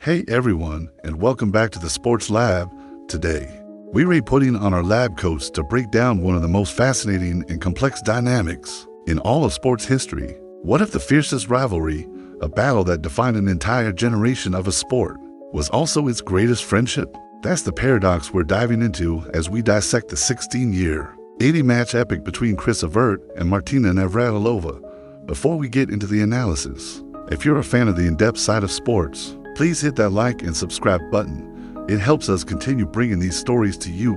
Hey everyone, and welcome back to the Sports Lab. Today, we're putting on our lab coats to break down one of the most fascinating and complex dynamics in all of sports history. What if the fiercest rivalry, a battle that defined an entire generation of a sport, was also its greatest friendship? That's the paradox we're diving into as we dissect the 16-year, 80-match epic between Evert and Martina Navratilova. Before we get into the analysis, if you're a fan of the in-depth side of sports, please hit that like and subscribe button. It helps us continue bringing these stories to you.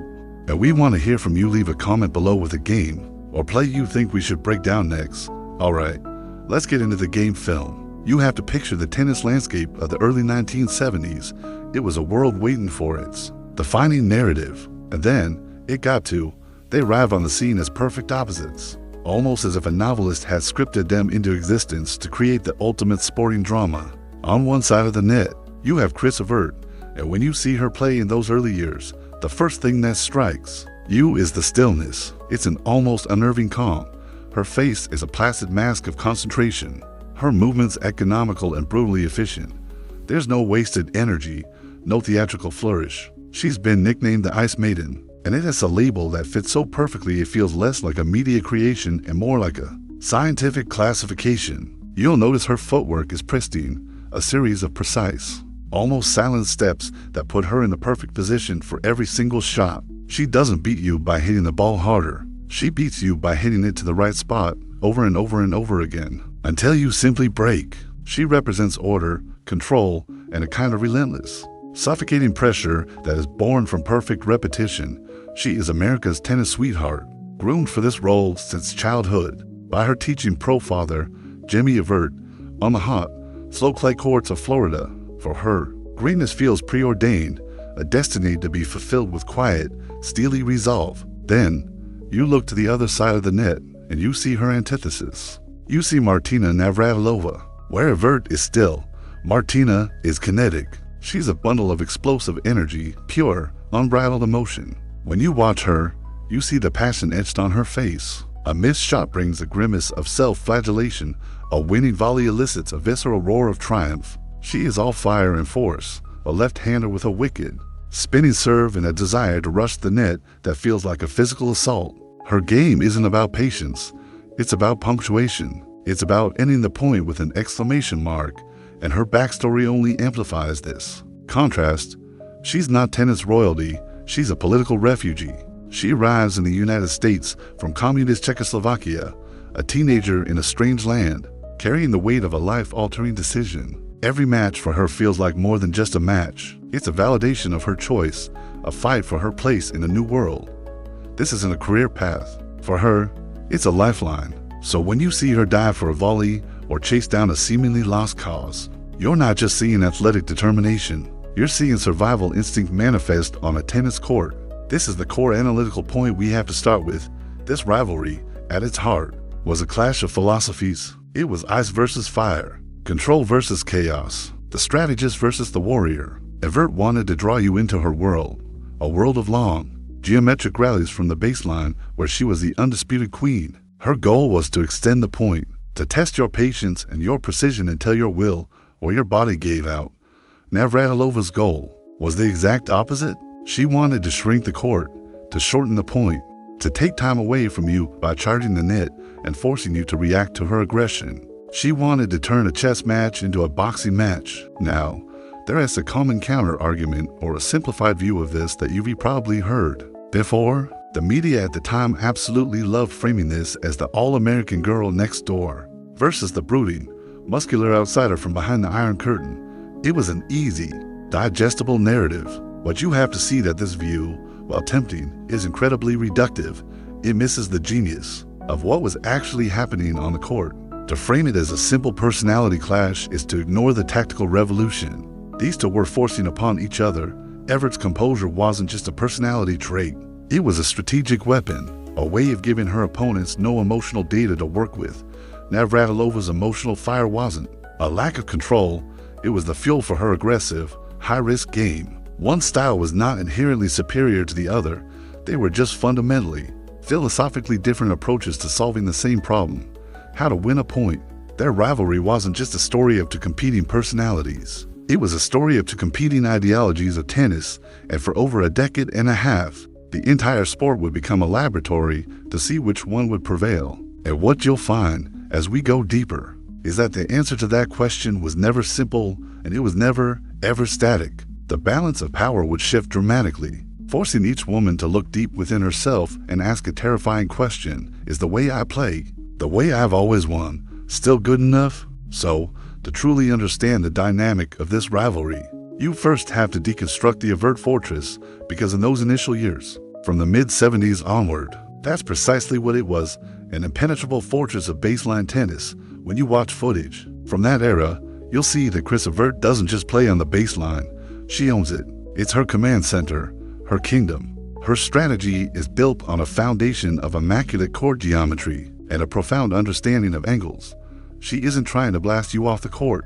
And we want to hear from you. Leave a comment below with a game or play you think we should break down next. Alright, let's get into the game film. You have to picture the tennis landscape of the early 1970s. It was a world waiting for its defining narrative. And then, they arrive on the scene as perfect opposites. Almost as if a novelist had scripted them into existence to create the ultimate sporting drama. On one side of the net, you have Evert, and when you see her play in those early years, the first thing that strikes you is the stillness. It's an almost unnerving calm. Her face is a placid mask of concentration. Her movements economical and brutally efficient. There's no wasted energy, no theatrical flourish. She's been nicknamed the Ice Maiden, and it is a label that fits so perfectly it feels less like a media creation and more like a scientific classification. You'll notice her footwork is pristine, a series of precise, almost silent steps that put her in the perfect position for every single shot. She doesn't beat you by hitting the ball harder. She beats you by hitting it to the right spot over and over and over again, until you simply break. She represents order, control, and a kind of relentless, suffocating pressure that is born from perfect repetition. She is America's tennis sweetheart, groomed for this role since childhood by her teaching pro father, Jimmy Evert, on the hot, slow clay courts of Florida. For her, greatness feels preordained, a destiny to be fulfilled with quiet, steely resolve. Then, you look to the other side of the net, and you see her antithesis. You see Martina Navratilova. Where Evert is still, Martina is kinetic. She's a bundle of explosive energy, pure, unbridled emotion. When you watch her, you see the passion etched on her face. A missed shot brings a grimace of self-flagellation. A winning volley elicits a visceral roar of triumph. She is all fire and force, a left-hander with a wicked, spinning serve and a desire to rush the net that feels like a physical assault. Her game isn't about patience, it's about punctuation. It's about ending the point with an exclamation mark, and her backstory only amplifies this. Contrast, she's not tennis royalty, she's a political refugee. She arrives in the United States from communist Czechoslovakia, a teenager in a strange land, carrying the weight of a life-altering decision. Every match for her feels like more than just a match. It's a validation of her choice, a fight for her place in a new world. This isn't a career path. For her, it's a lifeline. So when you see her dive for a volley or chase down a seemingly lost cause, you're not just seeing athletic determination. You're seeing survival instinct manifest on a tennis court. This is the core analytical point we have to start with. This rivalry, at its heart, was a clash of philosophies. It was ice versus fire, control versus chaos, the strategist versus the warrior. Evert wanted to draw you into her world, a world of long, geometric rallies from the baseline where she was the undisputed queen. Her goal was to extend the point, to test your patience and your precision until your will or your body gave out. Navratilova's goal was the exact opposite. She wanted to shrink the court, to shorten the point, to take time away from you by charging the net and forcing you to react to her aggression. She wanted to turn a chess match into a boxing match. Now, there is a common counter-argument or a simplified view of this that you've probably heard before. The media at the time absolutely loved framing this as the all-American girl next door versus the brooding, muscular outsider from behind the Iron Curtain. It was an easy, digestible narrative. But you have to see that this view, while tempting, is incredibly reductive. It misses the genius of what was actually happening on the court. To frame it as a simple personality clash is to ignore the tactical revolution. These two were forcing upon each other. Everett's composure wasn't just a personality trait. It was a strategic weapon, a way of giving her opponents no emotional data to work with. Navratilova's emotional fire wasn't a lack of control. It was the fuel for her aggressive, high-risk game. One style was not inherently superior to the other. They were just fundamentally, philosophically different approaches to solving the same problem: how to win a point. Their rivalry wasn't just a story of two competing personalities. It was a story of two competing ideologies of tennis, and for over a decade and a half, the entire sport would become a laboratory to see which one would prevail. And what you'll find as we go deeper is that the answer to that question was never simple, and it was never, ever static. The balance of power would shift dramatically, forcing each woman to look deep within herself and ask a terrifying question: is the way I play, the way I've always won, still good enough? So, to truly understand the dynamic of this rivalry, you first have to deconstruct the Evert fortress, because in those initial years, from the mid-70s onward, that's precisely what it was, an impenetrable fortress of baseline tennis. When you watch footage from that era, you'll see that Chris Evert doesn't just play on the baseline, she owns it. It's her command center, her kingdom. Her strategy is built on a foundation of immaculate court geometry and a profound understanding of angles. She isn't trying to blast you off the court.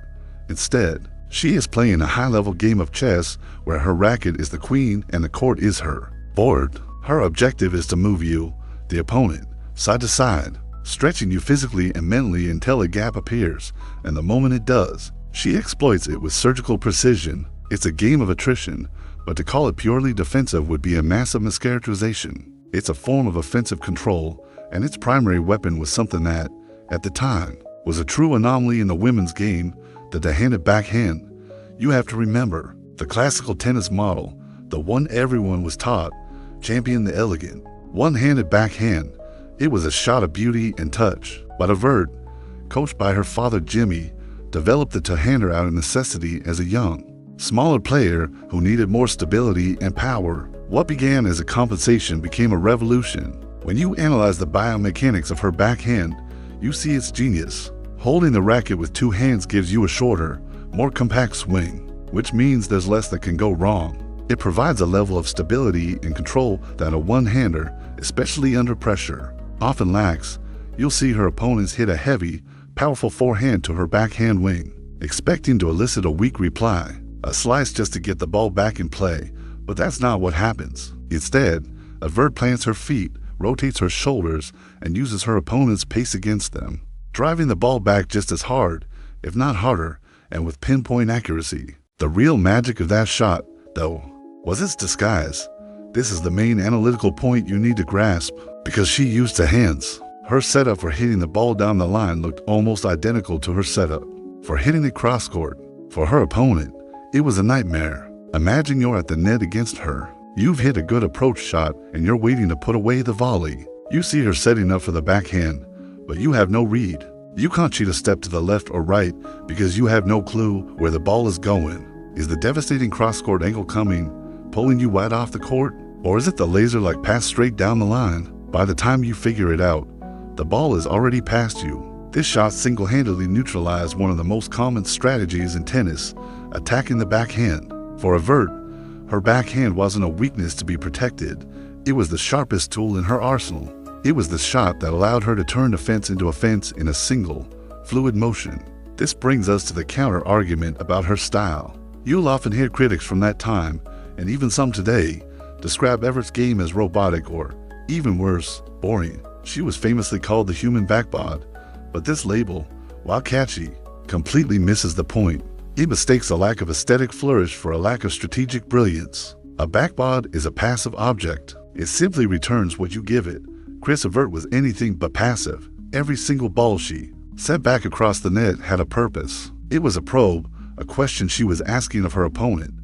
Instead, she is playing a high-level game of chess where her racket is the queen and the court is her board. Her objective is to move you, the opponent, side to side, stretching you physically and mentally until a gap appears, and the moment it does, she exploits it with surgical precision. It's a game of attrition, but to call it purely defensive would be a massive mischaracterization. It's a form of offensive control, and its primary weapon was something that, at the time, was a true anomaly in the women's game, the two-handed backhand. You have to remember, the classical tennis model, the one everyone was taught, championed the elegant, one-handed backhand. It was a shot of beauty and touch. But Evert, coached by her father Jimmy, developed the two-hander out of necessity as a young, smaller player who needed more stability and power. What began as a compensation became a revolution. When you analyze the biomechanics of her backhand, you see its genius. Holding the racket with two hands gives you a shorter, more compact swing, which means there's less that can go wrong. It provides a level of stability and control that a one-hander, especially under pressure, often lacks. You'll see her opponents hit a heavy, powerful forehand to her backhand wing, expecting to elicit a weak reply, a slice just to get the ball back in play. But that's not what happens. Instead, Evert plants her feet, rotates her shoulders, and uses her opponent's pace against them, driving the ball back just as hard, if not harder, and with pinpoint accuracy. The real magic of that shot, though, was its disguise. This is the main analytical point you need to grasp, because she used the hands. Her setup for hitting the ball down the line looked almost identical to her setup for hitting it cross-court. For her opponent, it was a nightmare. Imagine you're at the net against her. You've hit a good approach shot and you're waiting to put away the volley. You see her setting up for the backhand, but you have no read. You can't cheat a step to the left or right because you have no clue where the ball is going. Is the devastating cross-court angle coming, pulling you right off the court? Or is it the laser-like pass straight down the line? By the time you figure it out, the ball is already past you. This shot single-handedly neutralized one of the most common strategies in tennis, attacking the backhand. For Evert, her backhand wasn't a weakness to be protected. It was the sharpest tool in her arsenal. It was the shot that allowed her to turn offense into offense in a single, fluid motion. This brings us to the counter-argument about her style. You'll often hear critics from that time, and even some today, describe Evert's game as robotic or, even worse, boring. She was famously called the human backbod, but this label, while catchy, completely misses the point. It mistakes a lack of aesthetic flourish for a lack of strategic brilliance. A backbod is a passive object. It simply returns what you give it. Chris Evert was anything but passive. Every single ball she sent back across the net had a purpose. It was a probe, a question she was asking of her opponent.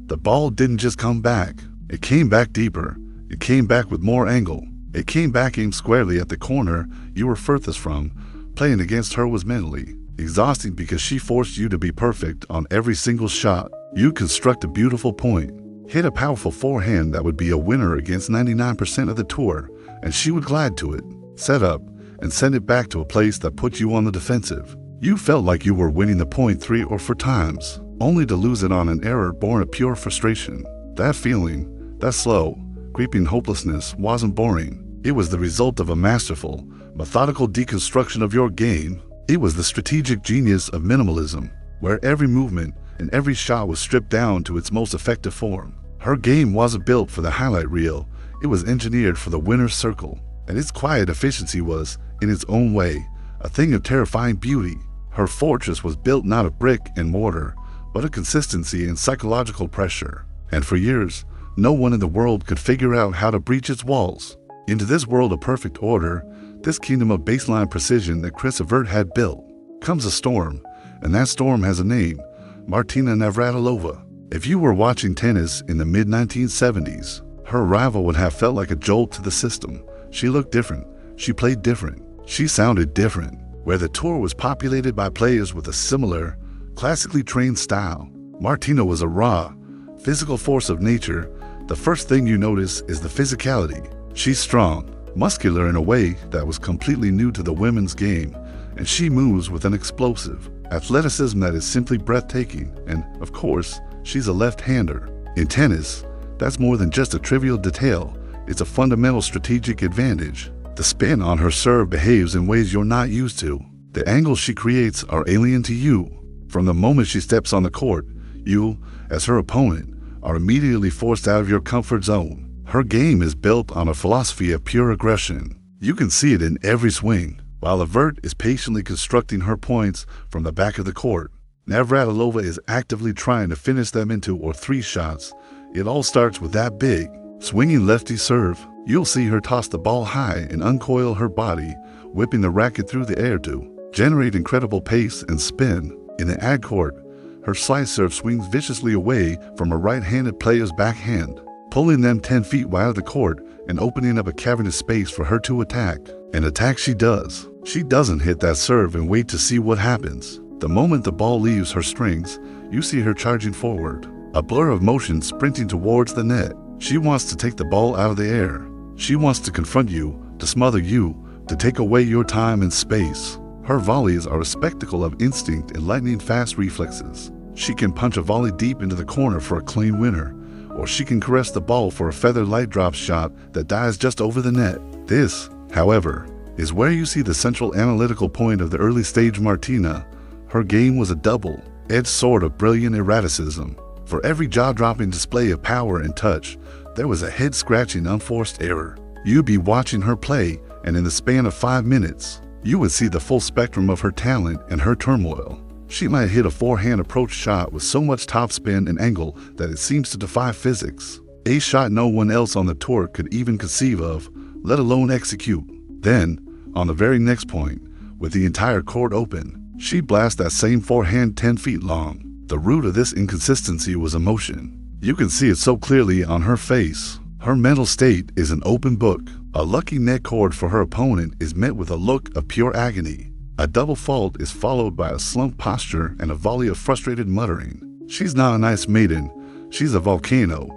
The ball didn't just come back. It came back deeper. It came back with more angle. It came back aimed squarely at the corner you were furthest from. Playing against her was mentally exhausting because she forced you to be perfect on every single shot. You construct a beautiful point, hit a powerful forehand that would be a winner against 99% of the tour, and she would glide to it, set up, and send it back to a place that put you on the defensive. You felt like you were winning the point 3 or 4 times, only to lose it on an error born of pure frustration. That feeling, that slow, creeping hopelessness wasn't boring. It was the result of a masterful, methodical deconstruction of your game. It was the strategic genius of minimalism, where every movement and every shot was stripped down to its most effective form. Her game wasn't built for the highlight reel. It was engineered for the winner's circle, and its quiet efficiency was, in its own way, a thing of terrifying beauty. Her fortress was built not of brick and mortar, but a consistency and psychological pressure. And for years, no one in the world could figure out how to breach its walls. Into this world of perfect order, this kingdom of baseline precision that Chris Evert had built, comes a storm, and that storm has a name: Martina Navratilova. If you were watching tennis in the mid-1970s, her rival would have felt like a jolt to the system. She looked different, she played different, she sounded different. Where the tour was populated by players with a similar, classically trained style, Martina was a raw, physical force of nature. The first thing you notice is the physicality. She's strong, muscular in a way that was completely new to the women's game, and she moves with an explosive athleticism that is simply breathtaking. And, of course, she's a left-hander. In tennis, that's more than just a trivial detail. It's a fundamental strategic advantage. The spin on her serve behaves in ways you're not used to. The angles she creates are alien to you. From the moment she steps on the court, you, as her opponent, are immediately forced out of your comfort zone. Her game is built on a philosophy of pure aggression. You can see it in every swing. While Evert is patiently constructing her points from the back of the court, Navratilova is actively trying to finish them in 2 or 3 shots. It all starts with that big, swinging lefty serve. You'll see her toss the ball high and uncoil her body, whipping the racket through the air to generate incredible pace and spin. In the ad court, her slice serve swings viciously away from a right-handed player's backhand, pulling them 10 feet wide of the court and opening up a cavernous space for her to attack. And attack she does. She doesn't hit that serve and wait to see what happens. The moment the ball leaves her strings, you see her charging forward, a blur of motion sprinting towards the net. She wants to take the ball out of the air. She wants to confront you, to smother you, to take away your time and space. Her volleys are a spectacle of instinct and lightning-fast reflexes. She can punch a volley deep into the corner for a clean winner, or she can caress the ball for a feather light drop shot that dies just over the net. This, however, is where you see the central analytical point of the early stage Martina. Her game was a double-edged sword of brilliant erraticism. For every jaw-dropping display of power and touch, there was a head-scratching unforced error. You'd be watching her play, and in the span of 5 minutes, you would see the full spectrum of her talent and her turmoil. She might hit a forehand approach shot with so much topspin and angle that it seems to defy physics. A shot no one else on the tour could even conceive of, let alone execute. Then, on the very next point, with the entire court open, she blasts that same forehand 10 feet long. The root of this inconsistency was emotion. You can see it so clearly on her face. Her mental state is an open book. A lucky net cord for her opponent is met with a look of pure agony. A double fault is followed by a slumped posture and a volley of frustrated muttering. She's not an ice maiden. She's a volcano,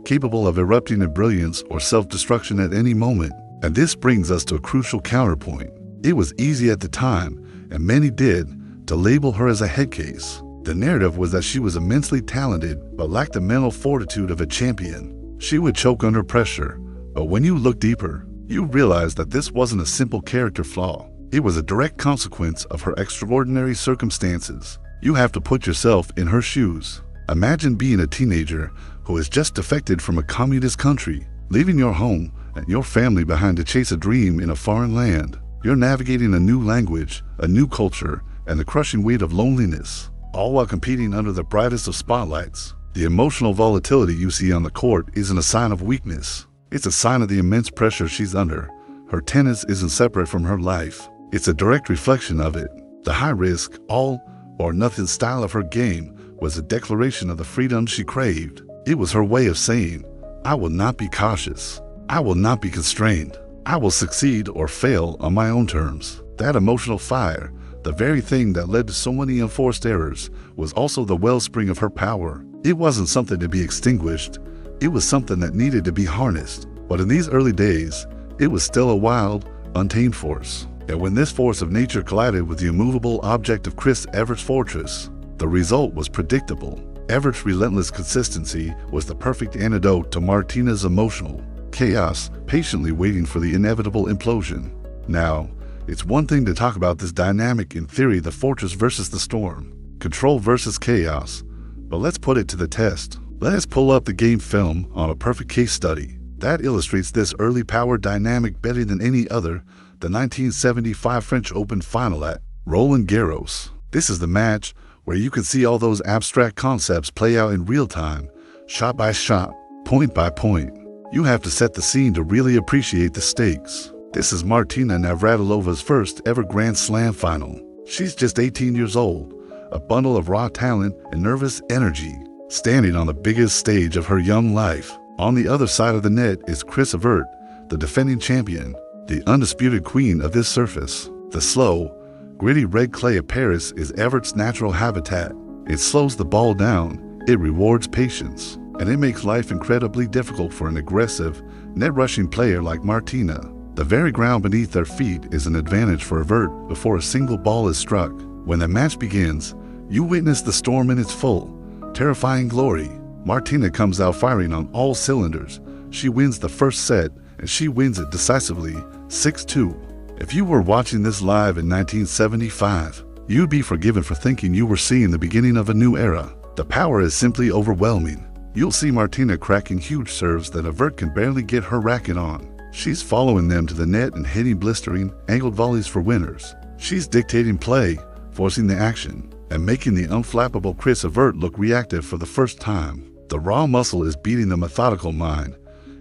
capable of erupting in brilliance or self-destruction at any moment. And this brings us to a crucial counterpoint. It was easy at the time, and many did, to label her as a head case. The narrative was that she was immensely talented but lacked the mental fortitude of a champion. She would choke under pressure, but when you look deeper, you realize that this wasn't a simple character flaw. It was a direct consequence of her extraordinary circumstances. You have to put yourself in her shoes. Imagine being a teenager who has just defected from a communist country, leaving your home and your family behind to chase a dream in a foreign land. You're navigating a new language, a new culture, and the crushing weight of loneliness, all while competing under the brightest of spotlights. The emotional volatility you see on the court isn't a sign of weakness. It's a sign of the immense pressure she's under. Her tennis isn't separate from her life. It's a direct reflection of it. The high-risk, all-or-nothing style of her game was a declaration of the freedom she craved. It was her way of saying, I will not be cautious. I will not be constrained. I will succeed or fail on my own terms. That emotional fire, the very thing that led to so many enforced errors, was also the wellspring of her power. It wasn't something to be extinguished. It was something that needed to be harnessed. But in these early days, it was still a wild, untamed force. And when this force of nature collided with the immovable object of Chris Evert's fortress, the result was predictable. Evert's relentless consistency was the perfect antidote to Martina's emotional chaos, patiently waiting for the inevitable implosion. Now, it's one thing to talk about this dynamic in theory, the fortress versus the storm, control versus chaos, but let's put it to the test. Let us pull up the game film on a perfect case study that illustrates this early power dynamic better than any other, the 1975 French Open final at Roland Garros. This is the match where you can see all those abstract concepts play out in real time, shot by shot, point by point. You have to set the scene to really appreciate the stakes. This is Martina Navratilova's first ever Grand Slam final. She's just 18 years old, a bundle of raw talent and nervous energy, standing on the biggest stage of her young life. On the other side of the net is Evert, the defending champion, the undisputed queen of this surface. The slow, gritty red clay of Paris is Evert's natural habitat. It slows the ball down, it rewards patience, and it makes life incredibly difficult for an aggressive, net-rushing player like Martina. The very ground beneath their feet is an advantage for Evert before a single ball is struck. When the match begins, you witness the storm in its full, terrifying glory. Martina comes out firing on all cylinders. She wins the first set, and she wins it decisively, 6-2. If you were watching this live in 1975, you'd be forgiven for thinking you were seeing the beginning of a new era. The power is simply overwhelming. You'll see Martina cracking huge serves that Evert can barely get her racket on. She's following them to the net and hitting blistering, angled volleys for winners. She's dictating play, forcing the action, and making the unflappable Evert look reactive for the first time. The raw muscle is beating the methodical mind.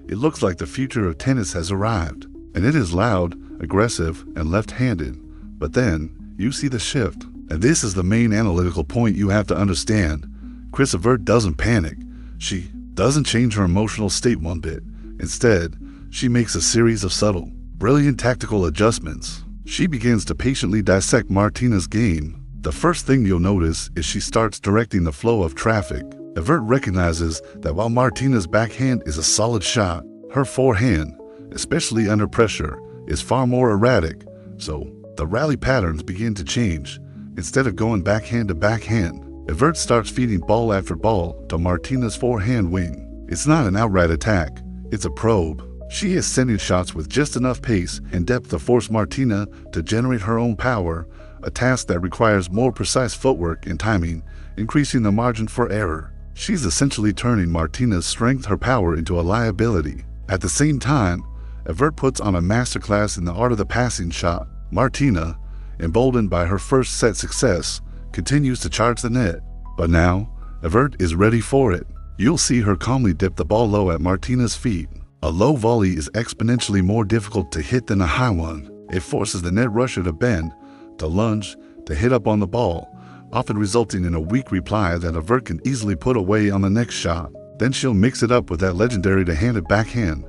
It looks like the future of tennis has arrived, and it is loud, aggressive, and left-handed. But then, you see the shift. And this is the main analytical point you have to understand. Evert doesn't panic. She doesn't change her emotional state one bit. Instead, she makes a series of subtle, brilliant tactical adjustments. She begins to patiently dissect Martina's game. The first thing you'll notice is she starts directing the flow of traffic. Evert recognizes that while Martina's backhand is a solid shot, her forehand, especially under pressure, is far more erratic. So, the rally patterns begin to change. Instead of going backhand to backhand, Evert starts feeding ball after ball to Martina's forehand wing. It's not an outright attack, it's a probe. She is sending shots with just enough pace and depth to force Martina to generate her own power, a task that requires more precise footwork and timing, increasing the margin for error. She's essentially turning Martina's strength, her power, into a liability. At the same time, Evert puts on a masterclass in the art of the passing shot. Martina, emboldened by her first set success, continues to charge the net. But now, Evert is ready for it. You'll see her calmly dip the ball low at Martina's feet. A low volley is exponentially more difficult to hit than a high one. It forces the net rusher to bend, to lunge, to hit up on the ball, often resulting in a weak reply that Evert can easily put away on the next shot. Then she'll mix it up with that legendary two-handed backhand,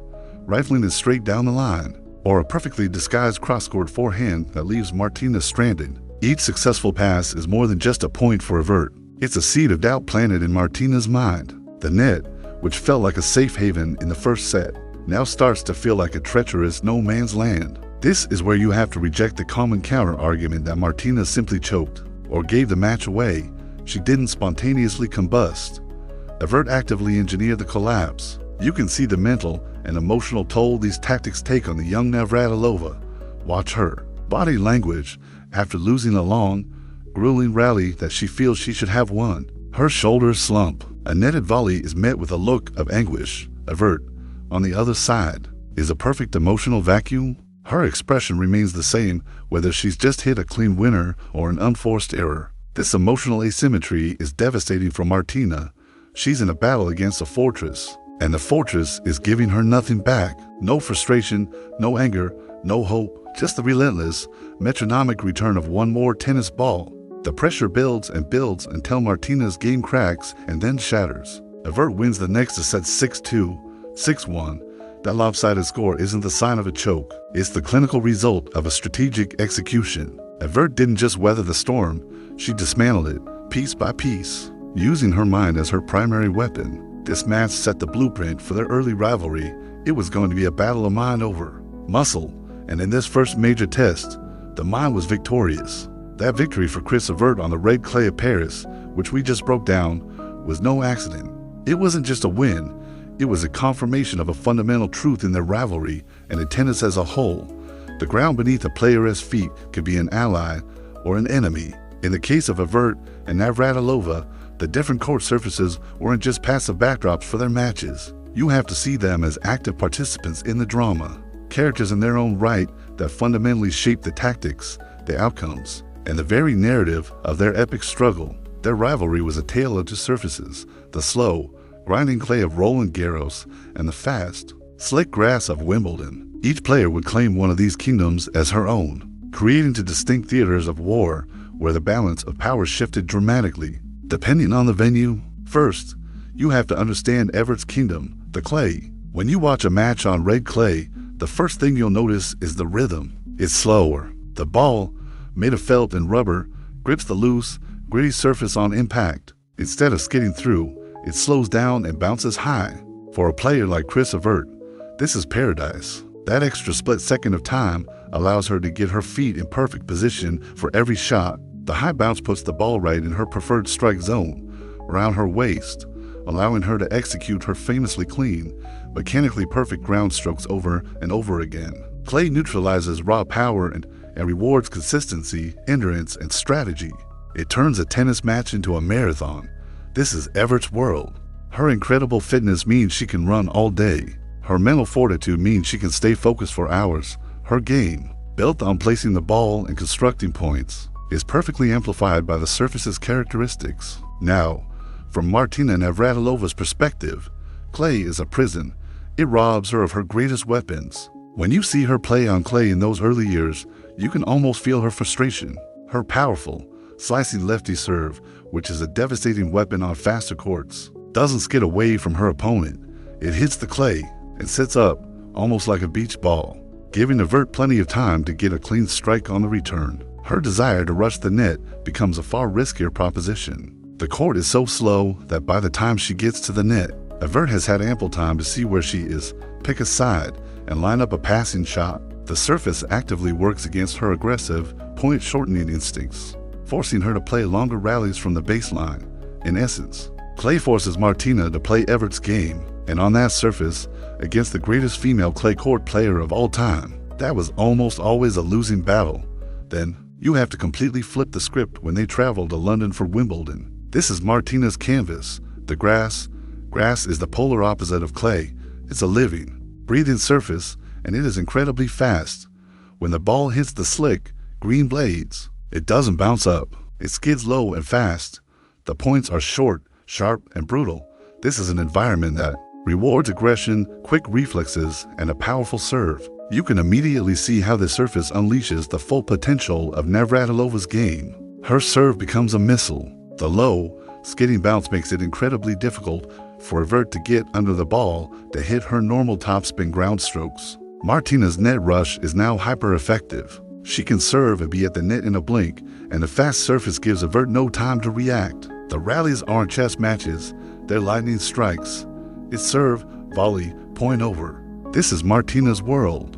rifling it straight down the line, or a perfectly disguised cross-court forehand that leaves Martina stranded. Each successful pass is more than just a point for Evert. It's a seed of doubt planted in Martina's mind. The net, which felt like a safe haven in the first set, now starts to feel like a treacherous no man's land. This is where you have to reject the common counter-argument that Martina simply choked or gave the match away. She didn't spontaneously combust. Evert actively engineered the collapse. You can see the mental and emotional toll these tactics take on the young Navratilova. Watch her body language after losing a long, grueling rally that she feels she should have won. Her shoulders slump. A netted volley is met with a look of anguish. Evert, on the other side, is a perfect emotional vacuum. Her expression remains the same whether she's just hit a clean winner or an unforced error. This emotional asymmetry is devastating for Martina. She's in a battle against a fortress, and the fortress is giving her nothing back. No frustration, no anger, no hope, just the relentless, metronomic return of one more tennis ball. The pressure builds and builds until Martina's game cracks and then shatters. Evert wins the next set 6-2, 6-1. That lopsided score isn't the sign of a choke. It's the clinical result of a strategic execution. Evert didn't just weather the storm, she dismantled it, piece by piece, using her mind as her primary weapon. This match set the blueprint for their early rivalry. It was going to be a battle of mind over muscle, and in this first major test, the mind was victorious. That victory for Evert on the red clay of Paris, which we just broke down, was no accident. It wasn't just a win, it was a confirmation of a fundamental truth in their rivalry and in tennis as a whole. The ground beneath a player's feet could be an ally or an enemy. In the case of Evert and Navratilova, the different court surfaces weren't just passive backdrops for their matches. You have to see them as active participants in the drama, characters in their own right that fundamentally shape the tactics, the outcomes, and the very narrative of their epic struggle. Their rivalry was a tale of two surfaces, the slow, grinding clay of Roland Garros and the fast, slick grass of Wimbledon. Each player would claim one of these kingdoms as her own, creating two distinct theaters of war where the balance of power shifted dramatically, depending on the venue. First, you have to understand Evert's kingdom, the clay. When you watch a match on red clay, the first thing you'll notice is the rhythm. It's slower. The ball, made of felt and rubber, grips the loose, gritty surface on impact. Instead of skidding through, it slows down and bounces high. For a player like Chris Evert, this is paradise. That extra split second of time allows her to get her feet in perfect position for every shot. The high bounce puts the ball right in her preferred strike zone, around her waist, allowing her to execute her famously clean, mechanically perfect ground strokes over and over again. Clay neutralizes raw power and rewards consistency, endurance, and strategy. It turns a tennis match into a marathon. This is Evert's world. Her incredible fitness means she can run all day. Her mental fortitude means she can stay focused for hours. Her game, built on placing the ball and constructing points, is perfectly amplified by the surface's characteristics. Now, from Martina Navratilova's perspective, clay is a prison. It robs her of her greatest weapons. When you see her play on clay in those early years, you can almost feel her frustration. Her powerful, slicing lefty serve, which is a devastating weapon on faster courts, doesn't skid away from her opponent. It hits the clay and sits up, almost like a beach ball, giving Evert plenty of time to get a clean strike on the return. Her desire to rush the net becomes a far riskier proposition. The court is so slow that by the time she gets to the net, Evert has had ample time to see where she is, pick a side, and line up a passing shot. The surface actively works against her aggressive, point-shortening instincts, forcing her to play longer rallies from the baseline. In essence, clay forces Martina to play Evert's game, and on that surface, against the greatest female clay court player of all time, that was almost always a losing battle. Then, you have to completely flip the script when they travel to London for Wimbledon. This is Martina's canvas, the grass. Grass is the polar opposite of clay. It's a living, breathing surface, and it is incredibly fast. When the ball hits the slick, green blades, it doesn't bounce up. It skids low and fast. The points are short, sharp, and brutal. This is an environment that rewards aggression, quick reflexes, and a powerful serve. You can immediately see how the surface unleashes the full potential of Navratilova's game. Her serve becomes a missile. The low, skidding bounce makes it incredibly difficult for Evert to get under the ball to hit her normal topspin ground strokes. Martina's net rush is now hyper-effective. She can serve and be at the net in a blink, and the fast surface gives Evert no time to react. The rallies aren't chess matches, they're lightning strikes. It's serve, volley, point over. This is Martina's world.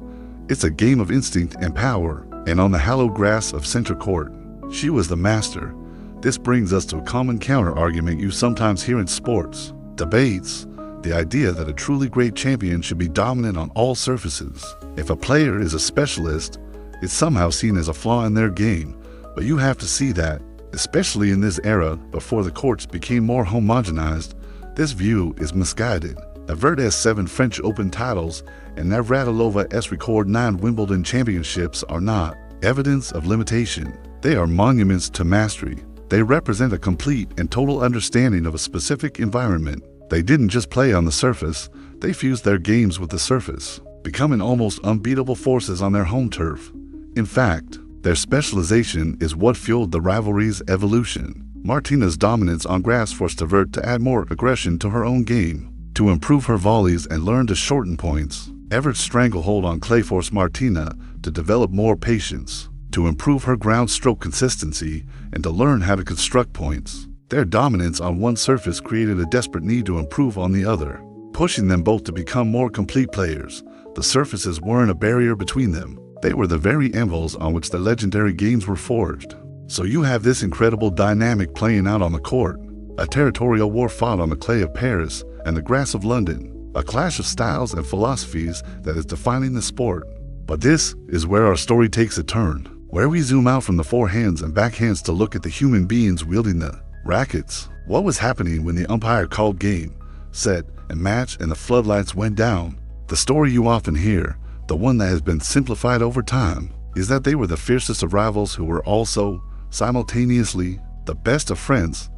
It's a game of instinct and power, and on the hallowed grass of center court, she was the master. This brings us to a common counter-argument you sometimes hear in sports. Debates, the idea that a truly great champion should be dominant on all surfaces. If a player is a specialist, it's somehow seen as a flaw in their game, but you have to see that, especially in this era before the courts became more homogenized, this view is misguided. Evert has 7 French Open titles, and Navratilova's record 9 Wimbledon championships are not evidence of limitation. They are monuments to mastery. They represent a complete and total understanding of a specific environment. They didn't just play on the surface, they fused their games with the surface, becoming almost unbeatable forces on their home turf. In fact, their specialization is what fueled the rivalry's evolution. Martina's dominance on grass forced Evert to add more aggression to her own game, to improve her volleys and learn to shorten points. Evert's stranglehold on clay forced Martina to develop more patience, to improve her ground stroke consistency, and to learn how to construct points. Their dominance on one surface created a desperate need to improve on the other, pushing them both to become more complete players. The surfaces weren't a barrier between them. They were the very anvils on which the legendary games were forged. So you have this incredible dynamic playing out on the court, a territorial war fought on the clay of Paris and the grass of London, a clash of styles and philosophies that is defining the sport. But this is where our story takes a turn, where we zoom out from the forehands and backhands to look at the human beings wielding the rackets. What was happening when the umpire called game, set, and match and the floodlights went down? The story you often hear, the one that has been simplified over time, is that they were the fiercest of rivals who were also, simultaneously, the best of friends.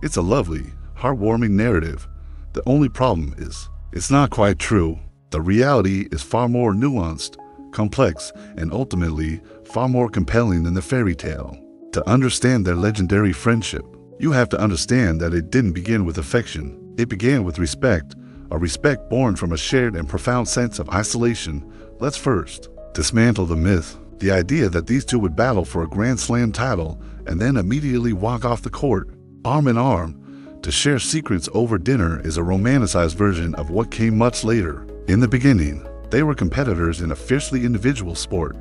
It's a lovely, heartwarming narrative. The only problem is, it's not quite true. The reality is far more nuanced, complex, and ultimately far more compelling than the fairy tale. To understand their legendary friendship, you have to understand that it didn't begin with affection. It began with respect, a respect born from a shared and profound sense of isolation. Let's first dismantle the myth. The idea that these two would battle for a Grand Slam title and then immediately walk off the court, arm in arm, to share secrets over dinner is a romanticized version of what came much later. In the beginning, they were competitors in a fiercely individual sport.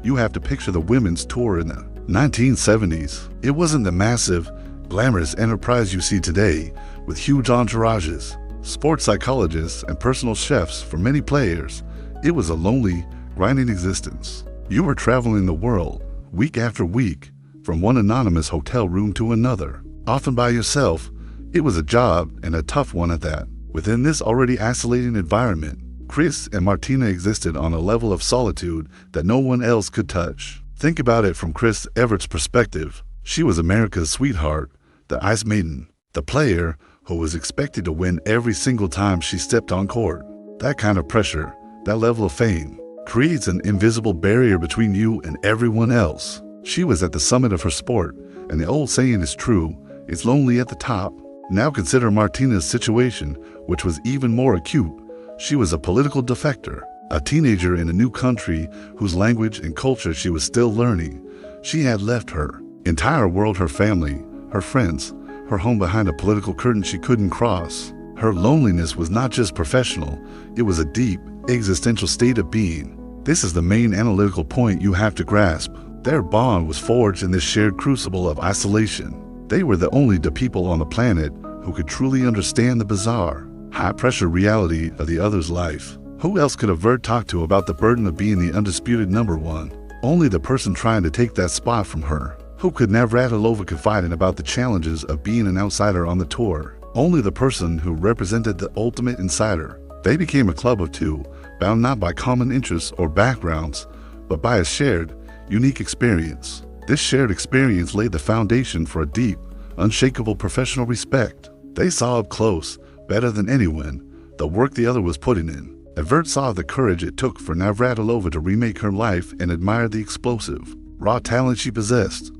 You have to picture the women's tour in the 1970s. It wasn't the massive, glamorous enterprise you see today with huge entourages, sports psychologists, and personal chefs for many players. It was a lonely, grinding existence. You were traveling the world, week after week, from one anonymous hotel room to another, often by yourself. It was a job, and a tough one at that. Within this already isolating environment, Chris and Martina existed on a level of solitude that no one else could touch. Think about it from Chris Evert's perspective. She was America's sweetheart, the ice maiden, the player who was expected to win every single time she stepped on court. That kind of pressure, that level of fame, creates an invisible barrier between you and everyone else. She was at the summit of her sport, and the old saying is true, it's lonely at the top. Now consider Martina's situation, which was even more acute. She was a political defector, a teenager in a new country whose language and culture she was still learning. She had left her entire world, her family, her friends, her home behind a political curtain she couldn't cross. Her loneliness was not just professional, it was a deep, existential state of being. This is the main analytical point you have to grasp. Their bond was forged in this shared crucible of isolation. They were the only two people on the planet who could truly understand the bizarre, high-pressure reality of the other's life. Who else could Evert talk to about the burden of being the undisputed number one? Only the person trying to take that spot from her. Who could Navratilova confide in about the challenges of being an outsider on the tour? Only the person who represented the ultimate insider. They became a club of two, bound not by common interests or backgrounds, but by a shared, unique experience. This shared experience laid the foundation for a deep, unshakable professional respect. They saw up close, better than anyone, the work the other was putting in. Evert saw the courage it took for Navratilova to remake her life and admired the explosive, raw talent she possessed.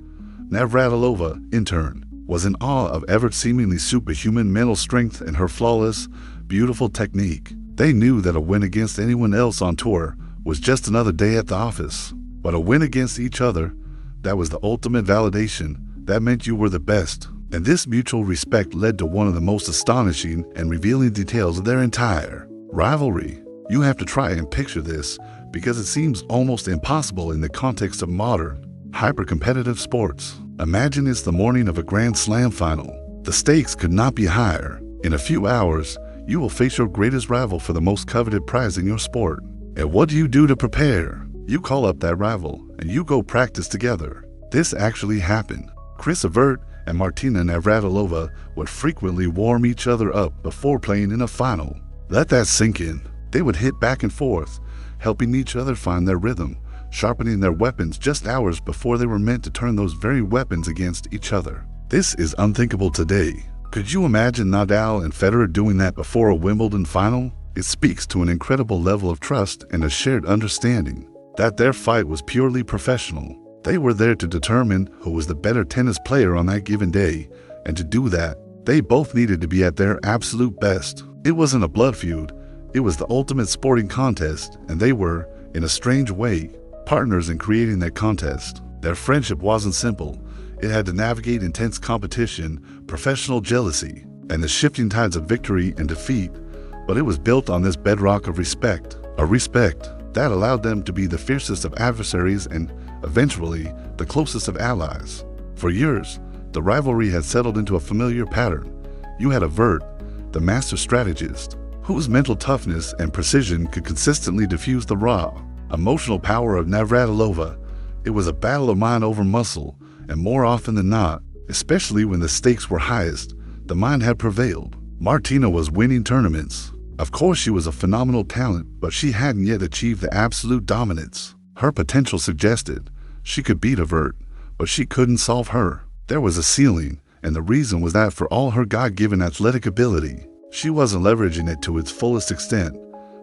Navratilova, in turn, was in awe of Evert's seemingly superhuman mental strength and her flawless, beautiful technique. They knew that a win against anyone else on tour was just another day at the office. But a win against each other, that was the ultimate validation. That meant you were the best. And this mutual respect led to one of the most astonishing and revealing details of their entire rivalry. You have to try and picture this because it seems almost impossible in the context of modern, hyper-competitive sports. Imagine it's the morning of a Grand Slam final. The stakes could not be higher. In a few hours, you will face your greatest rival for the most coveted prize in your sport. And what do you do to prepare? You call up that rival and you go practice together. This actually happened. Chris Evert and Martina Navratilova would frequently warm each other up before playing in a final. Let that sink in. They would hit back and forth, helping each other find their rhythm, sharpening their weapons just hours before they were meant to turn those very weapons against each other. This is unthinkable today. Could you imagine Nadal and Federer doing that before a Wimbledon final? It speaks to an incredible level of trust and a shared understanding that their fight was purely professional. They were there to determine who was the better tennis player on that given day, and to do that, they both needed to be at their absolute best. It wasn't a blood feud, it was the ultimate sporting contest, and they were, in a strange way, partners in creating that contest. Their friendship wasn't simple. It had to navigate intense competition, professional jealousy, and the shifting tides of victory and defeat, but it was built on this bedrock of respect, a respect that allowed them to be the fiercest of adversaries and, eventually, the closest of allies. For years, the rivalry had settled into a familiar pattern. You had Evert, the master strategist, whose mental toughness and precision could consistently diffuse the raw, emotional power of Navratilova. It was a battle of mind over muscle, and more often than not, especially when the stakes were highest, the mind had prevailed. Martina was winning tournaments. Of course, she was a phenomenal talent, but she hadn't yet achieved the absolute dominance. Her potential suggested she could beat Evert, but she couldn't solve her. There was a ceiling, and the reason was that for all her God-given athletic ability, she wasn't leveraging it to its fullest extent.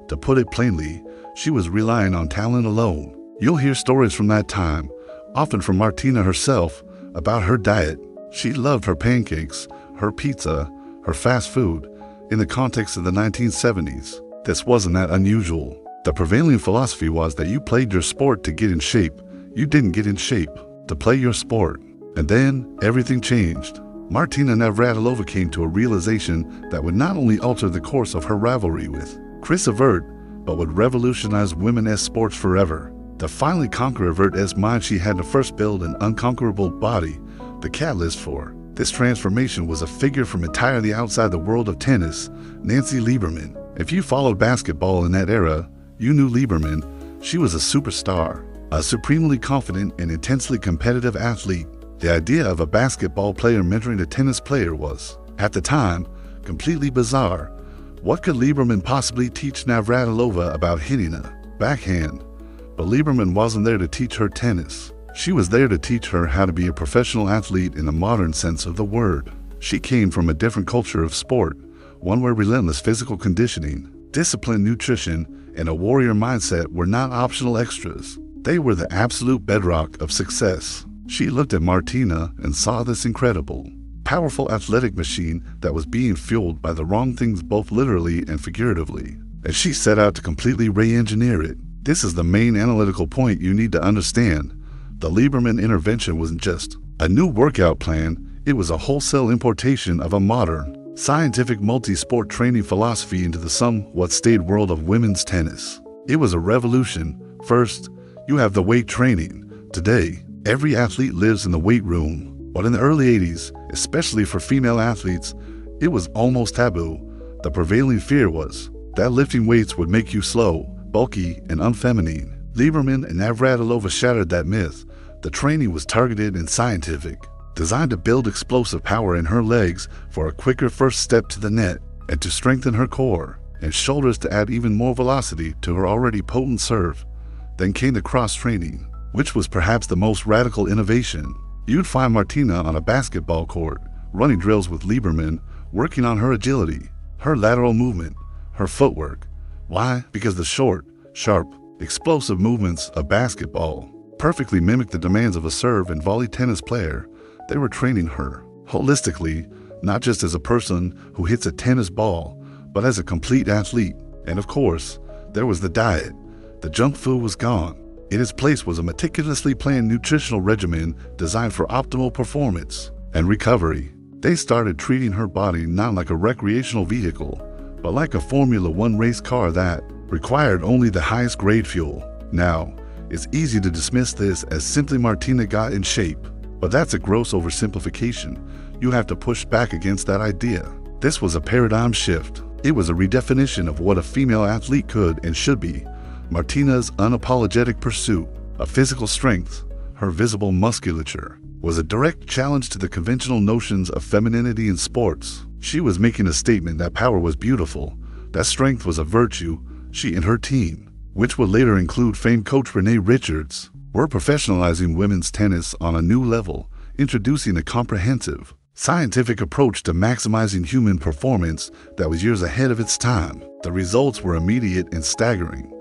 To put it plainly, she was relying on talent alone. You'll hear stories from that time, often from Martina herself, about her diet. She loved her pancakes, her pizza, her fast food. In the context of the 1970s, this wasn't that unusual. The prevailing philosophy was that you played your sport to get in shape. You didn't get in shape to play your sport. And then everything changed. Martina Navratilova came to a realization that would not only alter the course of her rivalry with Evert, but would revolutionize women's sports forever. To finally conquer Evert's mind, she had to first build an unconquerable body. The catalyst for this transformation was a figure from entirely outside the world of tennis, Nancy Lieberman. If you followed basketball in that era, you knew Lieberman. She was a superstar, a supremely confident and intensely competitive athlete. The idea of a basketball player mentoring a tennis player was, at the time, completely bizarre. What could Lieberman possibly teach Navratilova about hitting a backhand? But Lieberman wasn't there to teach her tennis. She was there to teach her how to be a professional athlete in the modern sense of the word. She came from a different culture of sport, one where relentless physical conditioning, disciplined nutrition, and a warrior mindset were not optional extras. They were the absolute bedrock of success. She looked at Martina and saw this incredible, powerful athletic machine that was being fueled by the wrong things both literally and figuratively, and she set out to completely re-engineer it. This is the main analytical point you need to understand. The Lieberman intervention wasn't just a new workout plan, it was a wholesale importation of a modern, scientific multi-sport training philosophy into the somewhat staid world of women's tennis. It was a revolution. First, you have the weight training. Today, every athlete lives in the weight room. But in the early 80s, especially for female athletes, it was almost taboo. The prevailing fear was that lifting weights would make you slow, bulky, and unfeminine. Lieberman and Navratilova shattered that myth. The training was targeted and scientific, designed to build explosive power in her legs for a quicker first step to the net, and to strengthen her core and shoulders to add even more velocity to her already potent serve. Then came the cross-training, which was perhaps the most radical innovation. You'd find Martina on a basketball court, running drills with Lieberman, working on her agility, her lateral movement, her footwork. Why? Because the short, sharp, explosive movements of basketball perfectly mimic the demands of a serve and volley tennis player. They were training her holistically, not just as a person who hits a tennis ball, but as a complete athlete. And of course, there was the diet. The junk food was gone. In its place was a meticulously planned nutritional regimen designed for optimal performance and recovery. They started treating her body not like a recreational vehicle, but like a Formula One race car that required only the highest grade fuel. Now, it's easy to dismiss this as simply Martina got in shape, but that's a gross oversimplification. You have to push back against that idea. This was a paradigm shift. It was a redefinition of what a female athlete could and should be. Martina's unapologetic pursuit of physical strength, her visible musculature, was a direct challenge to the conventional notions of femininity in sports. She was making a statement that power was beautiful, that strength was a virtue. She and her team, which would later include famed coach Renee Richards, were professionalizing women's tennis on a new level, introducing a comprehensive, scientific approach to maximizing human performance that was years ahead of its time. The results were immediate and staggering.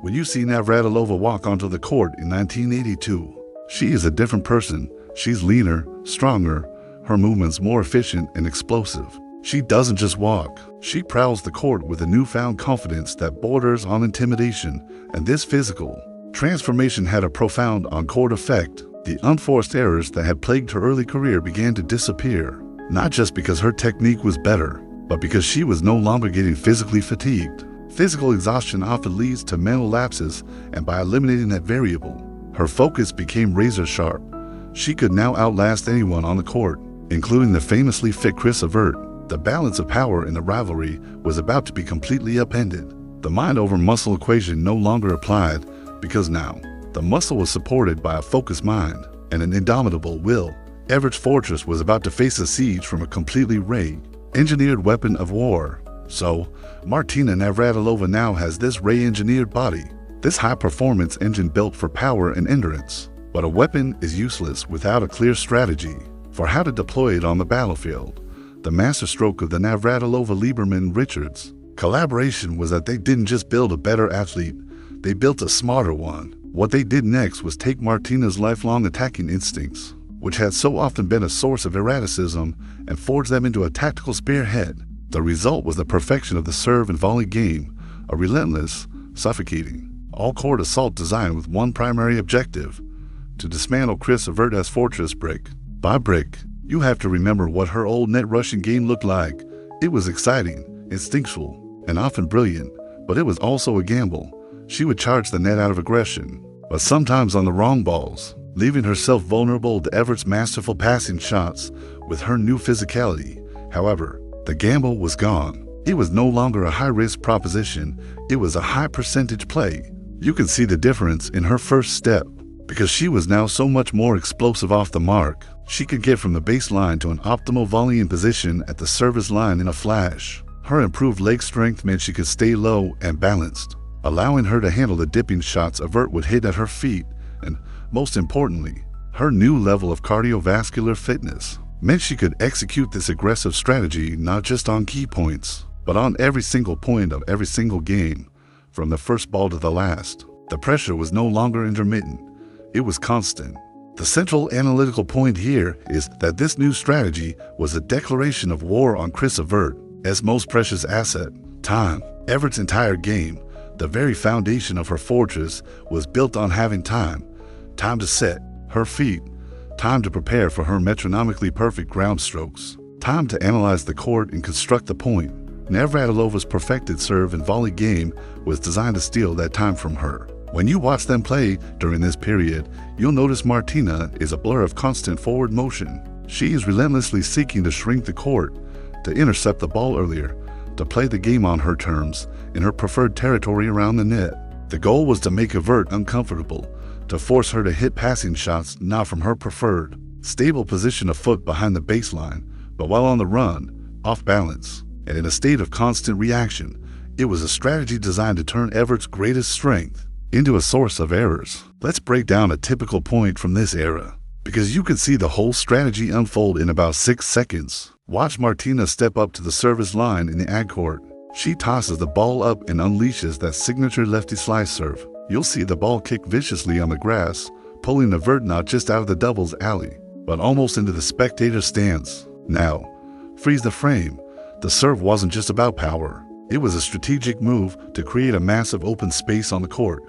When you see Navratilova walk onto the court in 1982, she is a different person. She's leaner, stronger, her movements more efficient and explosive. She doesn't just walk. She prowls the court with a newfound confidence that borders on intimidation, and this physical transformation had a profound on-court effect. The unforced errors that had plagued her early career began to disappear, not just because her technique was better, but because she was no longer getting physically fatigued. Physical exhaustion often leads to mental lapses, and by eliminating that variable, her focus became razor sharp. She could now outlast anyone on the court, including the famously fit Evert. The balance of power in the rivalry was about to be completely upended. The mind over muscle equation no longer applied, because now the muscle was supported by a focused mind and an indomitable will. Everett's fortress was about to face a siege from a completely re-engineered weapon of war. So, Martina Navratilova now has this re-engineered body, this high-performance engine built for power and endurance. But a weapon is useless without a clear strategy. for how to deploy it on the battlefield. The masterstroke of the Navratilova-Lieberman-Richards collaboration was that they didn't just build a better athlete, they built a smarter one. What they did next was take Martina's lifelong attacking instincts, which had so often been a source of erraticism, and forge them into a tactical spearhead. The result was the perfection of the serve and volley game, a relentless, suffocating, all-court assault designed with one primary objective: to dismantle Chris Evert's fortress brick by brick. You have to remember what her old net rushing game looked like. It was exciting, instinctual, and often brilliant, but it was also a gamble. She would charge the net out of aggression, but sometimes on the wrong balls, leaving herself vulnerable to Evert's masterful passing shots. With her new physicality, however, the gamble was gone. It was no longer a high-risk proposition, it was a high-percentage play. You can see the difference in her first step, because she was now so much more explosive off the mark. She could get from the baseline to an optimal volleying position at the service line in a flash. Her improved leg strength meant she could stay low and balanced, allowing her to handle the dipping shots Evert would hit at her feet, and, most importantly, her new level of cardiovascular fitness meant she could execute this aggressive strategy not just on key points, but on every single point of every single game, from the first ball to the last. The pressure was no longer intermittent, it was constant. The central analytical point here is that this new strategy was a declaration of war on Chris Evert's most precious asset, time. Evert's entire game, the very foundation of her fortress, was built on having time. Time to set her feet, time to prepare for her metronomically perfect ground strokes, time to analyze the court and construct the point. Navratilova's perfected serve and volley game was designed to steal that time from her. When you watch them play during this period, you'll notice Martina is a blur of constant forward motion. She is relentlessly seeking to shrink the court, to intercept the ball earlier, to play the game on her terms, in her preferred territory around the net. The goal was to make Evert uncomfortable, to force her to hit passing shots not from her preferred, stable position a foot behind the baseline, but while on the run, off balance, and in a state of constant reaction. It was a strategy designed to turn Evert's greatest strength into a source of errors. Let's break down a typical point from this era, because you can see the whole strategy unfold in about 6 seconds. Watch Martina step up to the service line in the ag court. She tosses the ball up and unleashes that signature lefty slice serve. You'll see the ball kick viciously on the grass, pulling Evert not just out of the doubles alley, but almost into the spectator stands. Now, freeze the frame. The serve wasn't just about power. It was a strategic move to create a massive open space on the court.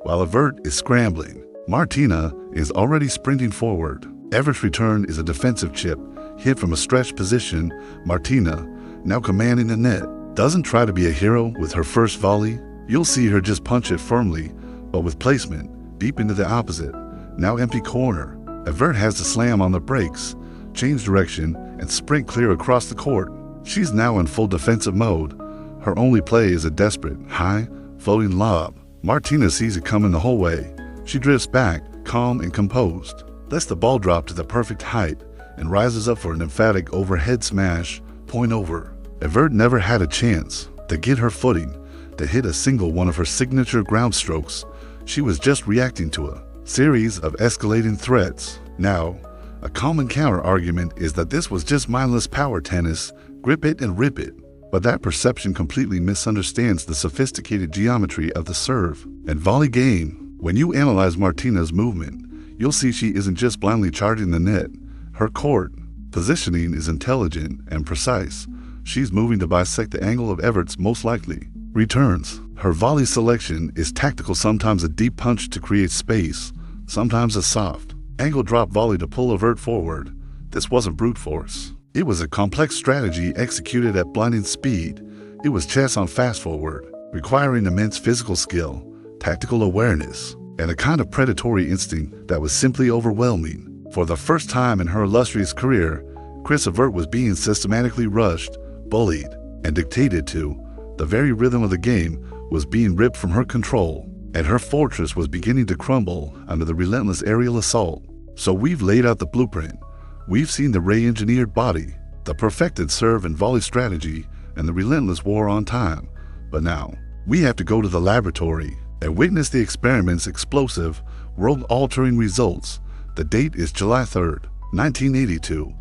While Evert is scrambling, Martina is already sprinting forward. Evert's return is a defensive chip, hit from a stretched position. Martina, now commanding the net, doesn't try to be a hero with her first volley. You'll see her just punch it firmly, but with placement, deep into the opposite, now empty corner. Evert has to slam on the brakes, change direction, and sprint clear across the court. She's now in full defensive mode. Her only play is a desperate, high, floating lob. Martina sees it coming the whole way. She drifts back, calm and composed, lets the ball drop to the perfect height, and rises up for an emphatic overhead smash, point over. Evert never had a chance to get her footing, to hit a single one of her signature ground strokes. She was just reacting to a series of escalating threats. Now, a common counter-argument is that this was just mindless power tennis, grip it and rip it. But that perception completely misunderstands the sophisticated geometry of the serve and volley game. When you analyze Martina's movement, you'll see she isn't just blindly charging the net. Her court positioning is intelligent and precise. She's moving to bisect the angle of Evert's most likely returns. Her volley selection is tactical, sometimes a deep punch to create space, sometimes a soft angle drop volley to pull Evert forward. This wasn't brute force. It was a complex strategy executed at blinding speed. It was chess on fast forward, requiring immense physical skill, tactical awareness, and a kind of predatory instinct that was simply overwhelming. For the first time in her illustrious career, Chris Evert was being systematically rushed, bullied, and dictated to. The very rhythm of the game was being ripped from her control, and her fortress was beginning to crumble under the relentless aerial assault. So we've laid out the blueprint. We've seen the re-engineered body, the perfected serve and volley strategy, and the relentless war on time. But now, we have to go to the laboratory and witness the experiment's explosive, world-altering results. The date is July 3rd, 1982.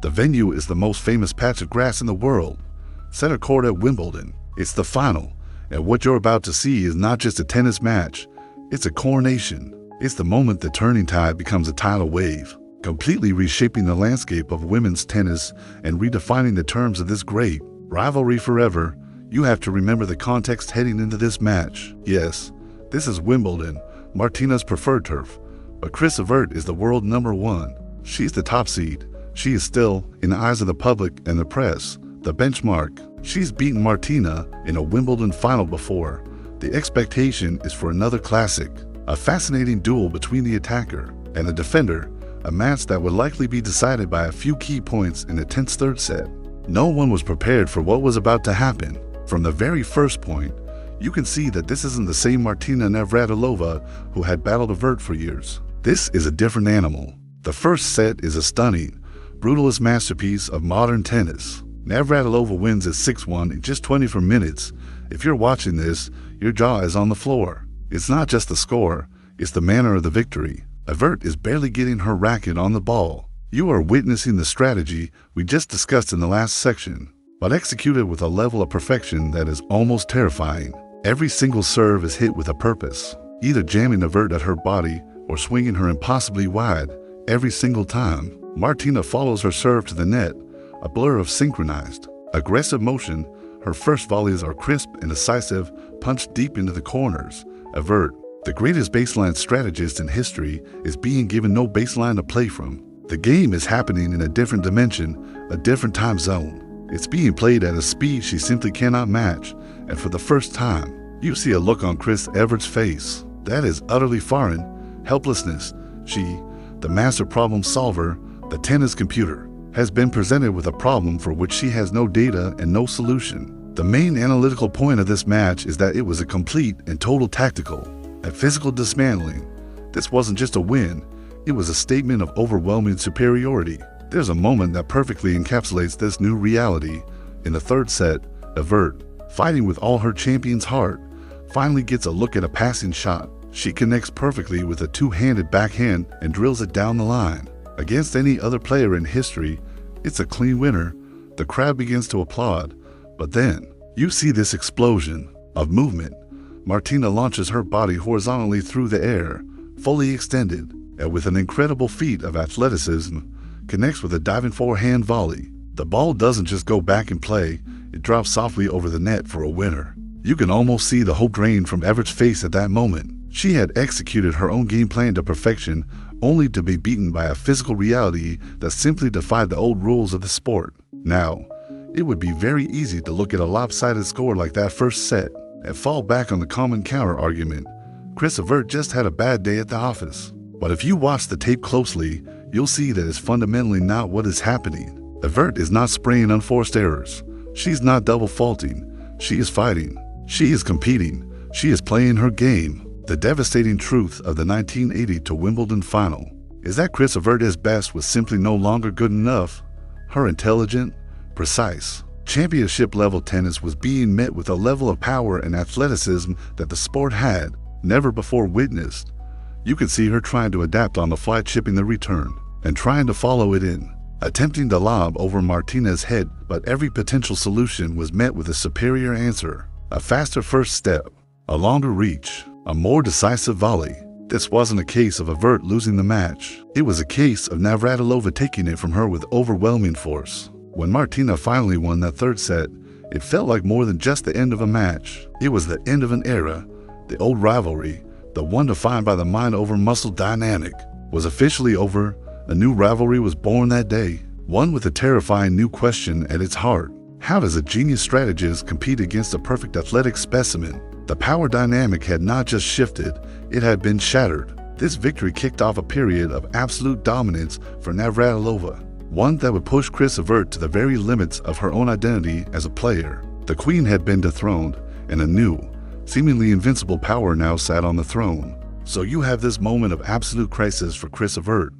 The venue is the most famous patch of grass in the world, center court at Wimbledon. It's the final, and what you're about to see is not just a tennis match, it's a coronation. It's the moment the turning tide becomes a tidal wave, completely reshaping the landscape of women's tennis and redefining the terms of this great rivalry forever. You have to remember the context heading into this match. Yes, this is Wimbledon, Martina's preferred turf, but Chris Evert is the world number one. She's the top seed. She is still, in the eyes of the public and the press, the benchmark. She's beaten Martina in a Wimbledon final before. The expectation is for another classic, a fascinating duel between the attacker and the defender, a match that would likely be decided by a few key points in the tense third set. No one was prepared for what was about to happen. From the very first point, you can see that this isn't the same Martina Navratilova who had battled Evert for years. This is a different animal. The first set is a stunning, brutalist masterpiece of modern tennis. Navratilova wins at 6-1 in just 24 minutes. If you're watching this, your jaw is on the floor. It's not just the score, it's the manner of the victory. Evert is barely getting her racket on the ball. You are witnessing the strategy we just discussed in the last section, but executed with a level of perfection that is almost terrifying. Every single serve is hit with a purpose, either jamming Evert at her body or swinging her impossibly wide. Every single time, Martina follows her serve to the net, a blur of synchronized, aggressive motion. Her first volleys are crisp and decisive, punched deep into the corners. Evert, the greatest baseline strategist in history, is being given no baseline to play from. The game is happening in a different dimension, a different time zone. It's being played at a speed she simply cannot match, and for the first time, you see a look on Chris Evert's face that is utterly foreign, helplessness. She, the master problem solver, the tennis computer, has been presented with a problem for which she has no data and no solution. The main analytical point of this match is that it was a complete and total tactical, a physical dismantling. This wasn't just a win, it was a statement of overwhelming superiority. There's a moment that perfectly encapsulates this new reality. In the third set, Evert, fighting with all her champion's heart, finally gets a look at a passing shot. She connects perfectly with a two-handed backhand and drills it down the line. Against any other player in history, it's a clean winner. The crowd begins to applaud, but then you see this explosion of movement. Martina launches her body horizontally through the air, fully extended, and with an incredible feat of athleticism, connects with a diving forehand volley. The ball doesn't just go back in play, it drops softly over the net for a winner. You can almost see the hope drain from Evert's face at that moment. She had executed her own game plan to perfection, only to be beaten by a physical reality that simply defied the old rules of the sport. Now, it would be very easy to look at a lopsided score like that first set and fall back on the common counter argument. Chris Evert just had a bad day at the office. But if you watch the tape closely, you'll see that it's fundamentally not what is happening. Evert is not spraying unforced errors. She's not double faulting. She is fighting. She is competing. She is playing her game. The devastating truth of the 1980 to Wimbledon final is that Chris Evert is best was simply no longer good enough. Her intelligent, precise, championship-level tennis was being met with a level of power and athleticism that the sport had never before witnessed. You could see her trying to adapt on the fly, chipping the return and trying to follow it in, attempting to lob over Martina's head, but every potential solution was met with a superior answer, a faster first step, a longer reach, a more decisive volley. This wasn't a case of Evert losing the match. It was a case of Navratilova taking it from her with overwhelming force. When Martina finally won that third set, it felt like more than just the end of a match. It was the end of an era. The old rivalry, the one defined by the mind-over-muscle dynamic, was officially over. A new rivalry was born that day, one with a terrifying new question at its heart. How does a genius strategist compete against a perfect athletic specimen? The power dynamic had not just shifted, it had been shattered. This victory kicked off a period of absolute dominance for Navratilova, one that would push Chris Evert to the very limits of her own identity as a player. The queen had been dethroned, and a new, seemingly invincible power now sat on the throne. So you have this moment of absolute crisis for Chris Evert.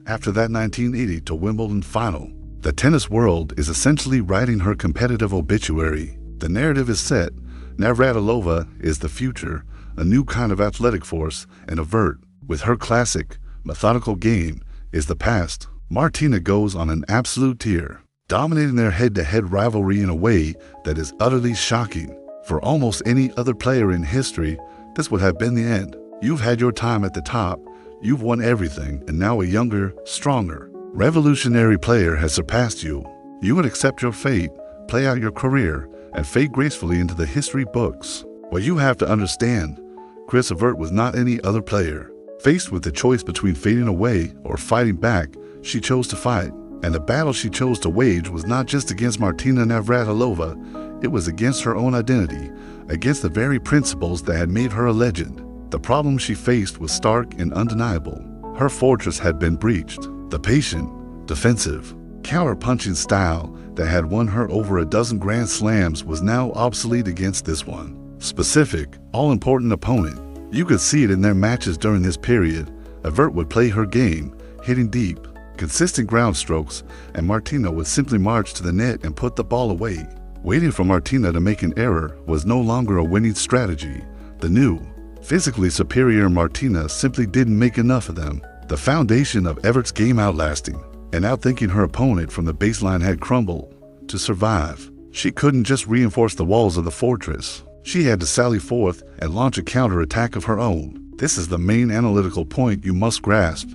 After that 1980 to Wimbledon final, the tennis world is essentially writing her competitive obituary. The narrative is set. Navratilova is the future, a new kind of athletic force, and Evert, with her classic, methodical game, is the past, Martina goes on an absolute tear, dominating their head-to-head rivalry in a way that is utterly shocking. For almost any other player in history, this would have been the end. You've had your time at the top, you've won everything, and now a younger, stronger, revolutionary player has surpassed you. You would accept your fate, play out your career, and fade gracefully into the history books. What you have to understand, Chris Evert was not any other player. Faced with the choice between fading away or fighting back, she chose to fight. And the battle she chose to wage was not just against Martina Navratilova, it was against her own identity, against the very principles that had made her a legend. The problem she faced was stark and undeniable. Her fortress had been breached. The patient, defensive, counter-punching style that had won her over a dozen Grand Slams was now obsolete against this one. Specific, all-important opponent. You could see it in their matches during this period. Evert would play her game, hitting deep, consistent ground strokes, and Martina would simply march to the net and put the ball away. Waiting for Martina to make an error was no longer a winning strategy. The new, physically superior Martina simply didn't make enough of them. The foundation of Evert's game outlasting and outthinking her opponent from the baseline had crumbled. To survive, she couldn't just reinforce the walls of the fortress. She had to sally forth and launch a counterattack of her own. This is the main analytical point you must grasp.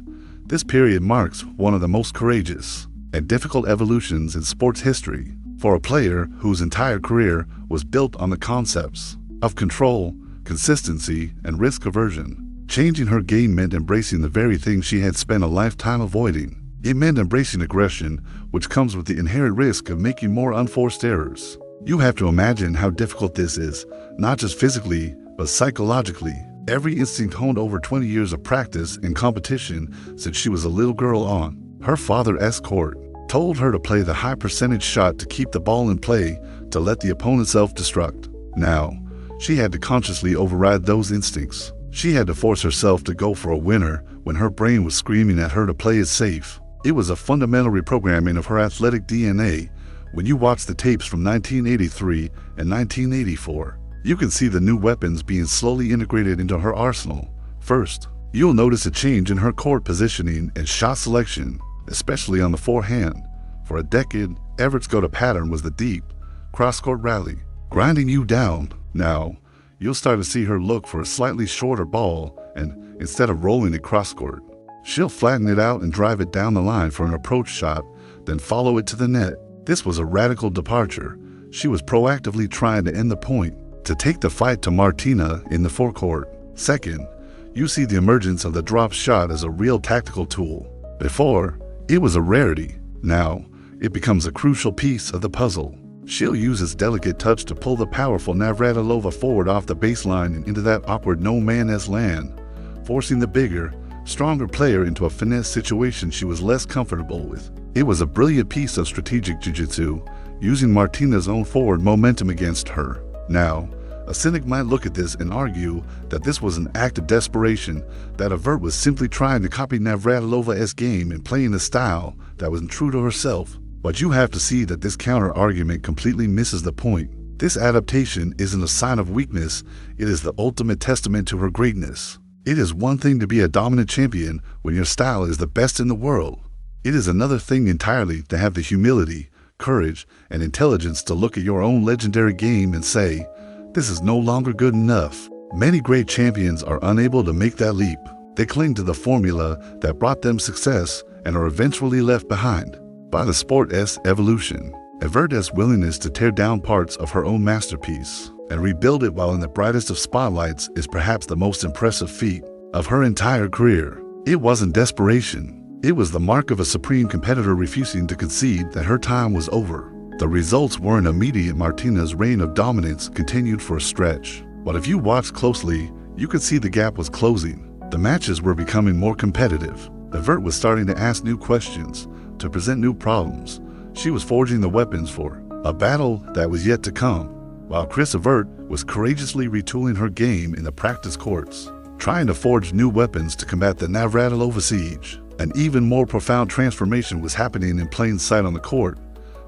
This period marks one of the most courageous and difficult evolutions in sports history for a player whose entire career was built on the concepts of control, consistency, and risk aversion. Changing her game meant embracing the very thing she had spent a lifetime avoiding. It meant embracing aggression, which comes with the inherent risk of making more unforced errors. You have to imagine how difficult this is, not just physically, but psychologically. Every instinct honed over 20 years of practice and competition since she was a little girl on. Her father's court told her to play the high percentage shot to keep the ball in play, to let the opponent self-destruct. Now, she had to consciously override those instincts. She had to force herself to go for a winner when her brain was screaming at her to play it safe. It was a fundamental reprogramming of her athletic DNA. When you watch the tapes from 1983 and 1984, you can see the new weapons being slowly integrated into her arsenal. First, you'll notice a change in her court positioning and shot selection, especially on the forehand. For a decade, Evert's go-to pattern was the deep, cross-court rally, grinding you down. Now, you'll start to see her look for a slightly shorter ball, and instead of rolling it cross-court, she'll flatten it out and drive it down the line for an approach shot, then follow it to the net. This was a radical departure. She was proactively trying to end the point, to take the fight to Martina in the forecourt. Second, you see the emergence of the drop shot as a real tactical tool. Before, it was a rarity. Now, it becomes a crucial piece of the puzzle. She'll use its delicate touch to pull the powerful Navratilova forward off the baseline and into that awkward no-man's land, forcing the bigger, stronger player into a finesse situation she was less comfortable with. It was a brilliant piece of strategic jiu-jitsu, using Martina's own forward momentum against her. Now, a cynic might look at this and argue that this was an act of desperation, that Evert was simply trying to copy Navratilova's game and playing a style that was true to herself. But you have to see that this counter-argument completely misses the point. This adaptation isn't a sign of weakness, it is the ultimate testament to her greatness. It is one thing to be a dominant champion when your style is the best in the world. It is another thing entirely to have the humility, courage, and intelligence to look at your own legendary game and say, this is no longer good enough. Many great champions are unable to make that leap. They cling to the formula that brought them success and are eventually left behind by the sport's evolution. Evert's willingness to tear down parts of her own masterpiece and rebuild it while in the brightest of spotlights is perhaps the most impressive feat of her entire career. It wasn't desperation. It was the mark of a supreme competitor refusing to concede that her time was over. The results weren't immediate. Martina's reign of dominance continued for a stretch. But if you watched closely, you could see the gap was closing. The matches were becoming more competitive. Evert was starting to ask new questions, to present new problems. She was forging the weapons for a battle that was yet to come, while Chris Evert was courageously retooling her game in the practice courts, trying to forge new weapons to combat the Navratilova siege. An even more profound transformation was happening in plain sight on the court.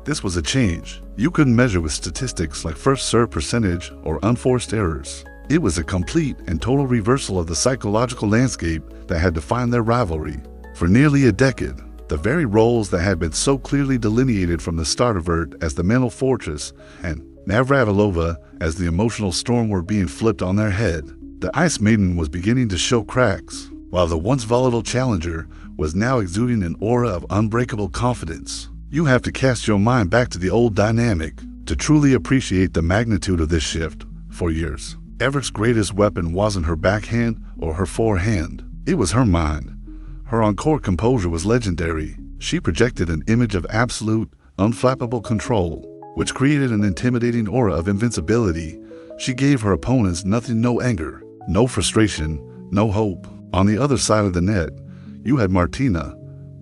This was a change you couldn't measure with statistics like first serve percentage or unforced errors. It was a complete and total reversal of the psychological landscape that had defined their rivalry. For nearly a decade, The very roles that had been so clearly delineated from the start, Evert as the mental fortress and Navratilova as the emotional storm, were being flipped on their head. The Ice Maiden was beginning to show cracks, while the once volatile challenger was now exuding an aura of unbreakable confidence. You have to cast your mind back to the old dynamic to truly appreciate the magnitude of this shift. For years, Evert's greatest weapon wasn't her backhand or her forehand. It was her mind. Her on-court composure was legendary. She projected an image of absolute, unflappable control, which created an intimidating aura of invincibility. She gave her opponents nothing, no anger, no frustration, no hope. On the other side of the net, you had Martina,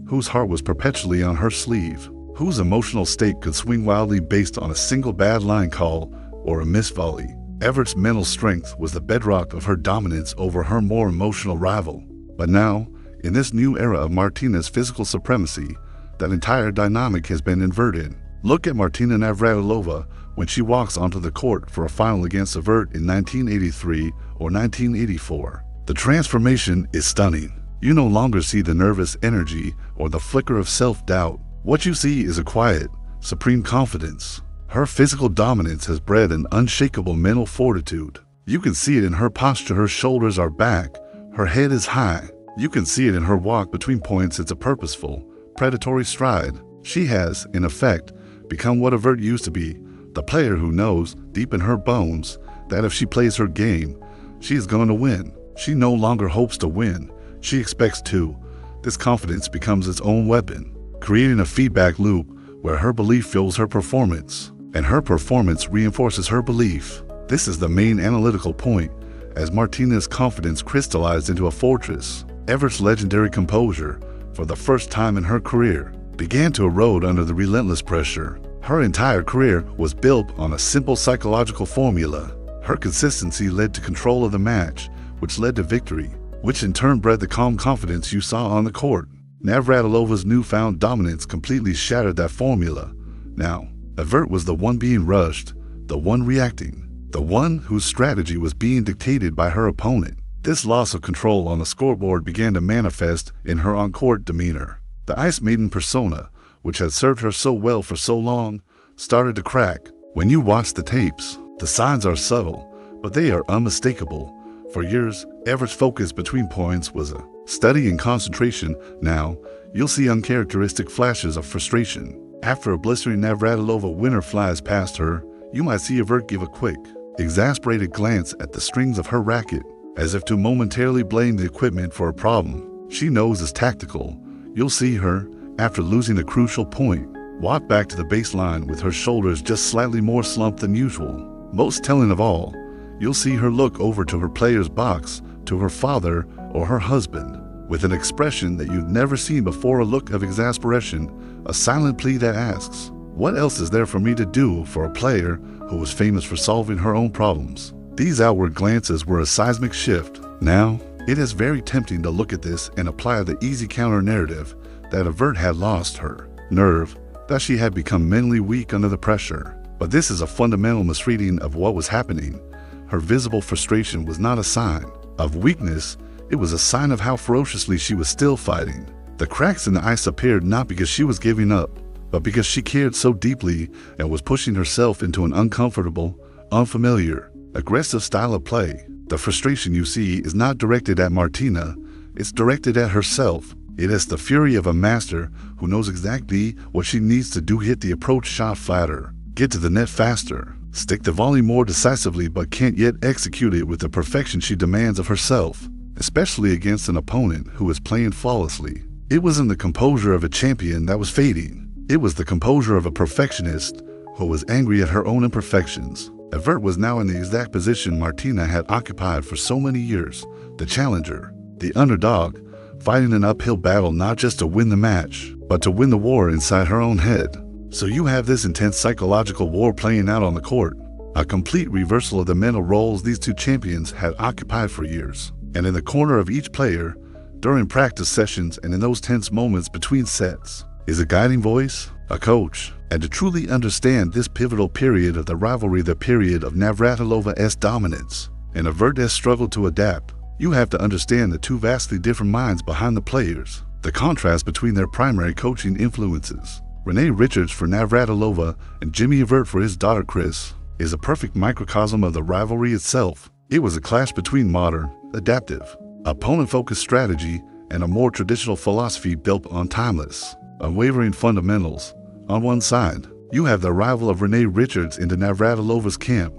whose heart was perpetually on her sleeve, whose emotional state could swing wildly based on a single bad line call or a missed volley. Evert's mental strength was the bedrock of her dominance over her more emotional rival. But now, in this new era of Martina's physical supremacy, that entire dynamic has been inverted. Look at Martina Navratilova when she walks onto the court for a final against Evert in 1983 or 1984. The transformation is stunning. You no longer see the nervous energy or the flicker of self-doubt. What you see is a quiet, supreme confidence. Her physical dominance has bred an unshakable mental fortitude. You can see it in her posture. Her shoulders are back, her head is high. You can see it in her walk between points. It's a purposeful, predatory stride. She has, in effect, become what Evert used to be, the player who knows, deep in her bones, that if she plays her game, she is going to win. She no longer hopes to win, she expects to. This confidence becomes its own weapon, creating a feedback loop where her belief fuels her performance, and her performance reinforces her belief. This is the main analytical point, as Martina's confidence crystallized into a fortress. Evert's legendary composure, for the first time in her career, began to erode under the relentless pressure. Her entire career was built on a simple psychological formula. Her consistency led to control of the match, which led to victory, which in turn bred the calm confidence you saw on the court. Navratilova's newfound dominance completely shattered that formula. Now, Evert was the one being rushed, the one reacting, the one whose strategy was being dictated by her opponent. This loss of control on the scoreboard began to manifest in her on-court demeanor. The Ice Maiden persona, which had served her so well for so long, started to crack. When you watch the tapes, the signs are subtle, but they are unmistakable. For years, Evert's focus between points was a study in concentration. Now, you'll see uncharacteristic flashes of frustration. After a blistering Navratilova winner flies past her, you might see Evert give a quick, exasperated glance at the strings of her racket, as if to momentarily blame the equipment for a problem she knows is tactical. You'll see her, after losing a crucial point, walk back to the baseline with her shoulders just slightly more slumped than usual. Most telling of all, you'll see her look over to her player's box, to her father or her husband, with an expression that you've never seen before, a look of exasperation, a silent plea that asks, what else is there for me to do, for a player who was famous for solving her own problems? These outward glances were a seismic shift. Now, it is very tempting to look at this and apply the easy counter-narrative that Evert had lost her nerve, that she had become mentally weak under the pressure. But this is a fundamental misreading of what was happening. Her visible frustration was not a sign of weakness, it was a sign of how ferociously she was still fighting. The cracks in the ice appeared not because she was giving up, but because she cared so deeply and was pushing herself into an uncomfortable, unfamiliar, aggressive style of play. The frustration you see is not directed at Martina, it's directed at herself. It is the fury of a master who knows exactly what she needs to do: hit the approach shot flatter, get to the net faster, stick the volley more decisively, but can't yet execute it with the perfection she demands of herself, especially against an opponent who is playing flawlessly. It wasn't the composure of a champion that was fading. It was the composure of a perfectionist who was angry at her own imperfections. Evert was now in the exact position Martina had occupied for so many years, the challenger, the underdog, fighting an uphill battle not just to win the match, but to win the war inside her own head. So you have this intense psychological war playing out on the court, a complete reversal of the mental roles these two champions had occupied for years. And in the corner of each player, during practice sessions and in those tense moments between sets, is a guiding voice, a coach. And to truly understand this pivotal period of the rivalry, the period of Navratilova's dominance, and Evert's struggle to adapt, you have to understand the two vastly different minds behind the players. The contrast between their primary coaching influences, Renee Richards for Navratilova and Jimmy Evert for his daughter Chris, is a perfect microcosm of the rivalry itself. It was a clash between modern, adaptive, opponent-focused strategy and a more traditional philosophy built on timeless, unwavering fundamentals. On one side, you have the arrival of Renee Richards into Navratilova's camp.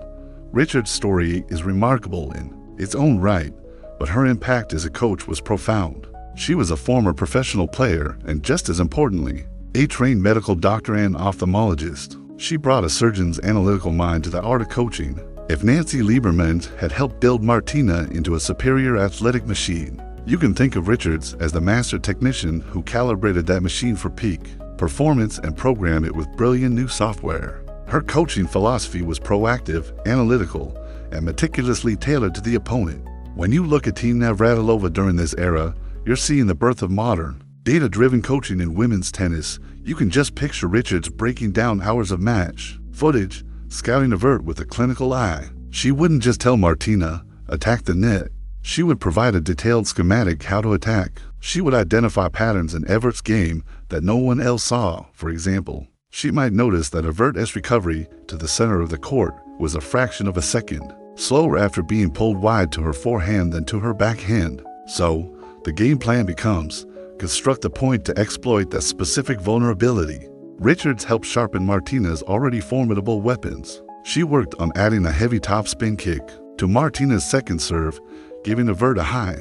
Richards' story is remarkable in its own right, but her impact as a coach was profound. She was a former professional player and, just as importantly, a trained medical doctor and ophthalmologist. She brought a surgeon's analytical mind to the art of coaching. If Nancy Lieberman had helped build Martina into a superior athletic machine, you can think of Richards as the master technician who calibrated that machine for peak performance and programmed it with brilliant new software. Her coaching philosophy was proactive, analytical, and meticulously tailored to the opponent. When you look at Team Navratilova during this era, you're seeing the birth of modern, data-driven coaching in women's tennis. You can just picture Richards breaking down hours of match footage, scouting Evert with a clinical eye. She wouldn't just tell Martina, attack the net. She would provide a detailed schematic how to attack. She would identify patterns in Evert's game that no one else saw. For example, she might notice that Evert's recovery to the center of the court was a fraction of a second slower after being pulled wide to her forehand than to her backhand. So, the game plan becomes, construct a point to exploit that specific vulnerability. Richards helped sharpen Martina's already formidable weapons. She worked on adding a heavy topspin kick to Martina's second serve, giving Evert a high,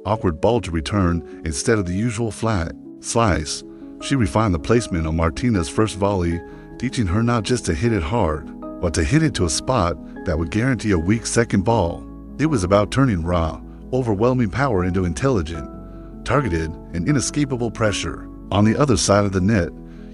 awkward ball to return instead of the usual flat slice. She refined the placement on Martina's first volley, teaching her not just to hit it hard, but to hit it to a spot that would guarantee a weak second ball. It was about turning raw, overwhelming power into intelligent, targeted, and inescapable pressure. On the other side of the net,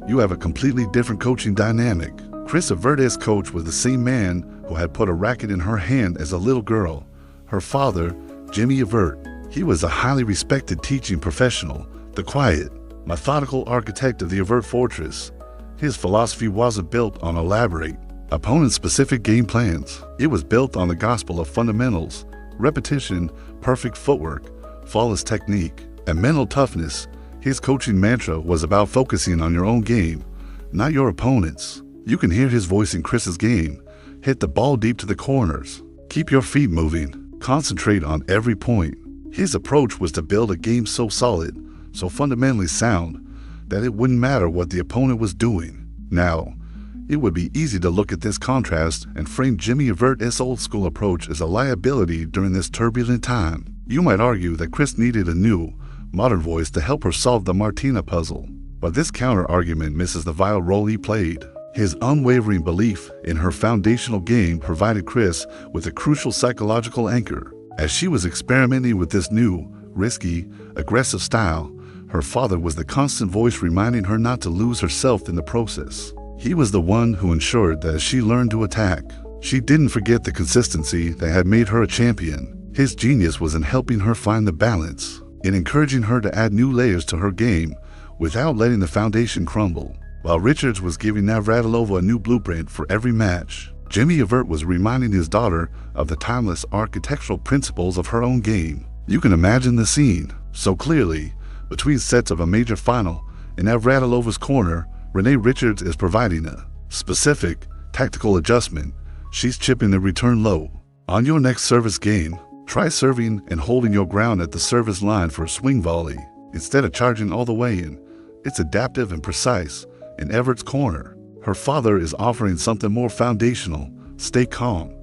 you have a completely different coaching dynamic. Chris Evert's coach was the same man who had put a racket in her hand as a little girl. Her father, Jimmy Evert, he was a highly respected teaching professional, the quiet, methodical architect of the Evert Fortress. His philosophy wasn't built on elaborate, opponent-specific game plans. It was built on the gospel of fundamentals, repetition, perfect footwork, flawless technique, and mental toughness. His coaching mantra was about focusing on your own game, not your opponent's. You can hear his voice in Chris's game. Hit the ball deep to the corners. Keep your feet moving. Concentrate on every point. His approach was to build a game so solid, so fundamentally sound, that it wouldn't matter what the opponent was doing. Now, it would be easy to look at this contrast and frame Jimmy Evert's old-school approach as a liability during this turbulent time. You might argue that Chris needed a new, modern voice to help her solve the Martina puzzle, but this counter-argument misses the vital role he played. His unwavering belief in her foundational game provided Chris with a crucial psychological anchor. As she was experimenting with this new, risky, aggressive style, her father was the constant voice reminding her not to lose herself in the process. He was the one who ensured that as she learned to attack, she didn't forget the consistency that had made her a champion. His genius was in helping her find the balance, in encouraging her to add new layers to her game without letting the foundation crumble. While Richards was giving Navratilova a new blueprint for every match, Jimmy Evert was reminding his daughter of the timeless architectural principles of her own game. You can imagine the scene so clearly. Between sets of a major final, in Navratilova's corner, Renee Richards is providing a specific, tactical adjustment. She's chipping the return low. On your next service game, try serving and holding your ground at the service line for a swing volley, instead of charging all the way in. It's adaptive and precise. In Evert's corner, her father is offering something more foundational. Stay calm.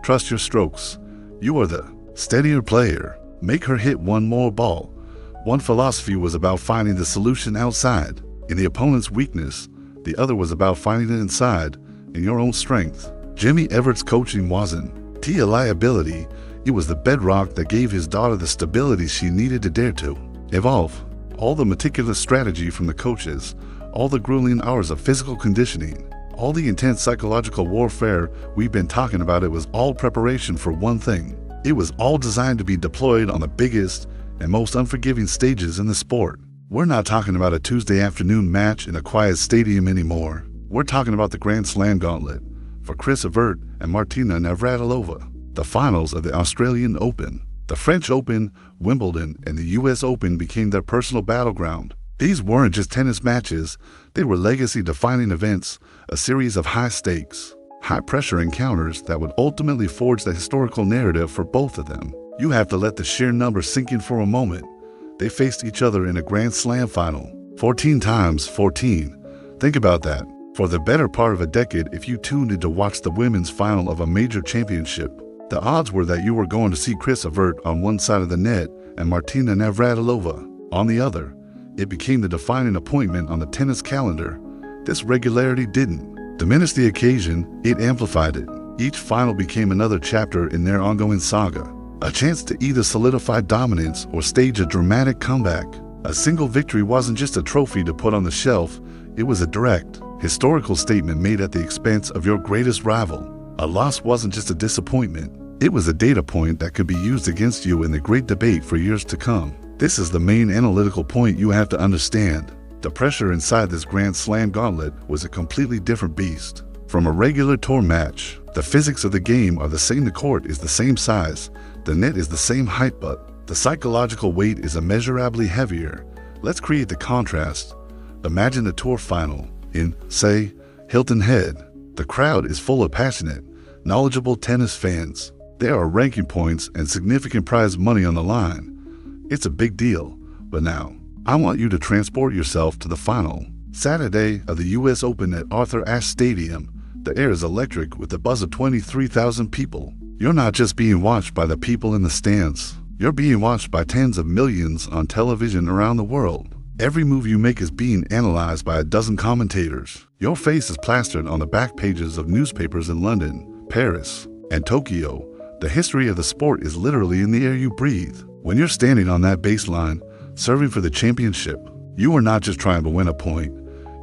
Trust your strokes. You are the steadier player. Make her hit one more ball. One philosophy was about finding the solution outside, in the opponent's weakness. The other was about finding it inside, in your own strength. Jimmy Evert's coaching wasn't a liability. It was the bedrock that gave his daughter the stability she needed to dare to evolve. All the meticulous strategy from the coaches, all the grueling hours of physical conditioning, all the intense psychological warfare we've been talking about, it was all preparation for one thing. It was all designed to be deployed on the biggest and most unforgiving stages in the sport. We're not talking about a Tuesday afternoon match in a quiet stadium anymore. We're talking about the Grand Slam gauntlet for Chris Evert and Martina Navratilova, the finals of the Australian Open. The French Open, Wimbledon, and the US Open became their personal battleground. These weren't just tennis matches, they were legacy-defining events, a series of high-stakes, high-pressure encounters that would ultimately forge the historical narrative for both of them. You have to let the sheer number sink in for a moment. They faced each other in a Grand Slam final, 14 times 14. Think about that. For the better part of a decade, if you tuned in to watch the women's final of a major championship, the odds were that you were going to see Chris Evert on one side of the net and Martina Navratilova on the other. It became the defining appointment on the tennis calendar. This regularity didn't diminish the occasion, it amplified it. Each final became another chapter in their ongoing saga, a chance to either solidify dominance or stage a dramatic comeback. A single victory wasn't just a trophy to put on the shelf, it was a direct, historical statement made at the expense of your greatest rival. A loss wasn't just a disappointment, it was a data point that could be used against you in the great debate for years to come. This is the main analytical point you have to understand. The pressure inside this Grand Slam gauntlet was a completely different beast. From a regular tour match, the physics of the game are the same. The court is the same size, the net is the same height, but the psychological weight is immeasurably heavier. Let's create the contrast. Imagine the tour final in, say, Hilton Head. The crowd is full of passionate, knowledgeable tennis fans. There are ranking points and significant prize money on the line. It's a big deal, but now, I want you to transport yourself to the final. Saturday of the US Open at Arthur Ashe Stadium. The air is electric with a buzz of 23,000 people. You're not just being watched by the people in the stands. You're being watched by tens of millions on television around the world. Every move you make is being analyzed by a dozen commentators. Your face is plastered on the back pages of newspapers in London, Paris, and Tokyo. The history of the sport is literally in the air you breathe. When you're standing on that baseline, serving for the championship, you are not just trying to win a point,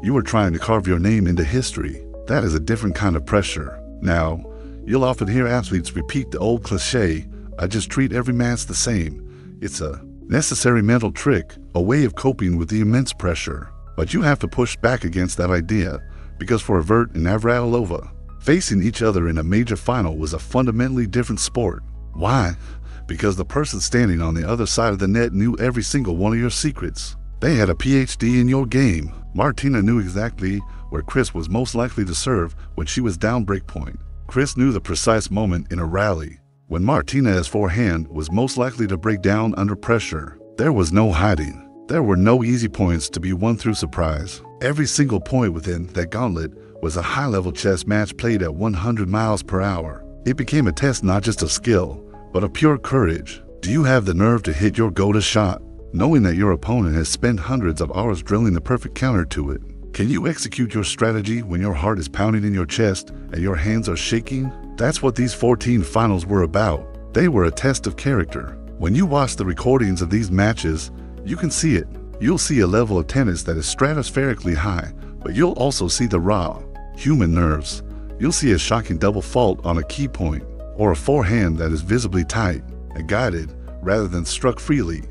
you are trying to carve your name into history. That is a different kind of pressure. Now, you'll often hear athletes repeat the old cliche, I just treat every match the same. It's a necessary mental trick, a way of coping with the immense pressure. But you have to push back against that idea, because for Evert and Navratilova, facing each other in a major final was a fundamentally different sport. Why? Because the person standing on the other side of the net knew every single one of your secrets. They had a PhD in your game. Martina knew exactly where Chris was most likely to serve when she was down break point. Chris knew the precise moment in a rally when Martina's forehand was most likely to break down under pressure. There was no hiding. There were no easy points to be won through surprise. Every single point within that gauntlet was a high-level chess match played at 100 miles per hour. It became a test not just of skill, but of pure courage. Do you have the nerve to hit your go-to shot, knowing that your opponent has spent hundreds of hours drilling the perfect counter to it? Can you execute your strategy when your heart is pounding in your chest and your hands are shaking? That's what these 14 finals were about. They were a test of character. When you watch the recordings of these matches, you can see it. You'll see a level of tennis that is stratospherically high, but you'll also see the raw, human nerves. You'll see a shocking double fault on a key point, or a forehand that is visibly tight and guided rather than struck freely.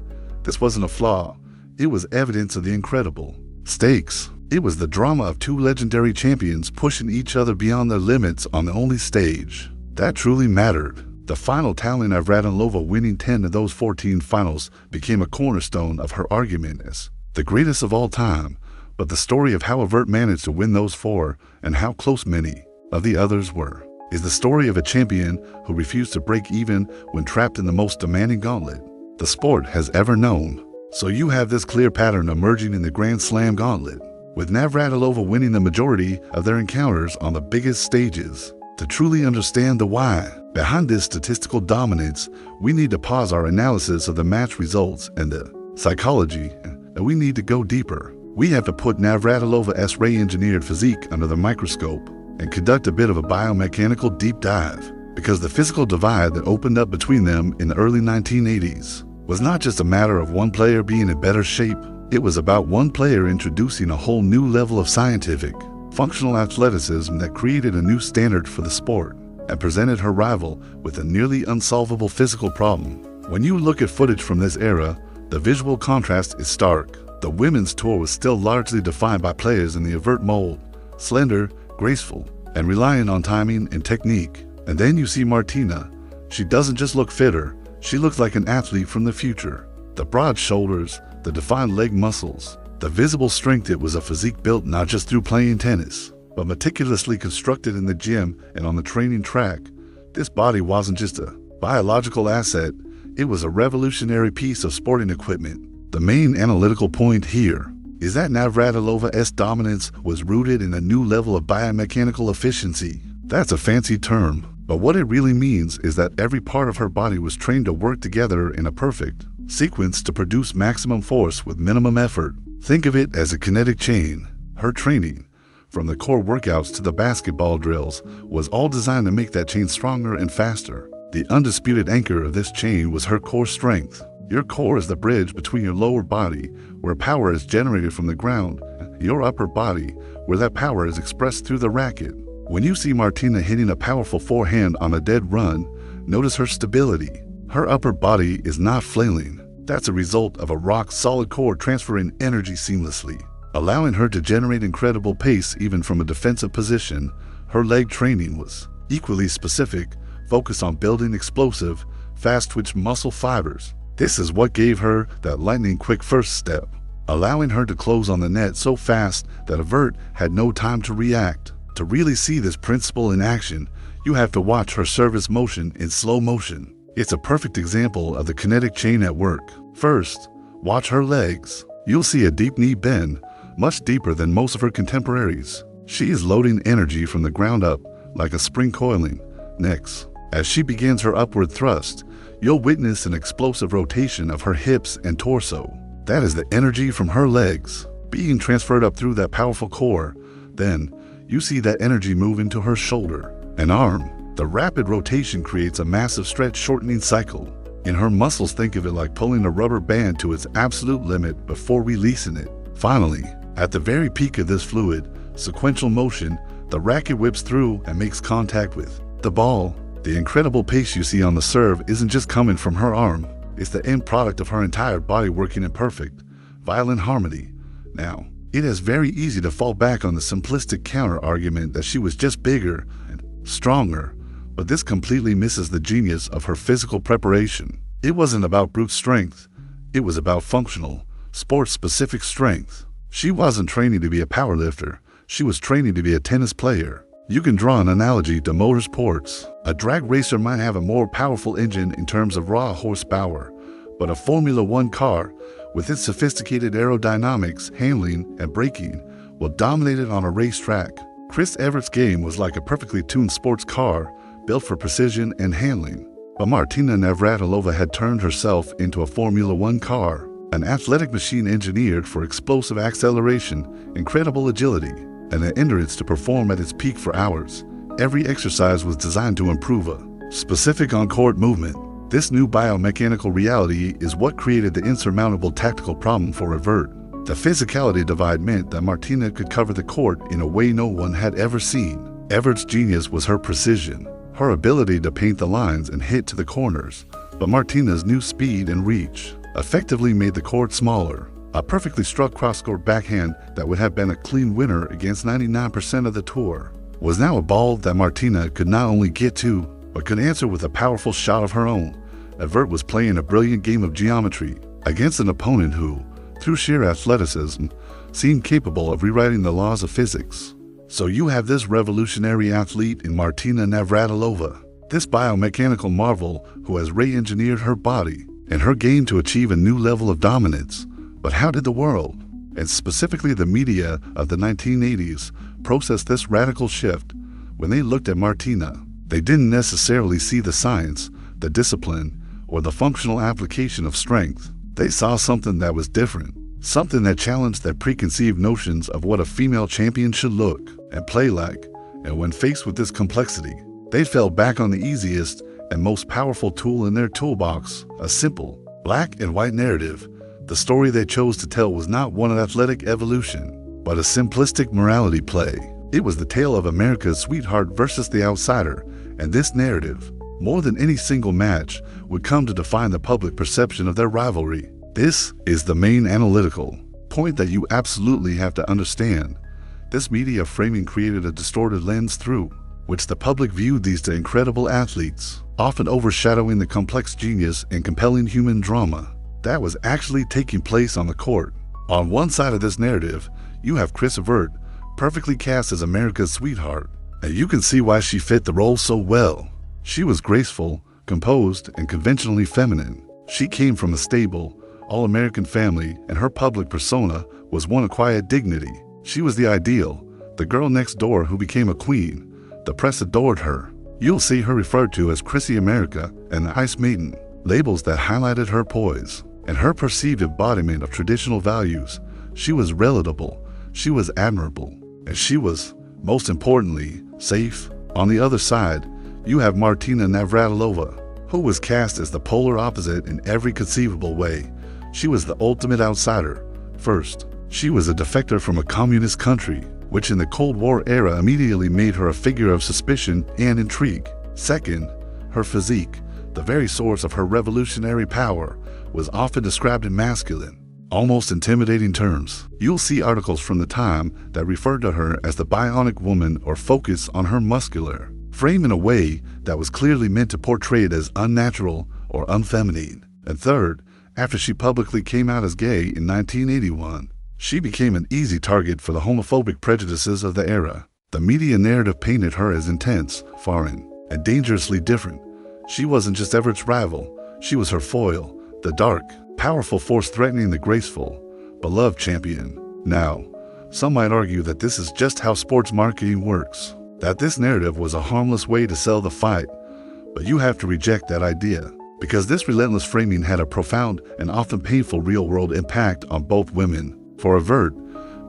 This wasn't a flaw. It was evidence of the incredible. Stakes. It was the drama of two legendary champions pushing each other beyond their limits on the only stage that truly mattered. The final talent of Navratilova winning 10 of those 14 finals became a cornerstone of her argument as the greatest of all time, but the story of how Evert managed to win those 4 and how close many of the others were is the story of a champion who refused to break even when trapped in the most demanding gauntlet the sport has ever known. So you have this clear pattern emerging in the Grand Slam gauntlet, with Navratilova winning the majority of their encounters on the biggest stages. To truly understand the why behind this statistical dominance, we need to pause our analysis of the match results and the psychology, and we need to go deeper. We have to put Navratilova's ray-engineered physique under the microscope and conduct a bit of a biomechanical deep dive, because the physical divide that opened up between them in the early 1980s was not just a matter of one player being in better shape. It was about one player introducing a whole new level of scientific, functional athleticism that created a new standard for the sport and presented her rival with a nearly unsolvable physical problem. When you look at footage from this era, the visual contrast is stark. The women's tour was still largely defined by players in the Evert mold, slender, graceful, and relying on timing and technique. And then you see Martina. She doesn't just look fitter, She looked like an athlete from the future. The broad shoulders, the defined leg muscles, the visible strength. It was a physique built not just through playing tennis, but meticulously constructed in the gym and on the training track. This body wasn't just a biological asset, it was a revolutionary piece of sporting equipment. The main analytical point here is that Navratilova's dominance was rooted in a new level of biomechanical efficiency. That's a fancy term, but what it really means is that every part of her body was trained to work together in a perfect sequence to produce maximum force with minimum effort. Think of it as a kinetic chain. Her training, from the core workouts to the basketball drills, was all designed to make that chain stronger and faster. The undisputed anchor of this chain was her core strength. Your core is the bridge between your lower body, where power is generated from the ground, and your upper body, where that power is expressed through the racket. When you see Martina hitting a powerful forehand on a dead run, notice her stability. Her upper body is not flailing. That's a result of a rock-solid core transferring energy seamlessly, allowing her to generate incredible pace even from a defensive position. Her leg training was equally specific, focused on building explosive, fast-twitch muscle fibers. This is what gave her that lightning-quick first step, allowing her to close on the net so fast that Evert had no time to react. To really see this principle in action, you have to watch her service motion in slow motion. It's a perfect example of the kinetic chain at work. First, watch her legs. You'll see a deep knee bend, much deeper than most of her contemporaries. She is loading energy from the ground up, like a spring coiling. Next, as she begins her upward thrust, you'll witness an explosive rotation of her hips and torso. That is the energy from her legs being transferred up through that powerful core. Then, you see that energy move into her shoulder and arm. The rapid rotation creates a massive stretch shortening cycle. In her muscles, think of it like pulling a rubber band to its absolute limit before releasing it. Finally, at the very peak of this fluid, sequential motion, the racket whips through and makes contact with the ball. The incredible pace you see on the serve isn't just coming from her arm. It's the end product of her entire body working in perfect, violent harmony. Now, it is very easy to fall back on the simplistic counter-argument that she was just bigger and stronger, but this completely misses the genius of her physical preparation. It wasn't about brute strength, it was about functional, sport-specific strength. She wasn't training to be a powerlifter, she was training to be a tennis player. You can draw an analogy to motorsports. A drag racer might have a more powerful engine in terms of raw horsepower, but a Formula One car, with its sophisticated aerodynamics, handling, and braking, will dominate it on a racetrack. Chris Evert's game was like a perfectly tuned sports car, built for precision and handling. But Martina Navratilova had turned herself into a Formula One car, an athletic machine engineered for explosive acceleration, incredible agility, and an endurance to perform at its peak for hours. Every exercise was designed to improve a specific on-court movement. This new biomechanical reality is what created the insurmountable tactical problem for Evert. The physicality divide meant that Martina could cover the court in a way no one had ever seen. Evert's genius was her precision, her ability to paint the lines and hit to the corners, but Martina's new speed and reach effectively made the court smaller. A perfectly struck cross-court backhand that would have been a clean winner against 99% of the tour was now a ball that Martina could not only get to, but could answer with a powerful shot of her own. Evert was playing a brilliant game of geometry against an opponent who, through sheer athleticism, seemed capable of rewriting the laws of physics. So you have this revolutionary athlete in Martina Navratilova, this biomechanical marvel who has re-engineered her body and her game to achieve a new level of dominance. But how did the world, and specifically the media of the 1980s, process this radical shift? When they looked at Martina, they didn't necessarily see the science, the discipline, or the functional application of strength. They saw something that was different, something that challenged their preconceived notions of what a female champion should look and play like. And when faced with this complexity, they fell back on the easiest and most powerful tool in their toolbox, a simple, black and white narrative. The story they chose to tell was not one of athletic evolution, but a simplistic morality play. It was the tale of America's sweetheart versus the outsider, and this narrative, more than any single match, would come to define the public perception of their rivalry. This is the main analytical point that you absolutely have to understand. This media framing created a distorted lens through which the public viewed these two incredible athletes. often overshadowing the complex genius and compelling human drama that was actually taking place on the court. On one side of this narrative, you have Chris Evert, perfectly cast as America's sweetheart, and you can see why she fit the role so well. She was graceful, composed, and conventionally feminine. She came from a stable, all-American family, and her public persona was one of quiet dignity. She was the ideal, the girl next door who became a queen. The press adored her. You'll see her referred to as Chrissy America and the Ice Maiden, labels that highlighted her poise and her perceived embodiment of traditional values. She was relatable, she was admirable, and she was, most importantly, safe. On the other side, you have Martina Navratilova, who was cast as the polar opposite in every conceivable way. She was the ultimate outsider. First, she was a defector from a communist country, which in the Cold War era immediately made her a figure of suspicion and intrigue. Second, her physique, the very source of her revolutionary power, was often described in masculine, almost intimidating terms. You'll see articles from the time that referred to her as the bionic woman or focus on her muscular frame in a way that was clearly meant to portray it as unnatural or unfeminine. And third, after she publicly came out as gay in 1981, she became an easy target for the homophobic prejudices of the era. The media narrative painted her as intense, foreign, and dangerously different. She wasn't just Everett's rival, she was her foil, the dark, powerful force threatening the graceful, beloved champion. Now, some might argue that this is just how sports marketing works, that this narrative was a harmless way to sell the fight, but you have to reject that idea, because this relentless framing had a profound and often painful real-world impact on both women. For Evert,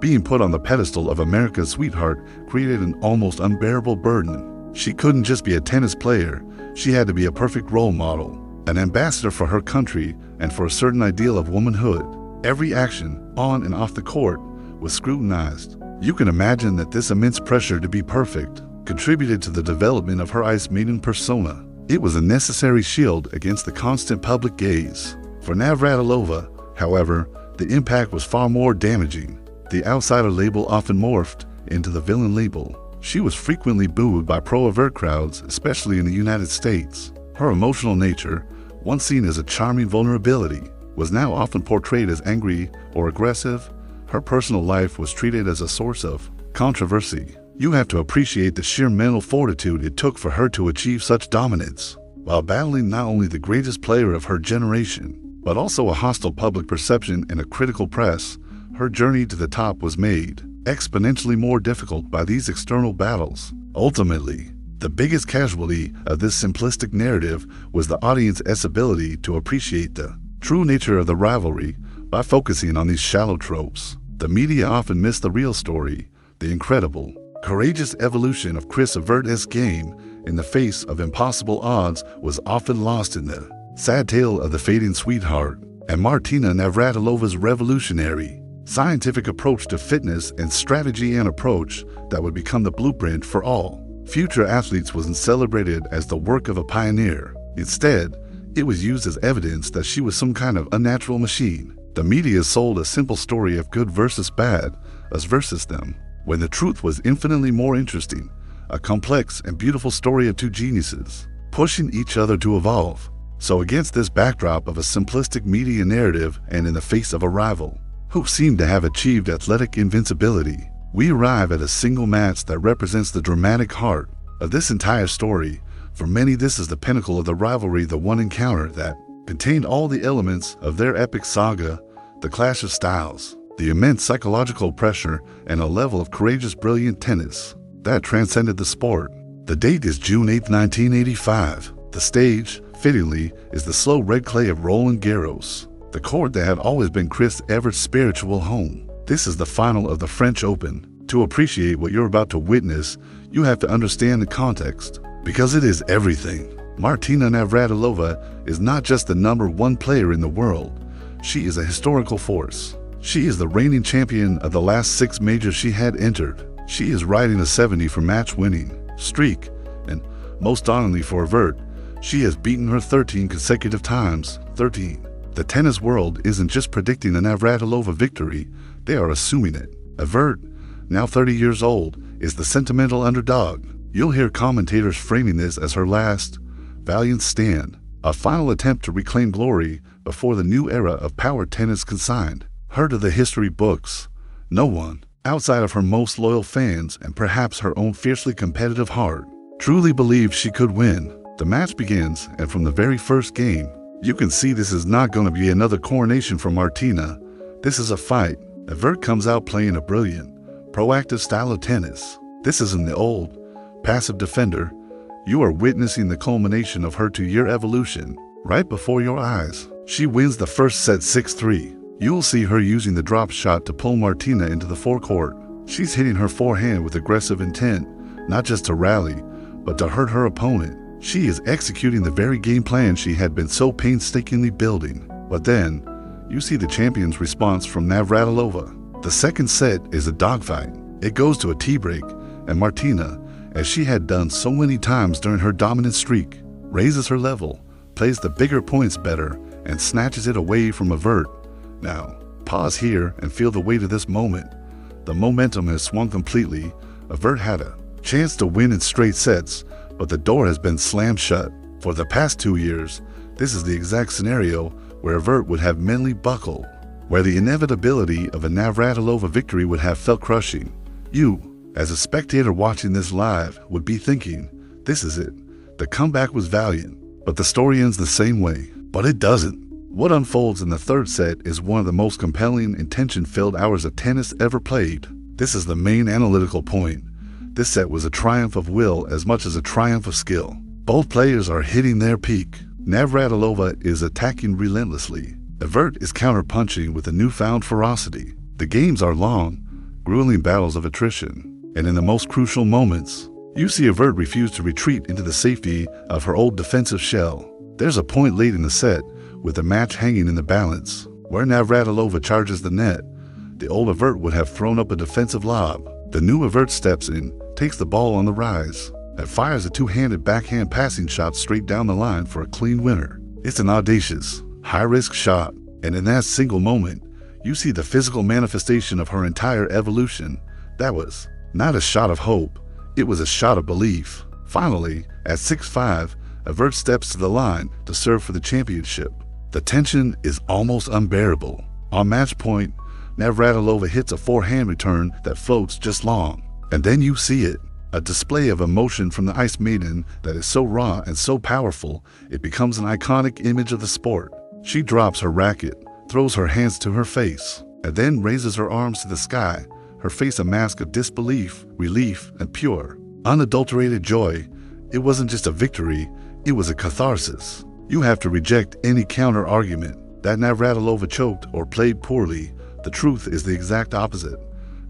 being put on the pedestal of America's sweetheart created an almost unbearable burden. She couldn't just be a tennis player, she had to be a perfect role model, an ambassador for her country and for a certain ideal of womanhood. Every action, on and off the court, was scrutinized. You can imagine that this immense pressure to be perfect contributed to the development of her Ice Maiden persona. It was a necessary shield against the constant public gaze. For Navratilova, however, the impact was far more damaging. The outsider label often morphed into the villain label. She was frequently booed by pro-Evert crowds, especially in the United States. Her emotional nature, once seen as a charming vulnerability, was now often portrayed as angry or aggressive. Her personal life was treated as a source of controversy. You have to appreciate the sheer mental fortitude it took for her to achieve such dominance, while battling not only the greatest player of her generation, but also a hostile public perception and a critical press. Her journey to the top was made exponentially more difficult by these external battles. Ultimately, the biggest casualty of this simplistic narrative was the audience's ability to appreciate the true nature of the rivalry by focusing on these shallow tropes. The media often missed the real story, the incredible, courageous evolution of Chris Evert's game in the face of impossible odds was often lost in the sad tale of the fading sweetheart, and Martina Navratilova's revolutionary, scientific approach to fitness and strategy, an approach that would become the blueprint for all future athletes, wasn't celebrated as the work of a pioneer. Instead, it was used as evidence that she was some kind of unnatural machine. The media sold a simple story of good versus bad, us versus them, when the truth was infinitely more interesting, a complex and beautiful story of two geniuses, pushing each other to evolve. So against this backdrop of a simplistic media narrative and in the face of a rival who seemed to have achieved athletic invincibility, we arrive at a single match that represents the dramatic heart of this entire story. For many, this is the pinnacle of the rivalry, the one encounter that contained all the elements of their epic saga, the clash of styles, the immense psychological pressure, and a level of courageous, brilliant tennis that transcended the sport. The date is June 8, 1985. The stage, fittingly, is the slow red clay of Roland Garros, the court that had always been Chris Evert's spiritual home. This is the final of the French Open. To appreciate what you're about to witness, you have to understand the context, because it is everything. Martina Navratilova is not just the #1 player in the world. She is a historical force. She is the reigning champion of the last 6 majors she had entered. She is riding a 70 for match-winning streak, and most dauntingly for Evert, she has beaten her 13 consecutive times. 13. The tennis world isn't just predicting a Navratilova victory, they are assuming it. Evert, now 30 years old, is the sentimental underdog. You'll hear commentators framing this as her last, valiant stand, a final attempt to reclaim glory before the new era of power tennis consigned her to the history books. No one, outside of her most loyal fans and perhaps her own fiercely competitive heart, truly believed she could win. The match begins, and from the very first game, you can see this is not going to be another coronation for Martina. This is a fight. Evert comes out playing a brilliant, proactive style of tennis. This isn't the old, passive defender. You are witnessing the culmination of her 2-year evolution right before your eyes. She wins the first set 6-3. You will see her using the drop shot to pull Martina into the forecourt. She's hitting her forehand with aggressive intent, not just to rally, but to hurt her opponent. She is executing the very game plan she had been so painstakingly building. But then, you see the champion's response from Navratilova. The second set is a dogfight. It goes to a tie-break, and Martina, as she had done so many times during her dominant streak, raises her level, plays the bigger points better, and snatches it away from Evert. Now, pause here and feel the weight of this moment. The momentum has swung completely. Evert had a chance to win in straight sets, but the door has been slammed shut. For the past 2 years, this is the exact scenario where Evert would have mentally buckled, where the inevitability of a Navratilova victory would have felt crushing. You, as a spectator watching this live, would be thinking, this is it. The comeback was valiant, but the story ends the same way. But it doesn't. What unfolds in the third set is one of the most compelling and tension-filled hours of tennis ever played. This is the main analytical point. This set was a triumph of will as much as a triumph of skill. Both players are hitting their peak. Navratilova is attacking relentlessly. Evert is counter-punching with a newfound ferocity. The games are long, grueling battles of attrition. And in the most crucial moments, you see Evert refuse to retreat into the safety of her old defensive shell. There's a point late in the set, with the match hanging in the balance, where Navratilova charges the net. The old Evert would have thrown up a defensive lob. The new Evert steps in, takes the ball on the rise, and fires a two-handed backhand passing shot straight down the line for a clean winner. It's an audacious, high-risk shot, and in that single moment, you see the physical manifestation of her entire evolution. That was not a shot of hope, it was a shot of belief. Finally, at 6-5, Evert steps to the line to serve for the championship. The tension is almost unbearable. On match point, Navratilova hits a forehand return that floats just long. And then you see it, a display of emotion from the Ice Maiden that is so raw and so powerful, it becomes an iconic image of the sport. She drops her racket, throws her hands to her face, and then raises her arms to the sky, her face a mask of disbelief, relief, and pure, unadulterated joy. It wasn't just a victory, it was a catharsis. You have to reject any counter-argument that Navratilova choked or played poorly. The truth is the exact opposite.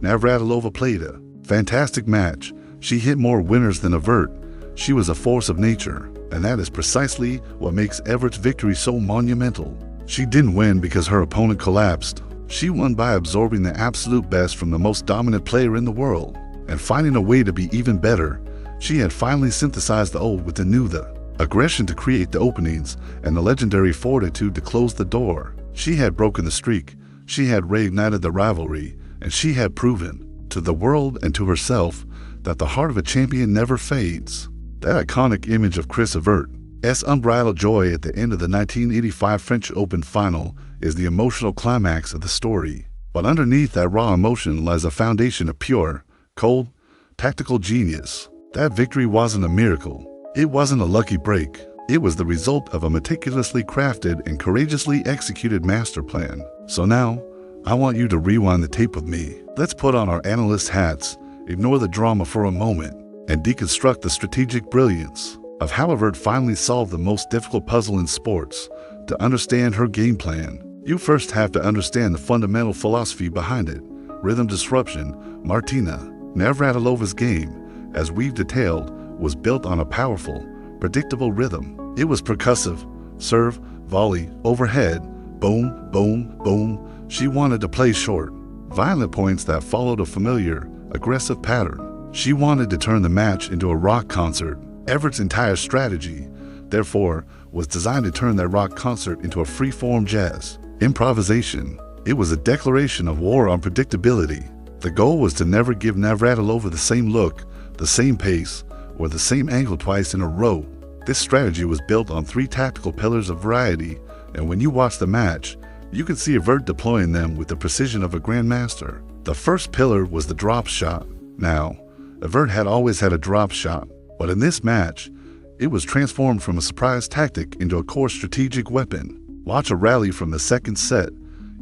Navratilova played a fantastic match. She hit more winners than Evert. She was a force of nature, and that is precisely what makes Evert's victory so monumental. She didn't win because her opponent collapsed. She won by absorbing the absolute best from the most dominant player in the world, and finding a way to be even better. She had finally synthesized the old with the new, the aggression to create the openings, and the legendary fortitude to close the door. She had broken the streak, she had reignited the rivalry, and she had proven, to the world and to herself, that the heart of a champion never fades. That iconic image of Chris Evert's unbridled joy at the end of the 1985 French Open final is the emotional climax of the story. But underneath that raw emotion lies a foundation of pure, cold, tactical genius. That victory wasn't a miracle. It wasn't a lucky break. It was the result of a meticulously crafted and courageously executed master plan. So now, I want you to rewind the tape with me. Let's put on our analyst hats, ignore the drama for a moment, and deconstruct the strategic brilliance of how Evert finally solved the most difficult puzzle in sports. To understand her game plan, you first have to understand the fundamental philosophy behind it. Rhythm disruption. Martina Navratilova's game, as we've detailed, was built on a powerful, predictable rhythm. It was percussive, serve, volley, overhead, boom, boom, boom. She wanted to play short, violent points that followed a familiar, aggressive pattern. She wanted to turn the match into a rock concert. Everett's entire strategy, therefore, was designed to turn that rock concert into a free-form jazz improvisation. It was a declaration of war on predictability. The goal was to never give Navratilova the same look, the same pace, or the same angle twice in a row. This strategy was built on 3 tactical pillars of variety, and when you watch the match, you can see Evert deploying them with the precision of a grandmaster. The first pillar was the drop shot. Now, Evert had always had a drop shot, but in this match, it was transformed from a surprise tactic into a core strategic weapon. Watch a rally from the second set.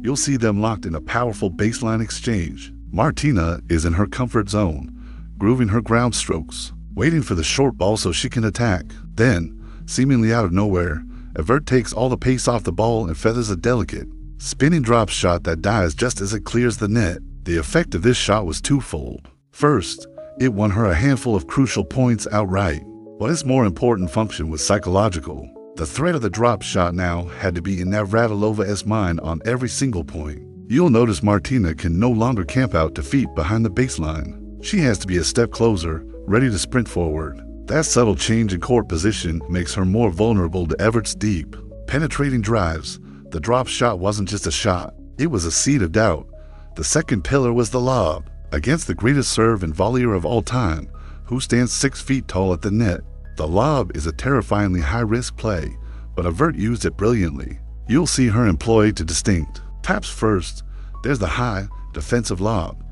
You'll see them locked in a powerful baseline exchange. Martina is in her comfort zone, grooving her ground strokes, waiting for the short ball so she can attack. Then, seemingly out of nowhere, Evert takes all the pace off the ball and feathers a delicate, spinning drop shot that dies just as it clears the net. The effect of this shot was twofold. First, it won her a handful of crucial points outright, but its more important function was psychological. The threat of the drop shot now had to be in Navratilova's mind on every single point. You'll notice Martina can no longer camp out to feet behind the baseline. She has to be a step closer, ready to sprint forward. That subtle change in court position makes her more vulnerable to Evert's deep, penetrating drives. The drop shot wasn't just a shot, it was a seed of doubt. The second pillar was the lob. Against the greatest serve and volleyer of all time, who stands 6 feet tall at the net, the lob is a terrifyingly high-risk play, but Evert used it brilliantly. You'll see her employ to distinct taps first. There's the high, defensive lob.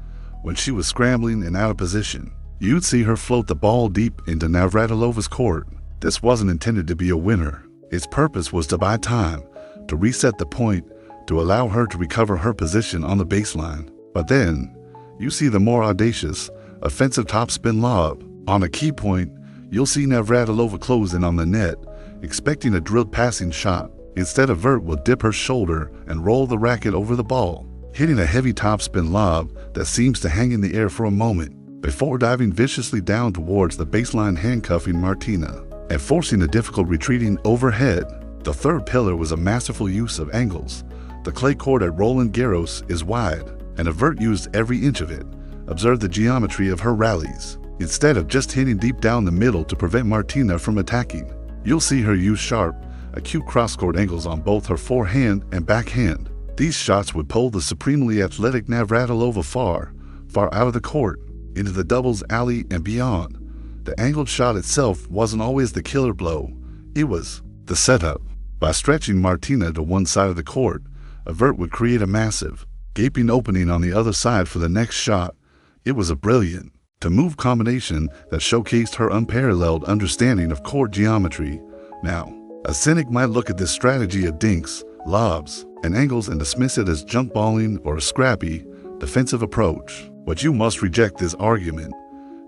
When she was scrambling and out of position, you'd see her float the ball deep into Navratilova's court. This wasn't intended to be a winner. Its purpose was to buy time, to reset the point, to allow her to recover her position on the baseline. But then, you see the more audacious, offensive topspin lob. On a key point, you'll see Navratilova close in on the net, expecting a drilled passing shot. Instead, Evert will dip her shoulder and roll the racket over the ball, hitting a heavy topspin lob that seems to hang in the air for a moment, before diving viciously down towards the baseline, handcuffing Martina and forcing a difficult retreating overhead. The third pillar was a masterful use of angles. The clay court at Roland Garros is wide, and Evert used every inch of it. Observe the geometry of her rallies. Instead of just hitting deep down the middle to prevent Martina from attacking, you'll see her use sharp, acute cross-court angles on both her forehand and backhand. These shots would pull the supremely athletic Navratilova far, far out of the court, into the doubles alley and beyond. The angled shot itself wasn't always the killer blow. It was the setup. By stretching Martina to one side of the court, Evert would create a massive, gaping opening on the other side for the next shot. It was a brilliant, to-move combination that showcased her unparalleled understanding of court geometry. Now, a cynic might look at this strategy of dinks, lobs, and angles and dismiss it as junk balling or a scrappy, defensive approach. But you must reject this argument.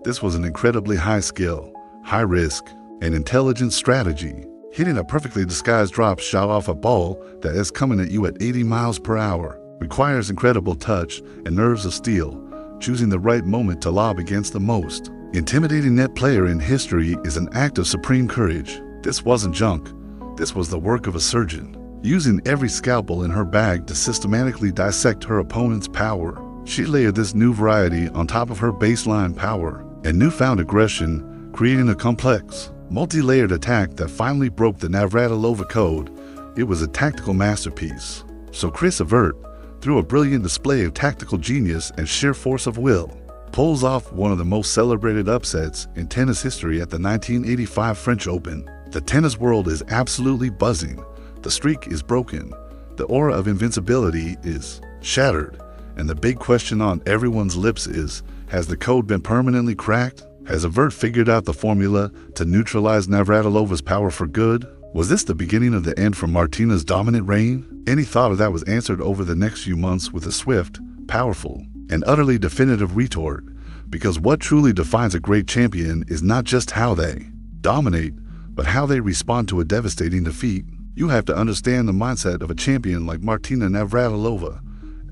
This was an incredibly high skill, high risk, and intelligent strategy. Hitting a perfectly disguised drop shot off a ball that is coming at you at 80 miles per hour requires incredible touch and nerves of steel. Choosing the right moment to lob against the most intimidating net player in history is an act of supreme courage. This wasn't junk. This was the work of a surgeon, using every scalpel in her bag to systematically dissect her opponent's power. She layered this new variety on top of her baseline power and newfound aggression, creating a complex, multi-layered attack that finally broke the Navratilova code. It was a tactical masterpiece. So Chris Evert, through a brilliant display of tactical genius and sheer force of will, pulls off one of the most celebrated upsets in tennis history at the 1985 French Open. The tennis world is absolutely buzzing. The streak is broken. The aura of invincibility is shattered. And the big question on everyone's lips is, has the code been permanently cracked? Has Evert figured out the formula to neutralize Navratilova's power for good? Was this the beginning of the end for Martina's dominant reign? Any thought of that was answered over the next few months with a swift, powerful, and utterly definitive retort. Because what truly defines a great champion is not just how they dominate, but how they respond to a devastating defeat. You have to understand the mindset of a champion like Martina Navratilova.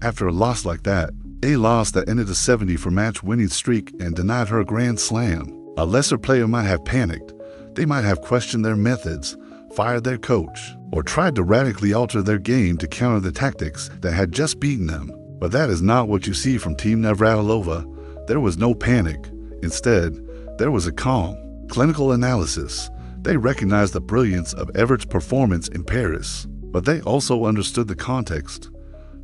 After a loss like that, a loss that ended a 70-for-match winning streak and denied her a Grand Slam, a lesser player might have panicked. They might have questioned their methods, fired their coach, or tried to radically alter their game to counter the tactics that had just beaten them. But that is not what you see from Team Navratilova. There was no panic. Instead, there was a calm, clinical analysis. They recognized the brilliance of Evert's performance in Paris, but they also understood the context.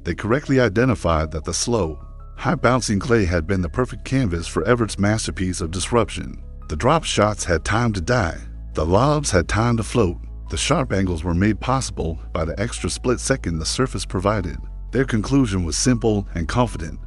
They correctly identified that the slow, high-bouncing clay had been the perfect canvas for Evert's masterpiece of disruption. The drop shots had time to die. The lobs had time to float. The sharp angles were made possible by the extra split second the surface provided. Their conclusion was simple and confident.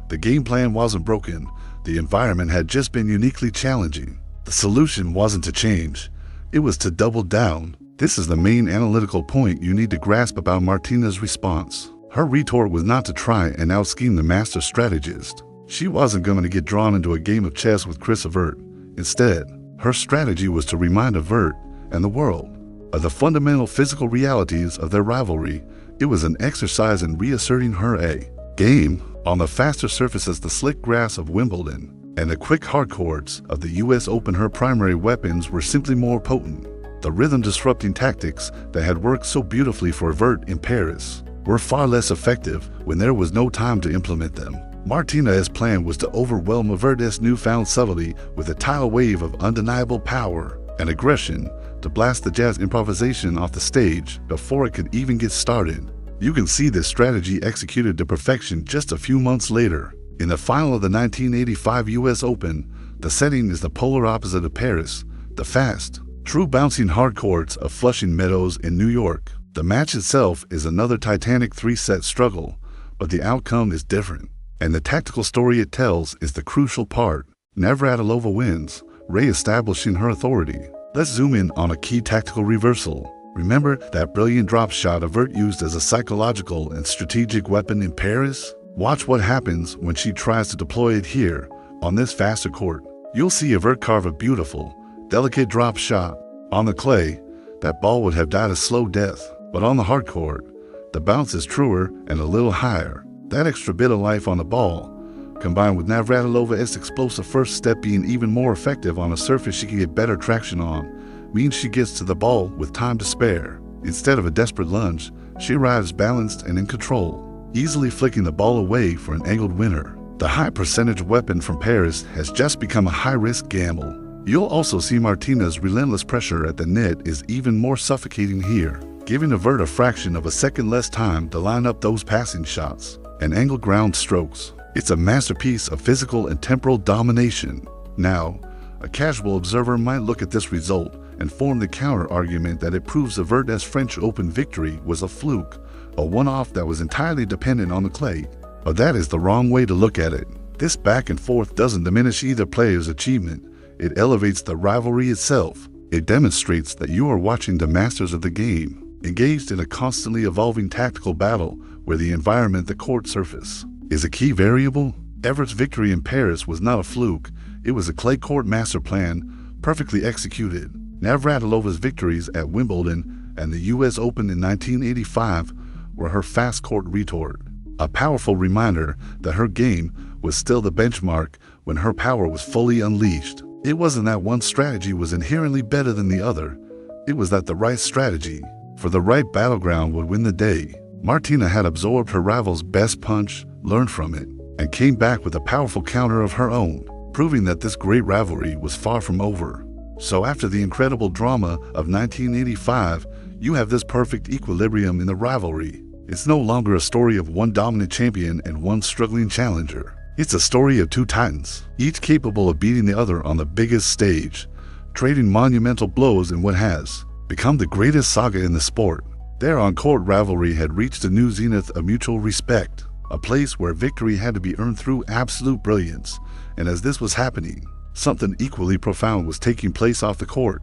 The game plan wasn't broken. The environment had just been uniquely challenging. The solution wasn't to change. It was to double down. This is the main analytical point you need to grasp about Martina's response. Her retort was not to try and out-scheme the master strategist. She wasn't going to get drawn into a game of chess with Chris Evert. Instead, her strategy was to remind Evert and the world of the fundamental physical realities of their rivalry. It was an exercise in reasserting her game on the faster surfaces, the slick grass of Wimbledon, and the quick hard courts of the US Open. Her primary weapons were simply more potent. The rhythm-disrupting tactics that had worked so beautifully for Evert in Paris were far less effective when there was no time to implement them. Martina's plan was to overwhelm Evert's newfound subtlety with a tidal wave of undeniable power and aggression to blast the jazz improvisation off the stage before it could even get started. You can see this strategy executed to perfection just a few months later. In the final of the 1985 US Open, the setting is the polar opposite of Paris, the fast, true bouncing hard courts of Flushing Meadows in New York. The match itself is another titanic three-set struggle, but the outcome is different. And the tactical story it tells is the crucial part. Navratilova wins, re-establishing her authority. Let's zoom in on a key tactical reversal. Remember that brilliant drop shot Evert used as a psychological and strategic weapon in Paris? Watch what happens when she tries to deploy it here, on this faster court. You'll see Evert carve a beautiful, delicate drop shot. On the clay, that ball would have died a slow death, but on the hard court, the bounce is truer and a little higher. That extra bit of life on the ball, combined with Navratilova's explosive first step being even more effective on a surface she can get better traction on, means she gets to the ball with time to spare. Instead of a desperate lunge, she arrives balanced and in control, easily flicking the ball away for an angled winner. The high percentage weapon from Paris has just become a high-risk gamble. You'll also see Martina's relentless pressure at the net is even more suffocating here, giving Evert a fraction of a second less time to line up those passing shots and angled ground strokes. It's a masterpiece of physical and temporal domination. Now, a casual observer might look at this result and form the counter-argument that it proves Evert's French Open victory was a fluke, a one-off that was entirely dependent on the clay. But that is the wrong way to look at it. This back and forth doesn't diminish either player's achievement. It elevates the rivalry itself. It demonstrates that you are watching the masters of the game, engaged in a constantly evolving tactical battle where the environment, the court surface, is a key variable. Evert's victory in Paris was not a fluke. It was a clay court master plan, perfectly executed. Navratilova's victories at Wimbledon and the US Open in 1985 were her fast court retort, a powerful reminder that her game was still the benchmark when her power was fully unleashed. It wasn't that one strategy was inherently better than the other. It was that the right strategy for the right battleground would win the day. Martina had absorbed her rival's best punch, learned from it, and came back with a powerful counter of her own, proving that this great rivalry was far from over. So after the incredible drama of 1985, you have this perfect equilibrium in the rivalry. It's no longer a story of one dominant champion and one struggling challenger. It's a story of two titans, each capable of beating the other on the biggest stage, trading monumental blows in what has become the greatest saga in the sport. Their on-court rivalry had reached a new zenith of mutual respect, a place where victory had to be earned through absolute brilliance. And as this was happening, something equally profound was taking place off the court.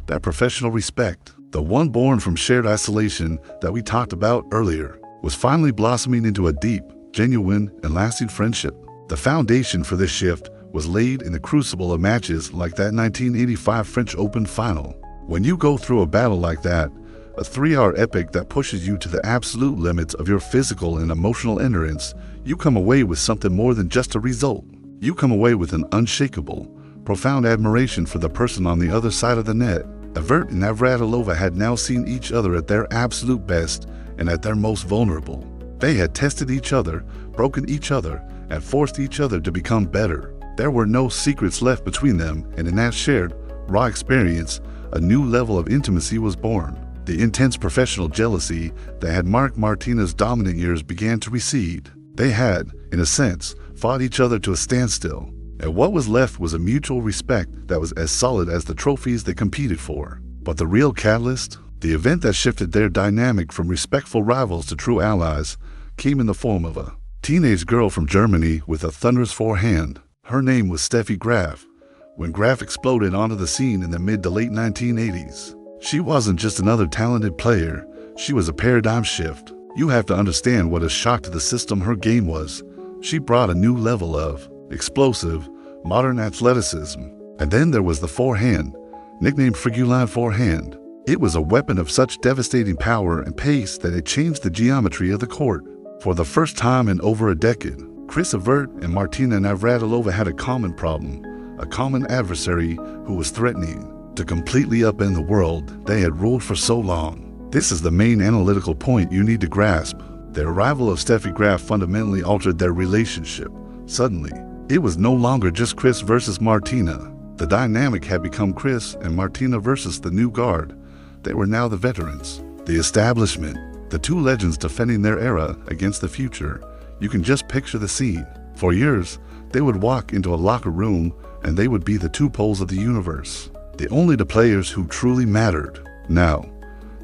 That professional respect, the one born from shared isolation that we talked about earlier, was finally blossoming into a deep, genuine, and lasting friendship. The foundation for this shift was laid in the crucible of matches like that 1985 French Open final. When you go through a battle like that, a 3-hour epic that pushes you to the absolute limits of your physical and emotional endurance, you come away with something more than just a result. You come away with an unshakable, profound admiration for the person on the other side of the net. Evert and Navratilova had now seen each other at their absolute best and at their most vulnerable. They had tested each other, broken each other, and forced each other to become better. There were no secrets left between them, and in that shared, raw experience, a new level of intimacy was born. The intense professional jealousy that had marked Martina's dominant years began to recede. They had, in a sense, fought each other to a standstill. and what was left was a mutual respect that was as solid as the trophies they competed for. But the real catalyst, the event that shifted their dynamic from respectful rivals to true allies, came in the form of a teenage girl from Germany with a thunderous forehand. Her name was Steffi Graf. When Graf exploded onto the scene in the mid to late 1980s, she wasn't just another talented player, she was a paradigm shift. You have to understand what a shock to the system her game was. She brought a new level of explosive, modern athleticism. And then there was the forehand, nicknamed Friguline forehand. It was a weapon of such devastating power and pace that it changed the geometry of the court. For the first time in over a decade, Chris Evert and Martina Navratilova had a common problem, a common adversary who was threatening to completely upend the world they had ruled for so long. This is the main analytical point you need to grasp. The arrival of Steffi Graf fundamentally altered their relationship. Suddenly, it was no longer just Chris versus Martina. The dynamic had become Chris and Martina versus the new guard. They were now the veterans, the establishment, the two legends defending their era against the future. You can just picture the scene. For years, they would walk into a locker room and they would be the two poles of the universe, the only the players who truly mattered. Now,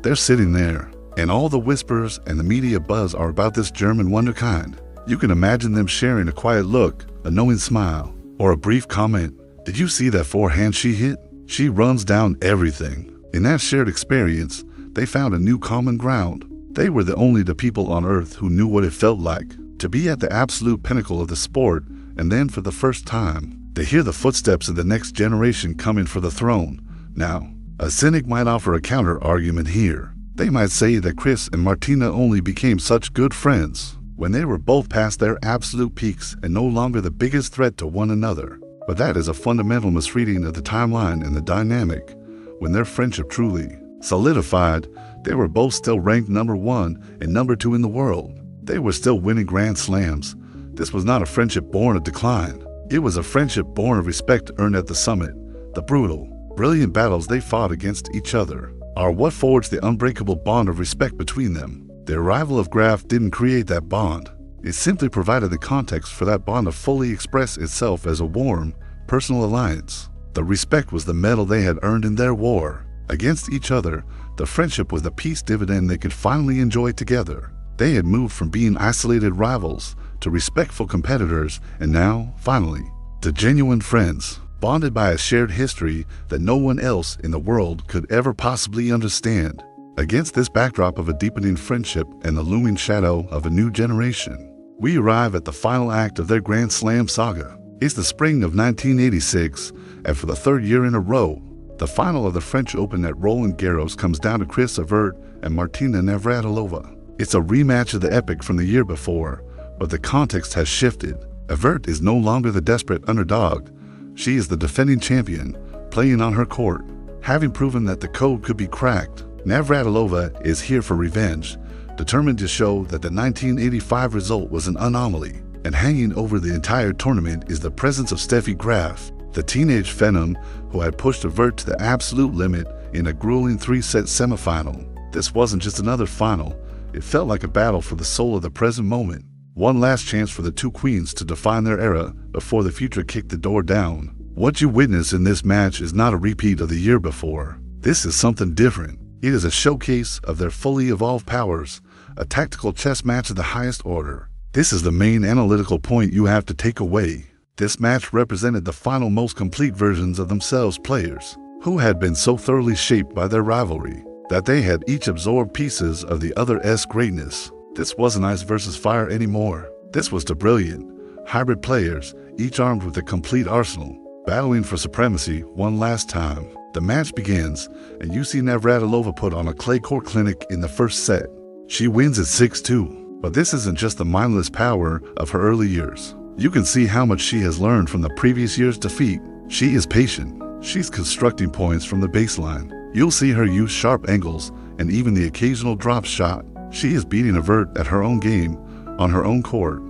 they're sitting there, and all the whispers and the media buzz are about this German wonderkind. You can imagine them sharing a quiet look, a knowing smile, or a brief comment. Did you see that forehand she hit? She runs down everything. In that shared experience, they found a new common ground. They were the only people on earth who knew what it felt like to be at the absolute pinnacle of the sport, and then for the first time, they hear the footsteps of the next generation coming for the throne. Now, a cynic might offer a counter-argument here. They might say that Chris and Martina only became such good friends when they were both past their absolute peaks and no longer the biggest threat to one another. But that is a fundamental misreading of the timeline and the dynamic. When their friendship truly solidified, they were both still ranked number 1 and number 2 in the world. They were still winning Grand Slams. This was not a friendship born of decline. It was a friendship born of respect earned at the summit. The brutal, brilliant battles they fought against each other are what forged the unbreakable bond of respect between them. The arrival of Graf didn't create that bond. It simply provided the context for that bond to fully express itself as a warm, personal alliance. The respect was the medal they had earned in their war against each other. The friendship was the peace dividend they could finally enjoy together. They had moved from being isolated rivals to respectful competitors, and now, finally, to genuine friends, bonded by a shared history that no one else in the world could ever possibly understand. Against this backdrop of a deepening friendship and the looming shadow of a new generation, we arrive at the final act of their Grand Slam saga. It's the spring of 1986, and for the third year in a row, the final of the French Open at Roland Garros comes down to Chris Evert and Martina Navratilova. It's a rematch of the epic from the year before, but the context has shifted. Evert is no longer the desperate underdog. She is the defending champion, playing on her court. Having proven that the code could be cracked, Navratilova is here for revenge, determined to show that the 1985 result was an anomaly. And hanging over the entire tournament is the presence of Steffi Graf, the teenage phenom who had pushed Evert to the absolute limit in a grueling 3-set semifinal. This wasn't just another final. It felt like a battle for the soul of the present moment. One last chance for the two queens to define their era before the future kicked the door down. What you witness in this match is not a repeat of the year before. This is something different. It is a showcase of their fully evolved powers, a tactical chess match of the highest order. This is the main analytical point you have to take away. This match represented the final most complete versions of themselves, players who had been so thoroughly shaped by their rivalry that they had each absorbed pieces of the other's greatness. This wasn't ice versus fire anymore. This was the brilliant, hybrid players, each armed with a complete arsenal, battling for supremacy one last time. The match begins, and you see Navratilova put on a clay court clinic in the first set. She wins at 6-2, but this isn't just the mindless power of her early years. You can see how much she has learned from the previous year's defeat. She is patient. She's constructing points from the baseline. You'll see her use sharp angles and even the occasional drop shot. She is beating Evert at her own game, on her own court.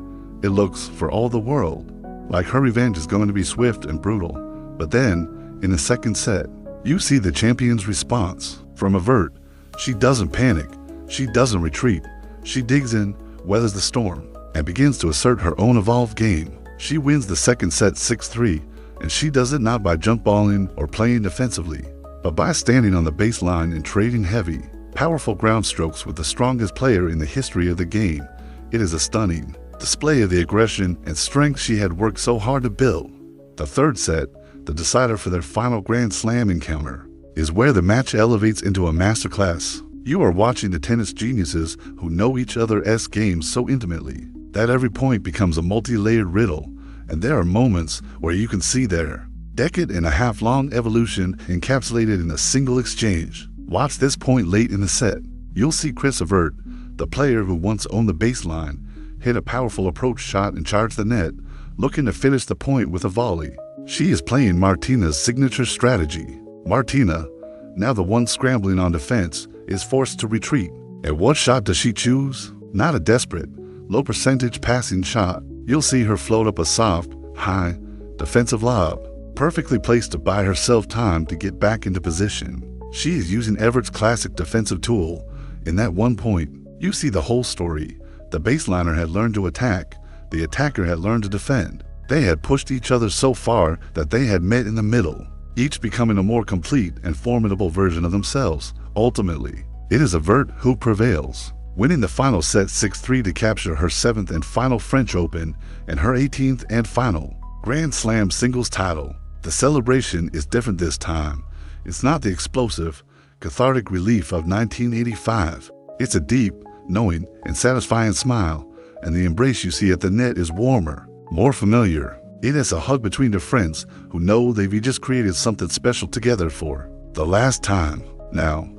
It looks, for all the world, like her revenge is going to be swift and brutal. But then, in the second set, you see the champion's response. From Evert, she doesn't panic. She doesn't retreat. She digs in, weathers the storm, and begins to assert her own evolved game. She wins the second set 6-3, and she does it not by jump balling or playing defensively, but by standing on the baseline and trading heavy, powerful ground strokes with the strongest player in the history of the game. It is a stunning display of the aggression and strength she had worked so hard to build. The third set, the decider for their final Grand Slam encounter, is where the match elevates into a masterclass. You are watching the tennis geniuses who know each other's games so intimately that every point becomes a multi-layered riddle, and there are moments where you can see their decade-and-a-half-long evolution encapsulated in a single exchange. Watch this point late in the set. You'll see Chris Evert, the player who once owned the baseline, hit a powerful approach shot and charge the net, looking to finish the point with a volley. She is playing Martina's signature strategy. Martina, now the one scrambling on defense, is forced to retreat. And what shot does she choose? Not a desperate, low-percentage passing shot. You'll see her float up a soft, high, defensive lob, perfectly placed to buy herself time to get back into position. She is using Evert's classic defensive tool. In that one point, you see the whole story. The baseliner had learned to attack. The attacker had learned to defend. They had pushed each other so far that they had met in the middle, each becoming a more complete and formidable version of themselves. Ultimately, it is Evert who prevails, winning the final set 6-3 to capture her 7th and final French Open and her 18th and final Grand Slam singles title. The celebration is different this time. It's not the explosive, cathartic relief of 1985. It's a deep, knowing, and satisfying smile, and the embrace you see at the net is warmer, more familiar. It is a hug between the friends who know they've just created something special together for the last time. Now,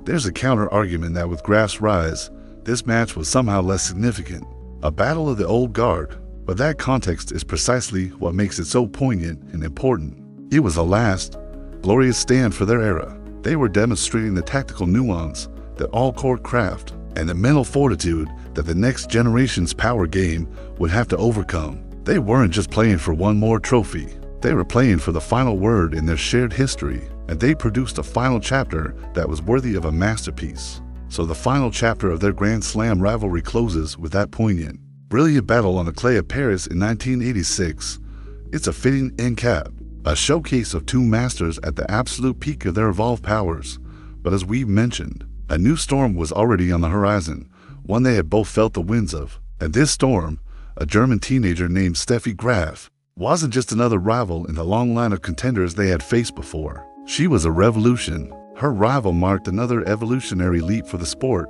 there's a counter-argument that with Graf's rise, this match was somehow less significant, a battle of the old guard, but that context is precisely what makes it so poignant and important. It was a last, glorious stand for their era. They were demonstrating the tactical nuance, the all-court craft, and the mental fortitude that the next generation's power game would have to overcome. They weren't just playing for one more trophy. They were playing for the final word in their shared history, and they produced a final chapter that was worthy of a masterpiece. So the final chapter of their Grand Slam rivalry closes with that poignant, brilliant battle on the clay of Paris in 1986. It's a fitting end cap, a showcase of two masters at the absolute peak of their evolved powers. But as we've mentioned, a new storm was already on the horizon, one they had both felt the winds of. And this storm, a German teenager named Steffi Graf, wasn't just another rival in the long line of contenders they had faced before. She was a revolution. Her rival marked another evolutionary leap for the sport,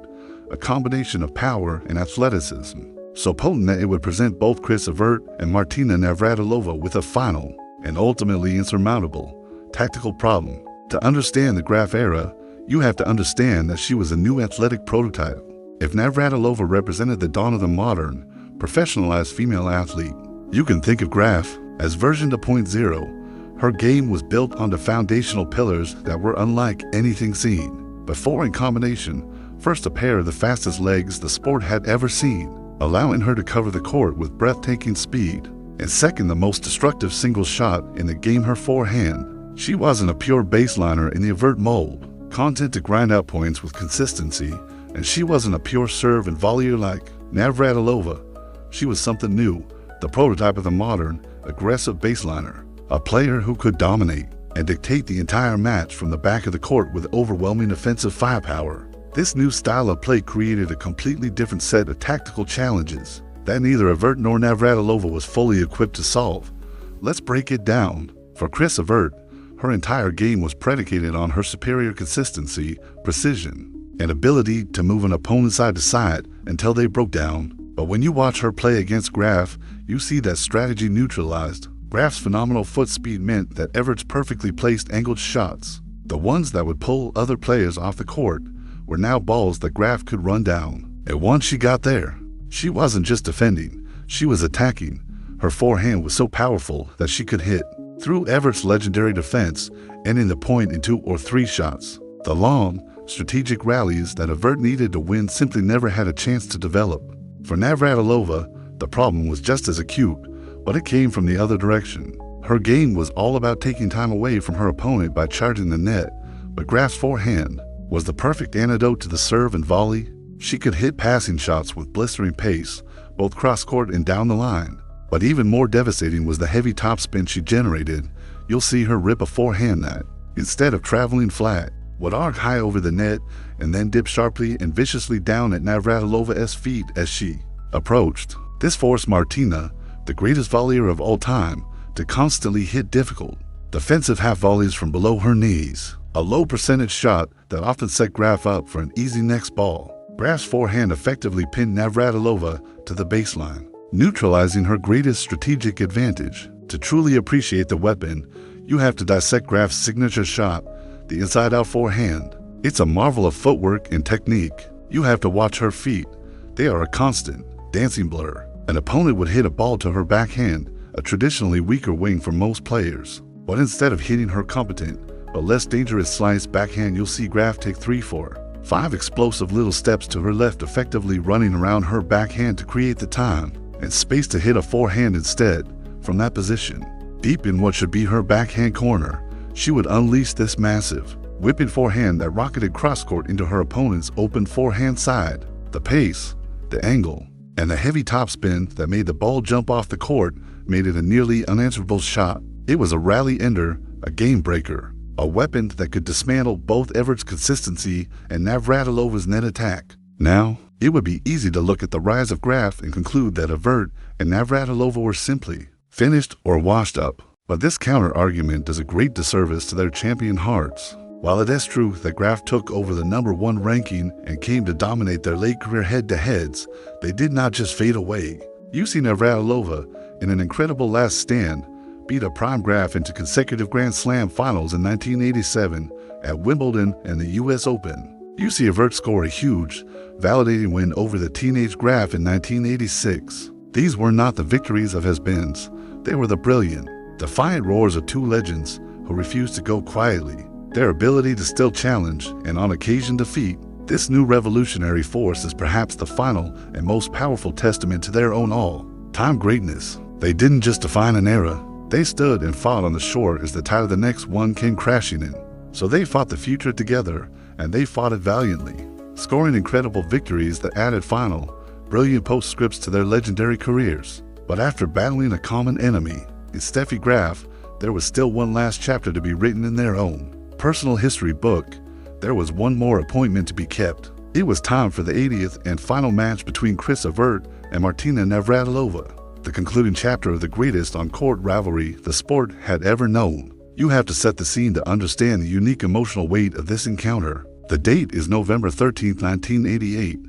a combination of power and athleticism, so potent that it would present both Chris Evert and Martina Navratilova with a final, and ultimately insurmountable, tactical problem. To understand the Graf era, you have to understand that she was a new athletic prototype. If Navratilova represented the dawn of the modern, professionalized female athlete, you can think of Graf as version 2.0. Her game was built on the foundational pillars that were unlike anything seen before in combination. First, a pair of the fastest legs the sport had ever seen, allowing her to cover the court with breathtaking speed. And second, the most destructive single shot in the game, her forehand. She wasn't a pure baseliner in the Evert mold, content to grind out points with consistency, and she wasn't a pure serve and volleyer like Navratilova. She was something new, the prototype of the modern, aggressive baseliner, a player who could dominate and dictate the entire match from the back of the court with overwhelming offensive firepower. This new style of play created a completely different set of tactical challenges that neither Evert nor Navratilova was fully equipped to solve. Let's break it down. For Chris Evert, her entire game was predicated on her superior consistency, precision, and ability to move an opponent side to side until they broke down. But when you watch her play against Graf, you see that strategy neutralized. Graf's phenomenal foot speed meant that Evert's perfectly placed angled shots, the ones that would pull other players off the court, were now balls that Graf could run down. And once she got there, she wasn't just defending, she was attacking. Her forehand was so powerful that she could hit through Evert's legendary defense, ending the point in 2 or 3 shots. The long, strategic rallies that Evert needed to win simply never had a chance to develop. For Navratilova, the problem was just as acute, but it came from the other direction. Her game was all about taking time away from her opponent by charging the net, but Graf's forehand was the perfect antidote to the serve and volley. She could hit passing shots with blistering pace, both cross-court and down the line. But even more devastating was the heavy topspin she generated. You'll see her rip a forehand that, instead of traveling flat, would arc high over the net and then dip sharply and viciously down at Navratilova's feet as she approached. This forced Martina, the greatest volleyer of all time, to constantly hit difficult, defensive half volleys from below her knees, a low percentage shot that often set Graf up for an easy next ball. Graf's forehand effectively pinned Navratilova to the baseline, neutralizing her greatest strategic advantage. To truly appreciate the weapon, you have to dissect Graf's signature shot, the inside-out forehand. It's a marvel of footwork and technique. You have to watch her feet. They are a constant, dancing blur. An opponent would hit a ball to her backhand, a traditionally weaker wing for most players. But instead of hitting her competent, but less dangerous slice backhand, you'll see Graf take 3, 4, 5 explosive little steps to her left, effectively running around her backhand to create the time and space to hit a forehand instead. From that position, deep in what should be her backhand corner, she would unleash this massive, whipping forehand that rocketed cross-court into her opponent's open forehand side. The pace, the angle, and the heavy topspin that made the ball jump off the court made it a nearly unanswerable shot. It was a rally ender, a game breaker, a weapon that could dismantle both Evert's consistency and Navratilova's net attack. Now, it would be easy to look at the rise of Graf and conclude that Evert and Navratilova were simply finished or washed up. But this counter-argument does a great disservice to their champion hearts. While it is true that Graf took over the #1 ranking and came to dominate their late career head-to-heads, they did not just fade away. You see Navratilova, in an incredible last stand, beat a prime Graf into consecutive Grand Slam finals in 1987 at Wimbledon and the US Open. You see Evert score a huge, validating win over the teenage Graf in 1986. These were not the victories of has-beens. They were the brilliant, defiant roars of two legends who refused to go quietly. Their ability to still challenge and on occasion defeat, this new revolutionary force is perhaps the final and most powerful testament to their own all-time greatness. They didn't just define an era, they stood and fought on the shore as the tide of the next one came crashing in. So they fought the future together, and they fought it valiantly, scoring incredible victories that added final, brilliant postscripts to their legendary careers. But after battling a common enemy, in Steffi Graf, there was still one last chapter to be written in their own personal history book. There was one more appointment to be kept. It was time for the 80th and final match between Chris Evert and Martina Navratilova, the concluding chapter of the greatest on-court rivalry the sport had ever known. You have to set the scene to understand the unique emotional weight of this encounter. The date is November 13, 1988.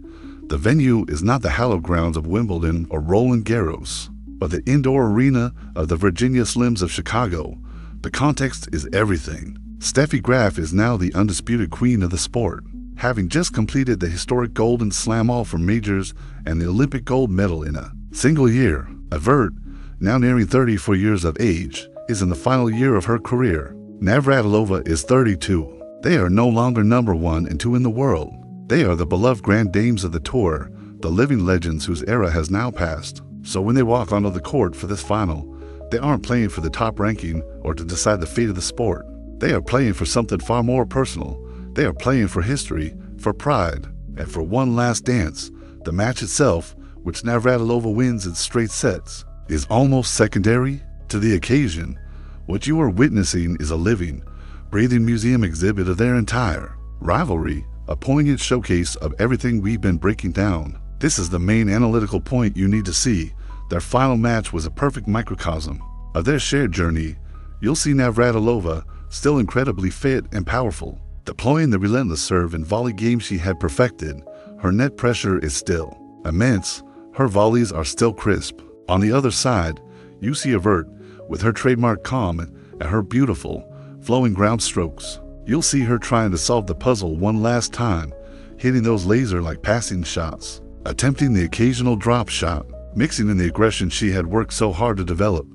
The venue is not the hallowed grounds of Wimbledon or Roland Garros, but the indoor arena of the Virginia Slims of Chicago. The context is everything. Steffi Graf is now the undisputed queen of the sport, having just completed the historic Golden Slam all for majors and the Olympic gold medal in a single year. Evert, now nearing 34 years of age, is in the final year of her career. Navratilova is 32. They are no longer #1 and 2 in the world. They are the beloved grand dames of the tour, the living legends whose era has now passed. So when they walk onto the court for this final, they aren't playing for the top ranking or to decide the fate of the sport. They are playing for something far more personal. They are playing for history, for pride, and for one last dance. The match itself, which Navratilova wins in straight sets, is almost secondary to the occasion. What you are witnessing is a living, breathing museum exhibit of their entire rivalry, a poignant showcase of everything we've been breaking down. This is the main analytical point you need to see. Their final match was a perfect microcosm of their shared journey. You'll see Navratilova, still incredibly fit and powerful, deploying the relentless serve and volley game she had perfected. Her net pressure is still immense. Her volleys are still crisp. On the other side, you see Evert with her trademark calm and her beautiful, flowing ground strokes. You'll see her trying to solve the puzzle one last time, hitting those laser-like passing shots, attempting the occasional drop shot, mixing in the aggression she had worked so hard to develop.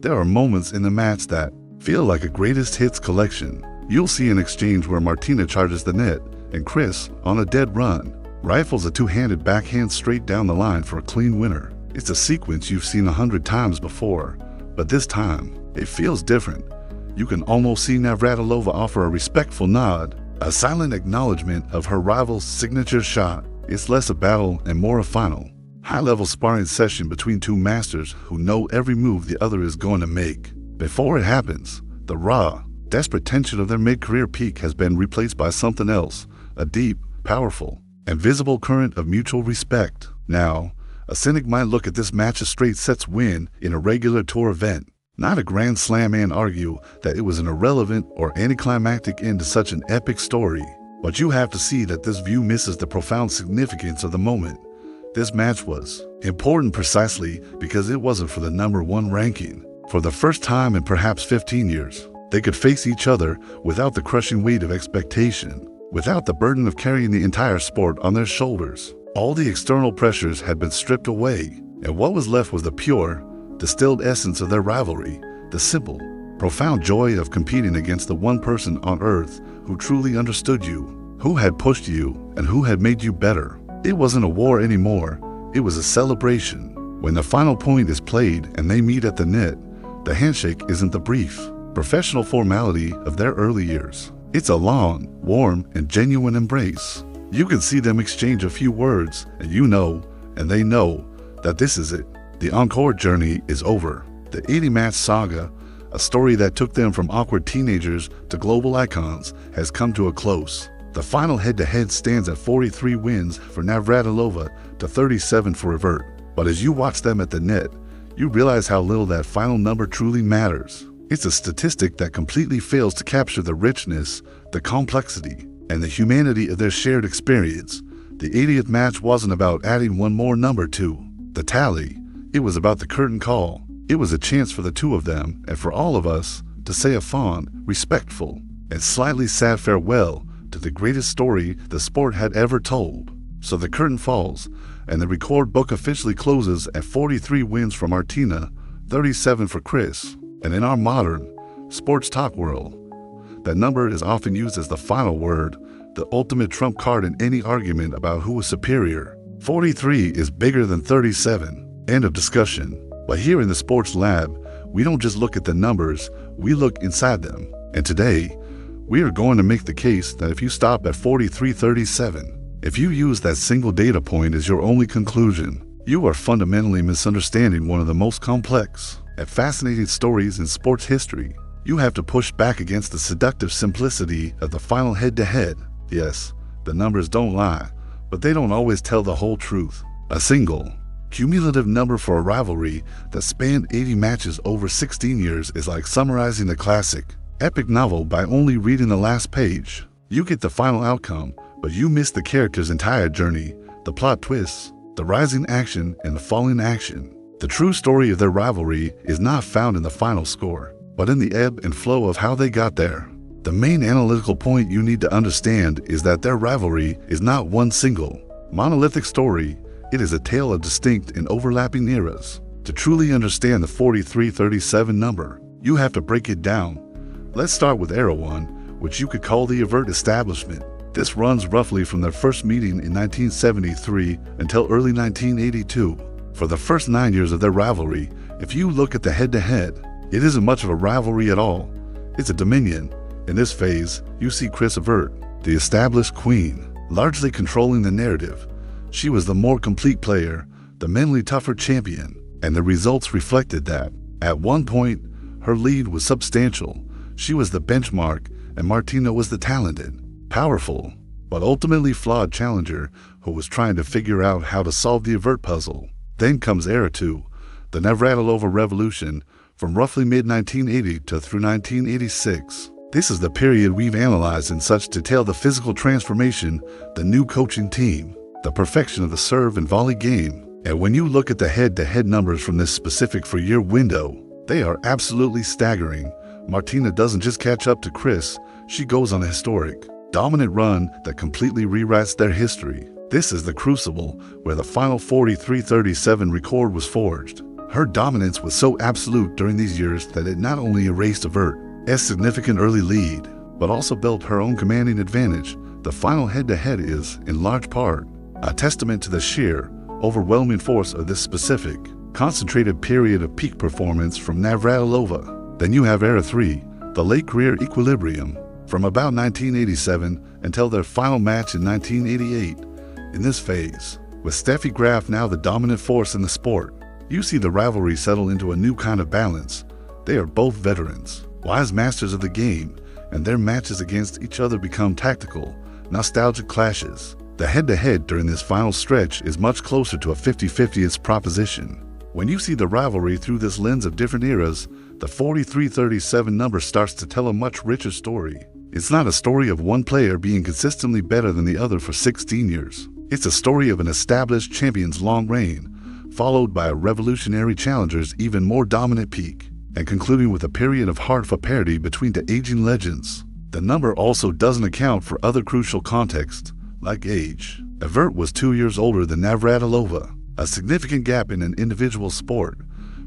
There are moments in the match that feel like a greatest hits collection. You'll see an exchange where Martina charges the net and Chris, on a dead run, rifles a two-handed backhand straight down the line for a clean winner. It's a sequence you've seen 100 times before, but this time, it feels different. You can almost see Navratilova offer a respectful nod, a silent acknowledgement of her rival's signature shot. It's less a battle and more a final. high-level sparring session between two masters who know every move the other is going to make. Before it happens, the raw, desperate tension of their mid-career peak has been replaced by something else, a deep, powerful, and visible current of mutual respect. Now, a cynic might look at this match as straight sets win in a regular tour event, not a grand slam, and argue that it was an irrelevant or anticlimactic end to such an epic story. But you have to see that this view misses the profound significance of the moment. This match was important precisely because it wasn't for the #1 ranking. For the first time in perhaps 15 years, they could face each other without the crushing weight of expectation, without the burden of carrying the entire sport on their shoulders. All the external pressures had been stripped away, and what was left was the pure, distilled essence of their rivalry, the simple, profound joy of competing against the one person on earth who truly understood you, who had pushed you, and who had made you better. It wasn't a war anymore, it was a celebration. When the final point is played and they meet at the net, the handshake isn't the brief, professional formality of their early years. It's a long, warm, and genuine embrace. You can see them exchange a few words, and you know, and they know, that this is it. The encore journey is over. The 80-match saga, a story that took them from awkward teenagers to global icons, has come to a close. The final head-to-head stands at 43 wins for Navratilova to 37 for Evert. But as you watch them at the net, you realize how little that final number truly matters. It's a statistic that completely fails to capture the richness, the complexity, and the humanity of their shared experience. The 80th match wasn't about adding one more number to the tally. It was about the curtain call. It was a chance for the two of them, and for all of us, to say a fond, respectful, and slightly sad farewell to the greatest story the sport had ever told. So the curtain falls, and the record book officially closes at 43 wins for Martina, 37 for Chris. And in our modern, sports talk world, that number is often used as the final word, the ultimate trump card in any argument about who is superior. 43 is bigger than 37. End of discussion. But here in the Sports Lab, we don't just look at the numbers, we look inside them. And today, we are going to make the case that if you stop at 43-37, if you use that single data point as your only conclusion, you are fundamentally misunderstanding one of the most complex and fascinating stories in sports history. You have to push back against the seductive simplicity of the final head-to-head. Yes, the numbers don't lie, but they don't always tell the whole truth. A single, cumulative number for a rivalry that spanned 80 matches over 16 years is like summarizing a classic, epic novel by only reading the last page. You get the final outcome, but you miss the character's entire journey, the plot twists, the rising action and the falling action. The true story of their rivalry is not found in the final score, but in the ebb and flow of how they got there. The main analytical point you need to understand is that their rivalry is not one single, monolithic story. It is a tale of distinct and overlapping eras. To truly understand the 43-37 number, you have to break it down. Let's start with Era 1, which you could call the Evert establishment. This runs roughly from their first meeting in 1973 until early 1982. For the first 9 years of their rivalry, if you look at the head-to-head, it isn't much of a rivalry at all. It's a dominion. In this phase, you see Chris Evert, the established queen, largely controlling the narrative. She was the more complete player, the mentally tougher champion, and the results reflected that. At one point, her lead was substantial. She was the benchmark, and Martina was the talented, powerful, but ultimately flawed challenger who was trying to figure out how to solve the Evert puzzle. Then comes Era 2, the Navratilova revolution, from roughly mid-1980 to through 1986. This is the period we've analyzed in such detail: the physical transformation, the new coaching team, the perfection of the serve and volley game. And when you look at the head-to-head numbers from this specific four-year window, they are absolutely staggering. Martina doesn't just catch up to Chris, she goes on a historic, dominant run that completely rewrites their history. This is the crucible where the final 43-37 record was forged. Her dominance was so absolute during these years that it not only erased Evert's significant early lead, but also built her own commanding advantage. The final head-to-head is, in large part, a testament to the sheer, overwhelming force of this specific, concentrated period of peak performance from Navratilova. Then you have Era 3, the late career equilibrium, from about 1987 until their final match in 1988. In this phase, with Steffi Graf now the dominant force in the sport. You see the rivalry settle into a new kind of balance. They are both veterans, wise masters of the game, and their matches against each other become tactical, nostalgic clashes. The head-to-head during this final stretch is much closer to a 50-50 proposition. When you see the rivalry through this lens of different eras, the 43-37 number starts to tell a much richer story. It's not a story of one player being consistently better than the other for 16 years. It's a story of an established champion's long reign, followed by a revolutionary challenger's even more dominant peak, and concluding with a period of hard-fought parity between the aging legends. The number also doesn't account for other crucial context, like age. Evert was 2 years older than Navratilova, a significant gap in an individual sport.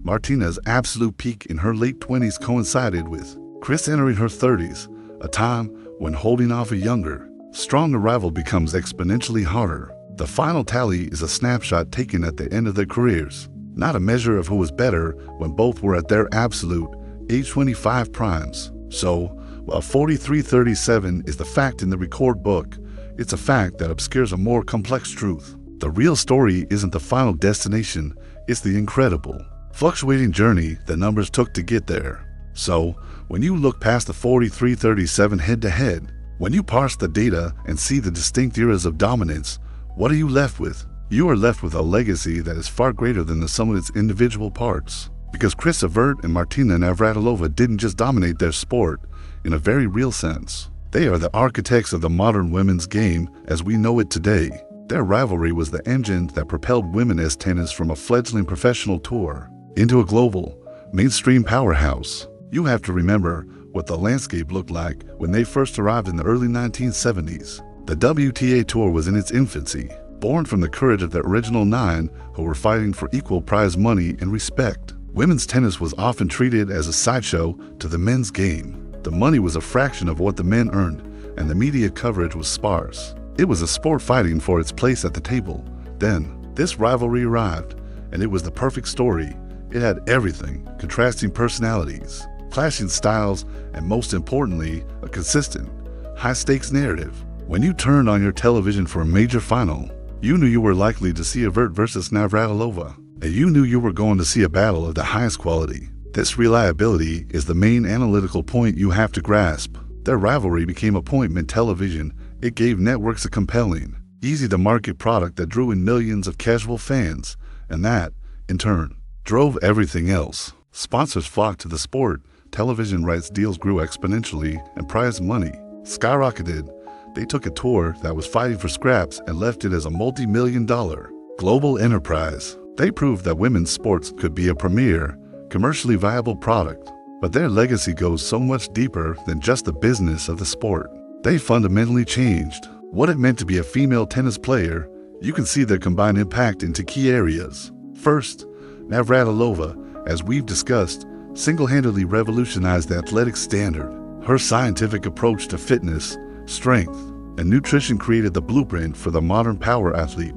Martina's absolute peak in her late 20s coincided with Chris entering her 30s, a time when holding off a younger, stronger rival becomes exponentially harder. The final tally is a snapshot taken at the end of their careers, not a measure of who was better when both were at their absolute age 25 primes. So, while 43-37 is the fact in the record book, it's a fact that obscures a more complex truth. The real story isn't the final destination, it's the incredible, fluctuating journey the numbers took to get there. So, when you look past the 43-37 head-to-head, when you parse the data and see the distinct eras of dominance, what are you left with? You are left with a legacy that is far greater than the sum of its individual parts. Because Chris Evert and Martina Navratilova didn't just dominate their sport in a very real sense. They are the architects of the modern women's game as we know it today. Their rivalry was the engine that propelled women's tennis from a fledgling professional tour into a global, mainstream powerhouse. You have to remember what the landscape looked like when they first arrived in the early 1970s. The WTA Tour was in its infancy, born from the courage of the original 9 who were fighting for equal prize money and respect. Women's tennis was often treated as a sideshow to the men's game. The money was a fraction of what the men earned, and the media coverage was sparse. It was a sport fighting for its place at the table. Then, this rivalry arrived, and it was the perfect story. It had everything: contrasting personalities, clashing styles, and most importantly, a consistent, high-stakes narrative. When you turned on your television for a major final, you knew you were likely to see Evert versus Navratilova, and you knew you were going to see a battle of the highest quality. This reliability is the main analytical point you have to grasp. Their rivalry became appointment television. It gave networks a compelling, easy-to-market product that drew in millions of casual fans, and that, in turn, drove everything else. Sponsors flocked to the sport, television rights deals grew exponentially, and prize money skyrocketed. They took a tour that was fighting for scraps and left it as a multi-million-dollar global enterprise. They proved that women's sports could be a premier, commercially viable product, but their legacy goes so much deeper than just the business of the sport. They fundamentally changed what it meant to be a female tennis player. You can see their combined impact into key areas. First, Navratilova, as we've discussed, single-handedly revolutionized the athletic standard. Her scientific approach to fitness, strength, and nutrition created the blueprint for the modern power athlete.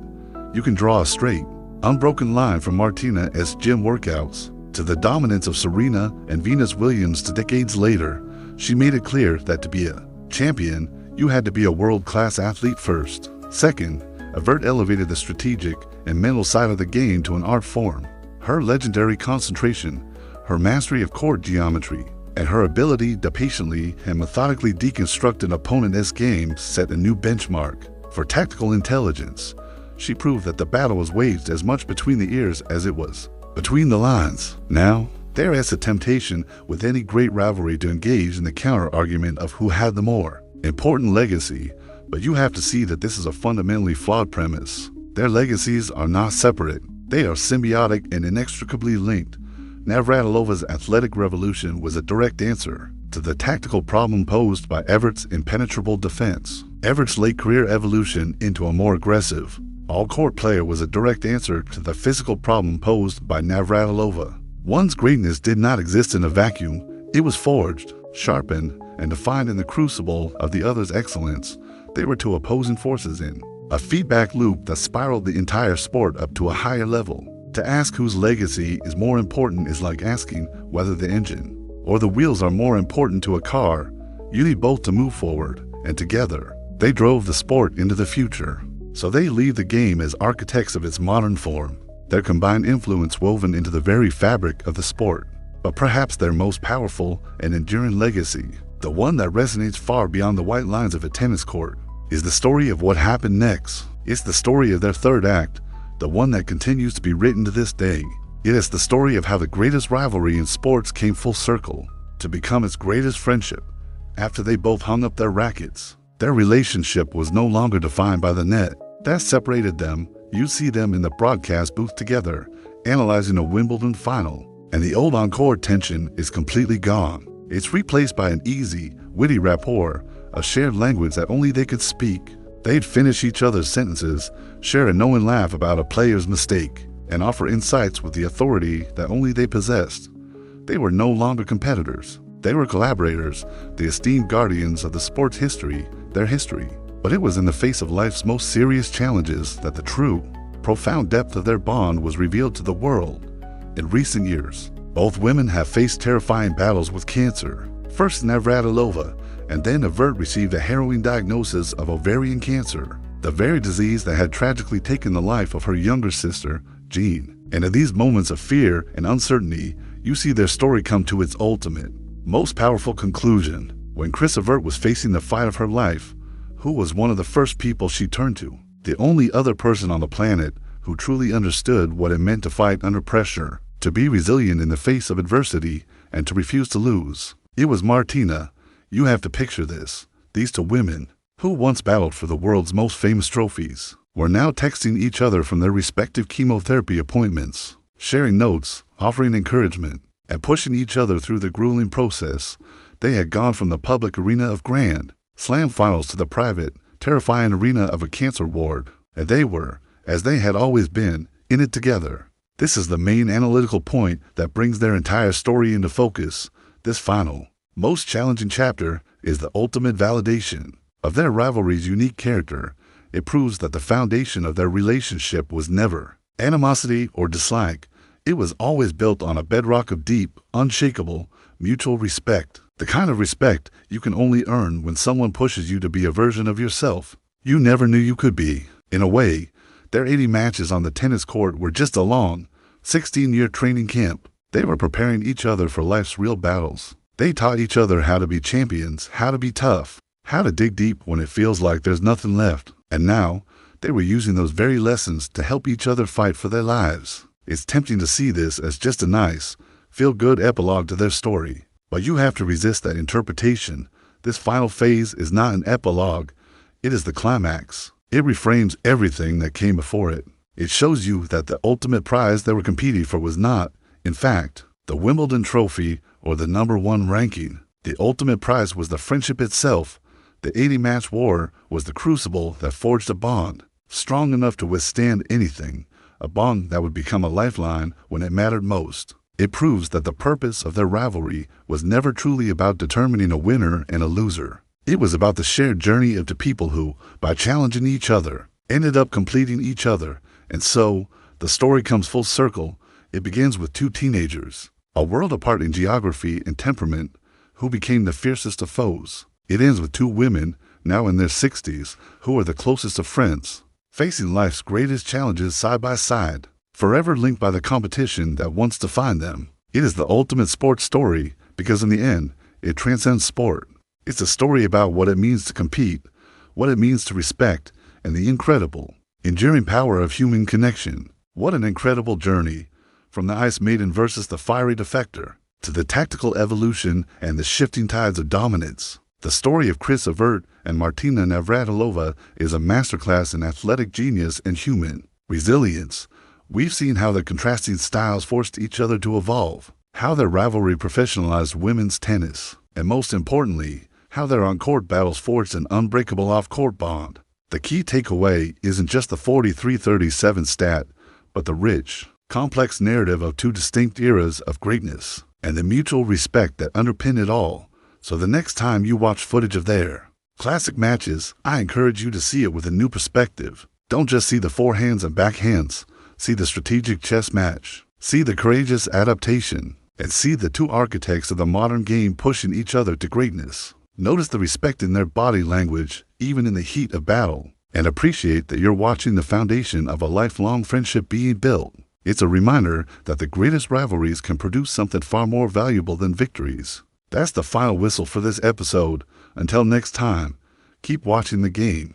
You can draw a straight, unbroken line from Martina's gym workouts to the dominance of Serena and Venus Williams to decades later. She made it clear that to be a champion, you had to be a world-class athlete first. Second, Evert elevated the strategic and mental side of the game to an art form. Her legendary concentration, her mastery of court geometry, and her ability to patiently and methodically deconstruct an opponent's game set a new benchmark. For tactical intelligence, she proved that the battle was waged as much between the ears as it was between the lines. Now, there is a temptation with any great rivalry to engage in the counter-argument of who had the more important legacy, but you have to see that this is a fundamentally flawed premise. Their legacies are not separate. They are symbiotic and inextricably linked. Navratilova's athletic revolution was a direct answer to the tactical problem posed by Evert's impenetrable defense. Evert's late career evolution into a more aggressive, all-court player was a direct answer to the physical problem posed by Navratilova. One's greatness did not exist in a vacuum. It was forged, sharpened, and defined in the crucible of the other's excellence. They were two opposing forces in a feedback loop that spiraled the entire sport up to a higher level. To ask whose legacy is more important is like asking whether the engine or the wheels are more important to a car. You need both to move forward, and together, they drove the sport into the future. so they leave the game as architects of its modern form, their combined influence woven into the very fabric of the sport. But perhaps their most powerful and enduring legacy, the one that resonates far beyond the white lines of a tennis court, is the story of what happened next. It's the story of their third act, the one that continues to be written to this day. It is the story of how the greatest rivalry in sports came full circle to become its greatest friendship. After they both hung up their rackets, their relationship was no longer defined by the net that separated them. You see them in the broadcast booth together, analyzing a Wimbledon final, and the old encore tension is completely gone. It's replaced by an easy, witty rapport, a shared language that only they could speak. They'd finish each other's sentences, share a knowing laugh about a player's mistake, and offer insights with the authority that only they possessed. They were no longer competitors. They were collaborators, the esteemed guardians of the sport's history, their history. But it was in the face of life's most serious challenges that the true, profound depth of their bond was revealed to the world. In recent years, both women have faced terrifying battles with cancer. First Navratilova, and then Evert received a harrowing diagnosis of ovarian cancer, the very disease that had tragically taken the life of her younger sister, Jean. And in these moments of fear and uncertainty, you see their story come to its ultimate, most powerful conclusion. When Evert was facing the fight of her life, who was one of the first people she turned to? The only other person on the planet who truly understood what it meant to fight under pressure, to be resilient in the face of adversity, and to refuse to lose. It was Martina. You have to picture this. These two women, who once battled for the world's most famous trophies, were now texting each other from their respective chemotherapy appointments, sharing notes, offering encouragement, and pushing each other through the grueling process. They had gone from the public arena of grand slam finals to the private, terrifying arena of a cancer ward, and they were, as they had always been, in it together. This is the main analytical point that brings their entire story into focus. This final, most challenging chapter is the ultimate validation of their rivalry's unique character. It proves that the foundation of their relationship was never animosity or dislike. It was always built on a bedrock of deep, unshakable, mutual respect. The kind of respect you can only earn when someone pushes you to be a version of yourself you never knew you could be. In a way, their 80 matches on the tennis court were just a long, 16-year training camp. They were preparing each other for life's real battles. They taught each other how to be champions, how to be tough, how to dig deep when it feels like there's nothing left. And now, they were using those very lessons to help each other fight for their lives. It's tempting to see this as just a nice, feel-good epilogue to their story. But you have to resist that interpretation. This final phase is not an epilogue. It is the climax. It reframes everything that came before it. It shows you that the ultimate prize they were competing for was not, in fact, the Wimbledon trophy or the #1 ranking. The ultimate prize was the friendship itself. The 80-match war was the crucible that forged a bond, strong enough to withstand anything, a bond that would become a lifeline when it mattered most. It proves that the purpose of their rivalry was never truly about determining a winner and a loser. It was about the shared journey of the people who, by challenging each other, ended up completing each other. And so, the story comes full circle. It begins with two teenagers, a world apart in geography and temperament, who became the fiercest of foes. It ends with two women, now in their 60s, who are the closest of friends, facing life's greatest challenges side by side, forever linked by the competition that once defined them. It is the ultimate sports story because in the end, it transcends sport. It's a story about what it means to compete, what it means to respect, and the incredible, enduring power of human connection. What an incredible journey, from the ice maiden versus the fiery defector, to the tactical evolution and the shifting tides of dominance. The story of Evert and Martina Navratilova is a masterclass in athletic genius and human resilience. We've seen how the contrasting styles forced each other to evolve, how their rivalry professionalized women's tennis, and most importantly, how their on-court battles forged an unbreakable off-court bond. The key takeaway isn't just the 43-37 stat, but the rich, complex narrative of two distinct eras of greatness, and the mutual respect that underpin it all. So the next time you watch footage of their classic matches, I encourage you to see it with a new perspective. Don't just see the forehands and backhands. See the strategic chess match. See the courageous adaptation. And see the two architects of the modern game pushing each other to greatness. Notice the respect in their body language, even in the heat of battle. and appreciate that you're watching the foundation of a lifelong friendship being built. It's a reminder that the greatest rivalries can produce something far more valuable than victories. That's the final whistle for this episode. Until next time, keep watching the game.